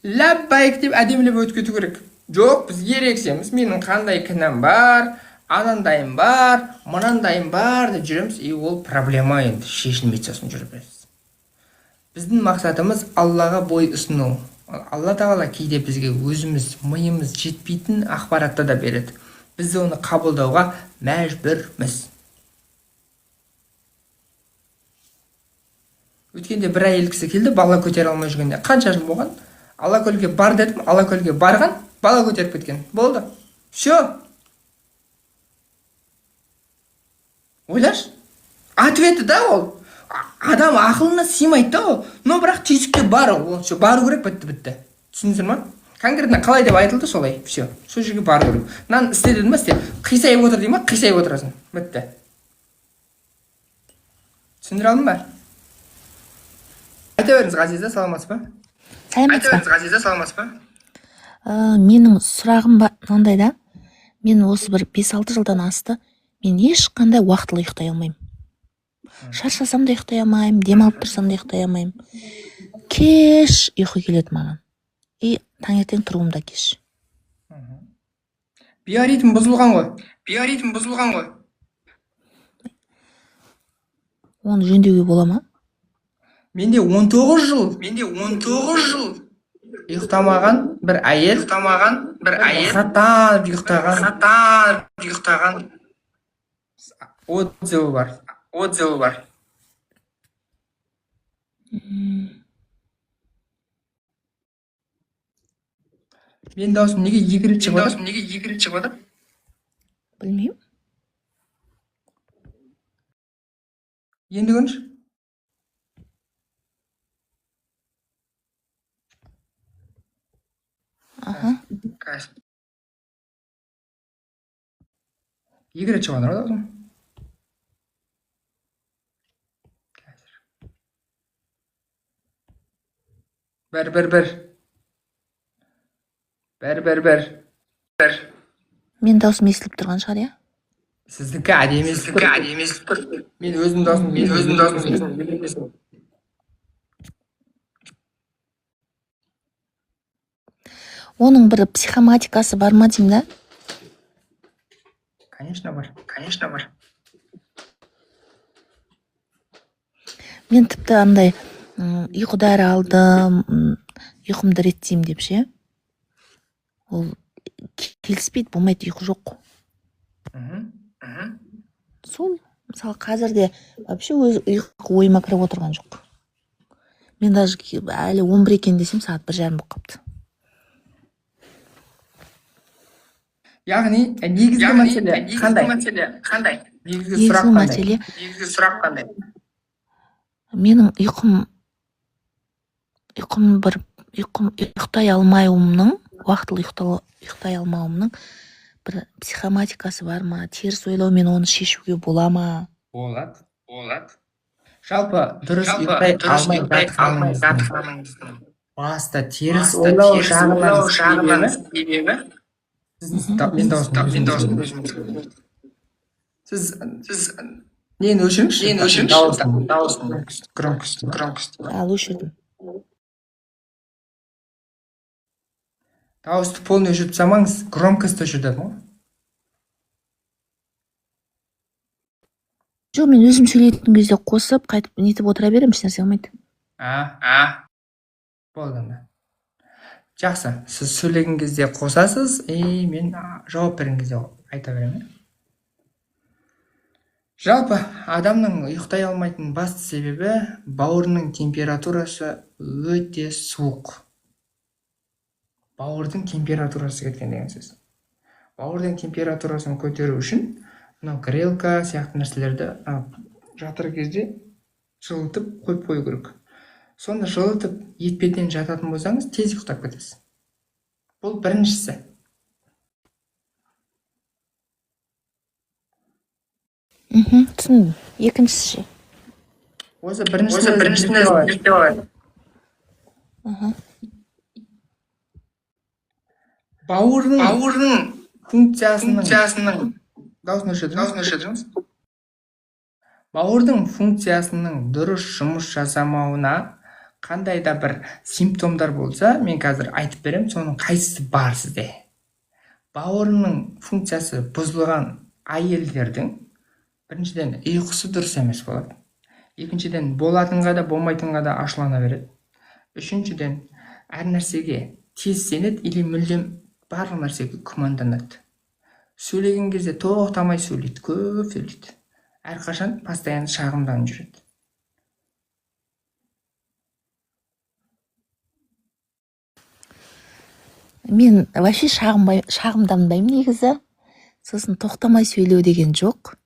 ләббайк деп әдемілеп өтіп кету керек. Жоқ, біз ерексеміз, менің қандай кінәм бар, анандайым бар, мынандайым бар деп жүреміз, и ол проблема енді шешілмейді, сосын жүріп береміз. Біздің мақсатымыз Аллаға бой ұсыну. Алла тағала кейде бізге өзіміз миымыз жетпейтін ақпаратты да береді. Біз оны қабылдауға мәжбүрміз. Өткенде бір әйел кісі келді, бала көтере алмай жүргенде. Қанша жыл болған? Алакөлге бар дедім, Алакөлге барған, бала көтеріп кеткен. Болды. Все. Ойлашы, ответі да ол. Адам ақылына сыймайды да ол. Но бірақ түйсікте бар ол. Бару керек, бітті. Түсіндіңіздер ма? Конкретно қалай деп айтылды солай. Все. Сол жерге бару керек. Мынаны істе дедім ба, істе. Қисайып отыр дей ма, қисайып отырасың. Бітті. Түсіндіре алдым ба? Айта беріңіз, Ғазиза, саламатсыз ба? Саламатсыз ба? Менің сұрағым мынандай да, мен осы бір 5-6 жылдан асты, мен ешқандай уақытылы ұйықтай алмаймын. Шаршасам да ұйықтай алмаймын, демалып тұрсам да ұйықтай алмаймын. Кеш ұйқы келеді маған. И таңертең тұруым да кеш. Биоритм бұзылған ғой. Оны жөндеуге бола ма? Менде 19 жыл ұйықтамаған бір әйел, қатар ұйықтаған отзывы бар. Мен даусым неге екі рет шығып отыр? Білмеймін. Енді көріңізші. Екі рет шығып отыр даусым. Бір. бір. Мен даусым естіліп тұрған шығар, иә? Сіздікі әдемі естіліп тұр. Мен өзім даусым. Оның бір психоматикасы бар ма деймін да? Конечно бар. Мен тіпті андай ұйқы дәрі алдым, ұйқымды реттеймін деп ше. Ол келіспейді, болмайды, ұйқы жоқ. Сол, мысалы қазірде вообще өз ұйқы ойыма кіріп отырған жоқ. Мен даже әлі 11 екен десем, сағат 1:30 болып қапты. Яғни негізгі мәселе қандай? Негізгі сұрақ қандай? Менің ұйықтай алмауымның, уақытылы ұйықтай алмауымның бір психоматикасы бар ма? Теріс ойлаумен оны шешуге бола ма? Болады. Жалпы дұрыс ұйықтай алмай жатқаныңыздың басты теріс ойлау жағынан себебі сіз нені өшіріңізші? Дауыстың громкость. Ал өшірдім. Дауысты полный өшіріп тастамаңыз, громкость өшірдім ғой. Жоқ, мен өзім сөйлейтін кезде қосып, қайтып нетіп отыра беремін, ешнәрсе қылмайды. Болды онда. Жақсы, сіз сөйлеген кезде қосасыз, мен жауап берген кезде айта беремін. Жалпы, адамның ұйықтай алмайтын басты себебі бауырының температурасы өте суық. Бауырдың температурасы кеткен деген сөз. Бауырдың температурасын көтеру үшін мынау грелка сияқты нәрселерді жатыр кезде жылытып қойып қою керек. Сонда жылытып етпеден жататын болсаңыз, тез ұйықтап кетесіз. Бұл біріншісі. Түсіндім. Екіншісі. Осы біріншісіне бауырдың функциясының дауысын өшірдіңіз? Бауырдың функциясының дұрыс жұмыс жасамауына қандай да бір симптомдар болса, мен қазір айтып берем, соның қайсысы бар сізде. Бауырының функциясы бұзылған әйелдердің біріншіден ұйқысы дұрыс емес болады. Екіншіден болатынға да болмайтынға да ашулана береді. Үшіншіден әр нәрсеге тез сенеді или мүлдем барлық нәрсеге күмәнданады. Сөйлеген кезде тоқтамай сөйлейді, көп сөйлейді. Әрқашан постоянно шағымданып жүреді. Мен вообще шағымданбаймын негізі. Сосын тоқтамай сөйлеу деген жоқ.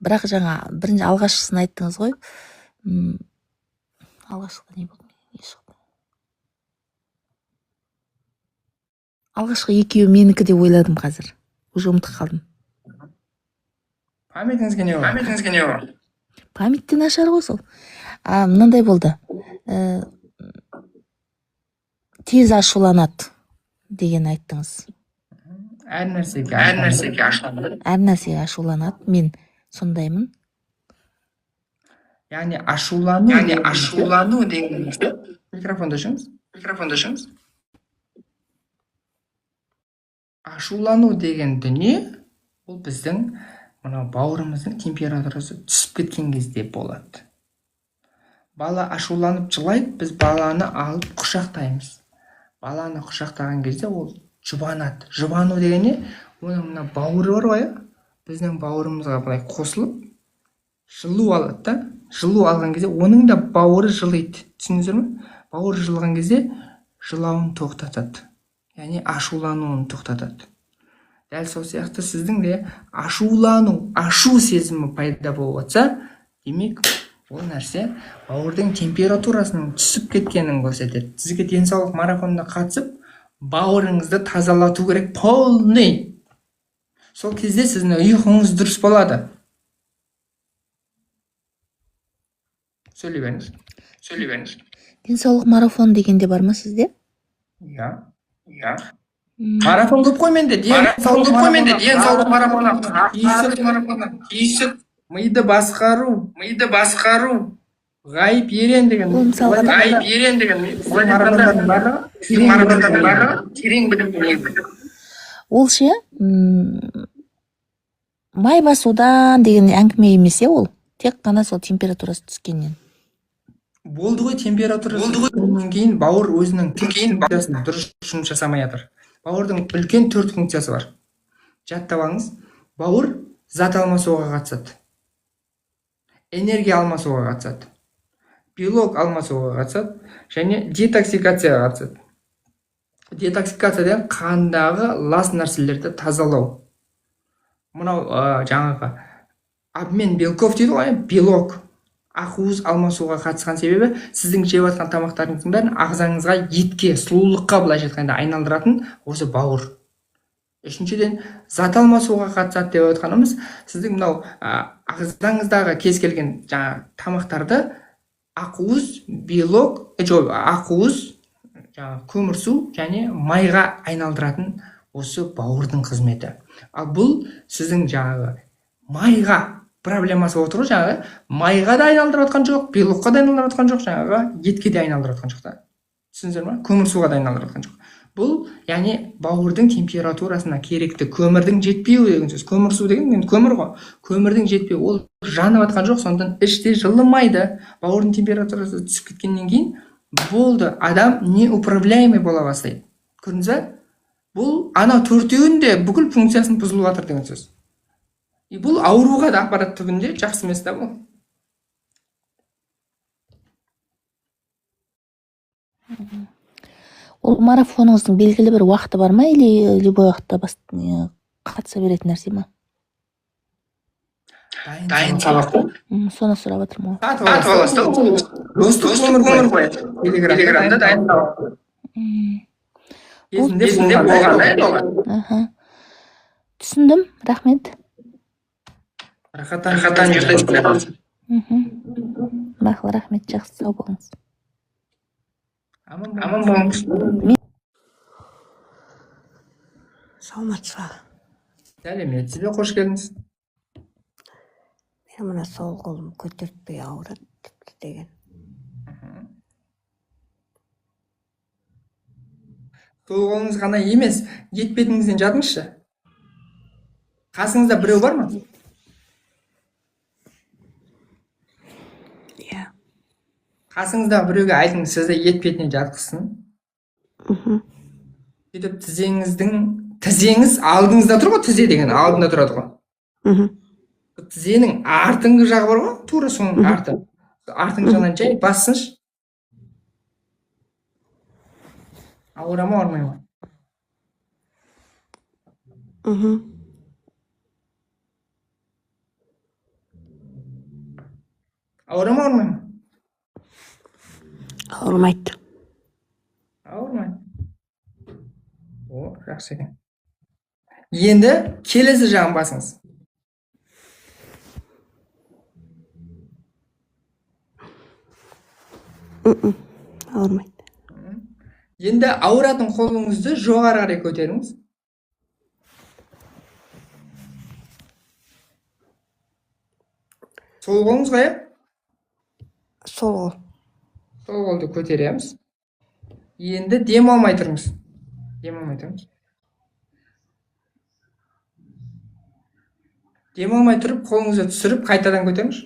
Бірақ жаңа бірінші алғашқысын айттыңыз ғой. Алғашқыда не болды? Алғашқы екеуі менікі деп ойладым қазір. Уже ұмытып қалдым. Памятіңізге не бар? Памятте нашар ғой сол. Мынандай болды. Тез ашуланады деген айттыңыз. Әр нәрсеге ашуланады. Әр нәрсеге ашуланады. Мен сондаймын. Яғни ашулану деген микрофонды ашыңыз. Ашулану деген дүние ол біздің мына бауырымыздың температурасы түсіп кеткен кезде болады. Бала ашуланып жылайды, біз баланы алып құшақтаймыз. Баланы құшақтаған кезде ол жұбанады. Жұбану деген не? Оның мына бауыры бар ғой, біздің бауырымызға былай қосылып жылу алады да. Жылу алған кезде оның да бауыры жылайды. Түсіндіңіздер ме? Бауыры жылған кезде жылауын тоқтатады. Яғни ашулануын тоқтатады. Дәл сол сияқты сіздің де ашу сезімі пайда болып жатса, демек ол нәрсе бауырдың температурасының түсіп кеткенін көрсетеді. Сізге денсаулық марафонына қатысып, бауырыңызды тазалату керек полный. Сол кезде сіздің ұйқыңыз дұрыс болады. Сөйлей беріңіз. Денсаулық марафон дегенде бар ма сізде? Иә. Марафон көп қой менде. Денсаулық марафоны. Түйсік. Миды басқару. Ғайып ерен деген. Бұл мысалға Марафондардың барлығы терең білім. ол ше май басудан деген әңгіме емес ол. Тек қана сол температурасы түскеннен. Болды ғой температурасы түскеннен кейін бауыр өзінің функциясын дұрыс жұмыс жасамай жатыр. Бауырдың үлкен 4 функциясы бар. Жаттап алыңыз. Бауыр зат алмасуға қатысады. Энергия алмасуға қатысады. Белок алмасуға қатысады. Және детоксикацияға қатысады. Детоксикация деген қандағы лас нәрселерді тазалау. Мынау жаңағы обмен белков дейді ғой, белок. Ақуыз алмасуға қатысқан себебі сіздің жеп жатқан тамақтарыңыздың бәрін ағзаңызға етке, сұлулыққа былайша айтқанда айналдыратын осы бауыр. Үшіншіден, зат алмасуға қатысады деп отқанымыз, сіздің мынау ағзаңыздағы кез келген жаңа тамақтарды ақуыз, белок, ақуыз, көмірсу және майға айналдыратын осы бауырдың қызметі. Ал бұл сіздің жаңағы майға проблемасы отыр ғой, жаңағы майға да айналдырып отқан жоқ, белокқа да айналдырып отқан жоқ, жаңағы етке де айналдырып отқан жоқ та. Түсіндіңіздер ме? Көмірсуға да айналдырып отқан жоқ. Бұл яғни бауырдың температурасына керекті көмірдің жетпеуі деген сөз. Көмірсу деген енді көмір ғой. Көмірдің жетпеуі, ол жанып жатқан жоқ, сондықтан іште жылымайды. Бауырдың температурасы түсіп кеткеннен кейін болды, адам неуправляемый бола бастайды. Көрдіңіз бе? Бұл анау төртеуінде бүкіл функциясын бұзылып жатыр деген сөз. Бұл ауруға да апарады түбінде, жақсы емес та бұл. Ол марафоныңыздың белгілі бір уақыты бар ма, или любой уақытта қатыса беретін нәрсе ма? Дайын сабақ қой. Соны сұрап жатырмын ғой. Сатып аласыз. Достық өмір ғой. Телеграмда дайын сабақ. Кезінде болған. Түсіндім, рахмет. Рахаттан жүрдіңіз. Мақұл, рахмет, жақсы, сау болыңыз. Аман болыңыз. Саламатсыз ба? Сәлеметсіз бе, қош келдіңіз. Мен мына сол қолым көтертпей ауырады деген. Сол қолыңыз ғана емес, етпетіңізден жатыңызшы. Қасыңызда біреу бар ма? Иә. Қасыңызда біреуге айтыңыз, сізді етпетінен жатқызсын. Сөйтіп тізеңіз алдыңызда тұр ғой, тізе деген алдында тұрады ғой. Тізенің артыңғы жағы бар ғой, тура соның арты. Артыңғы жағынан жай бассыншы. Ауыра ма, ауырмай ма? Ауыра ма, ауырмай ма? Ауырмайды. Ауырмайды. О, жақсы екен. Енді келесі жағын басыңыз. Ауырмайды. Енді ауыратын қолыңызды жоғары қарай көтеріңіз. Сол қолыңыз қая? Сол қол. Сол қолды көтереміз. Енді дем алмай тұрыңыз. Дем алмай тұрып, қолыңызды түсіріп, қайтадан көтеріңіз.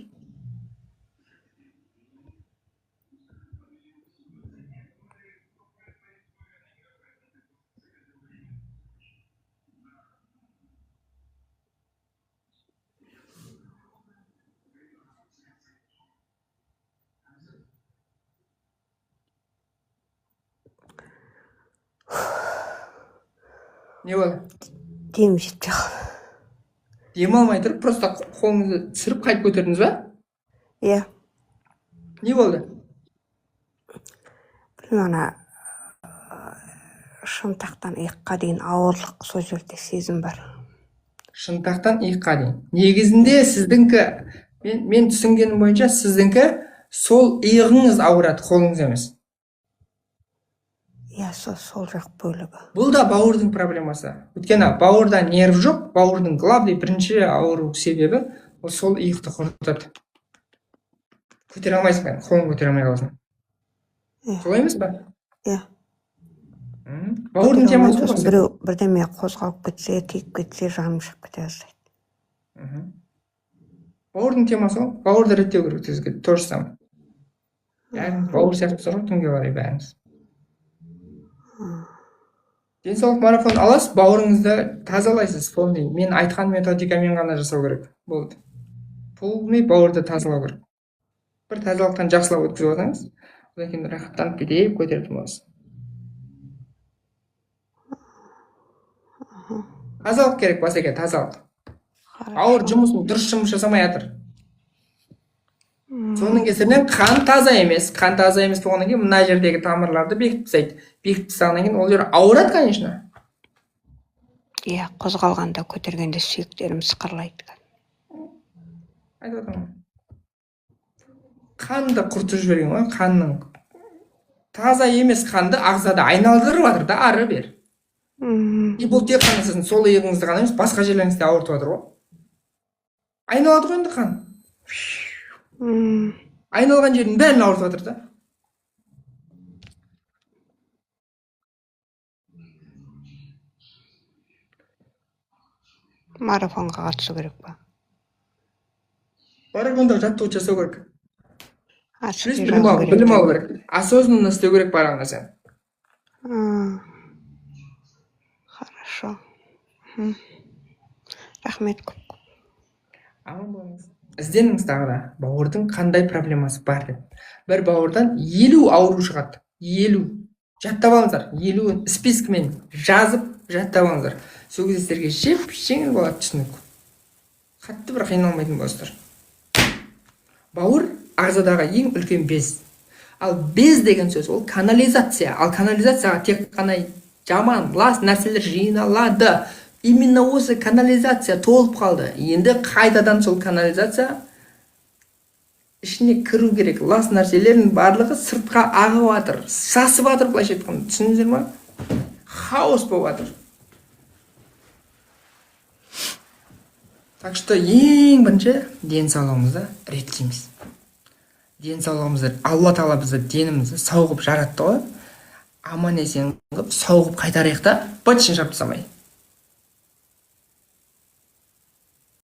Не болды? Дем жетпей қалды. Дем алмай тұрып, просто қолыңызды түсіріп, қайтып көтердіңіз ба? Иә. Не болды? Ана шынтақтан иыққа дейін ауырлық сол жерде сезім бар. Шынтақтан иыққа дейін. Негізінде сіздіңкі, мен түсінгенім бойынша сіздіңкі сол иығыңыз ауырады, қолыңыз емес. иә сол жақ бөлігі. Бұл да бауырдың проблемасы. Өйткені бауырда нерв жоқ, бауырдың главный бірінші ауру себебі ол сол иықты құртады. Көтере алмайсың, қолын көтере алмай қаласың. Солай емес па? Иә. Бауырдың темасы ғой. Біреу бірдеме қозғалып кетсе, тиіп кетсе, жаным шығып кете бастайды. Бауырдың темасы ғой. Бауырды реттеу керек сізге. То же самое. Бәріңіз бауыр сияқтысыз ғой, түнге қарай бәріңіз. Денсаулық марафон аласыз, бауырыңызды тазалайсыз. Полный. Мен айтқан методикамен ғана жасау керек. Болды. Полный бауырды тазалау керек. Бір тазалықтан жақсылап өткізіп отырсаңыз, одан кейін рахаттанып кетіп көтеретін боласыз. Тазалық керек, басеке, тазалық. Бауыр жұмысын дұрыс жұмыс жасамай жатыр. Соның кесірінен қан таза емес. Қан таза емес болғаннан кейін мына жердегі тамырларды бекітіп тастайды. Бекітіп тастағаннан кейін ол жер ауырады, конечно. Иә, қозғалғанда, көтергенде сүйектерім сықырлайды. Айтып отырмын. Қанды құртып жіберген ғой, қанның. Таза емес қанды ағзада айналдырып жатыр да ары бер. И бұл тек қана сіздің сол иығыңызды ғана емес, басқа жерлеріңізді ауыртып жатыр ғой. Айналады ғой енді қан. Айналған жердің бәрін ауыртып жатыр да. Марафонға қатысу керек па? Марафонда жаттығу жасау керек. Ашық Білім алу керек. Осознанно істеу керек барлық нәрсе. Хорошо. Рахмет көп. Аман болыңыз. Ізденіңіз тағы да, бауырдың қандай проблемасы бар деп. Бір бауырдан 50 ауру шығады. 50. Жаттап алыңыздар. 50 спискімен жазып жаттап алыңыздар. Сол кезде сіздерге жеңіл болады түсінік. Қатты бір қиналмайтын боласыздар. Бауыр ағзадағы ең үлкен без. Ал без деген сөз ол канализация. Ал канализацияға тек қана жаман, лас нәрселер жиналады. Именно осы канализация толып қалды. Енді қайтадан сол канализация ішіне кіру керек. Лас нәрселердің барлығы сыртқа ағып жатыр. Сасып жатыр, былайша айтқанда. Түсіндіңіздер ме? Хаос болып жатыр. Так что ең бірінші денсаулығымызды реттейміз. Денсаулығымызды, Алла Тағала бізді денімізді сау қылып жаратты ғой. Аман есен қылып, сау қылып қайтарайық та, бытшын шап тастамай.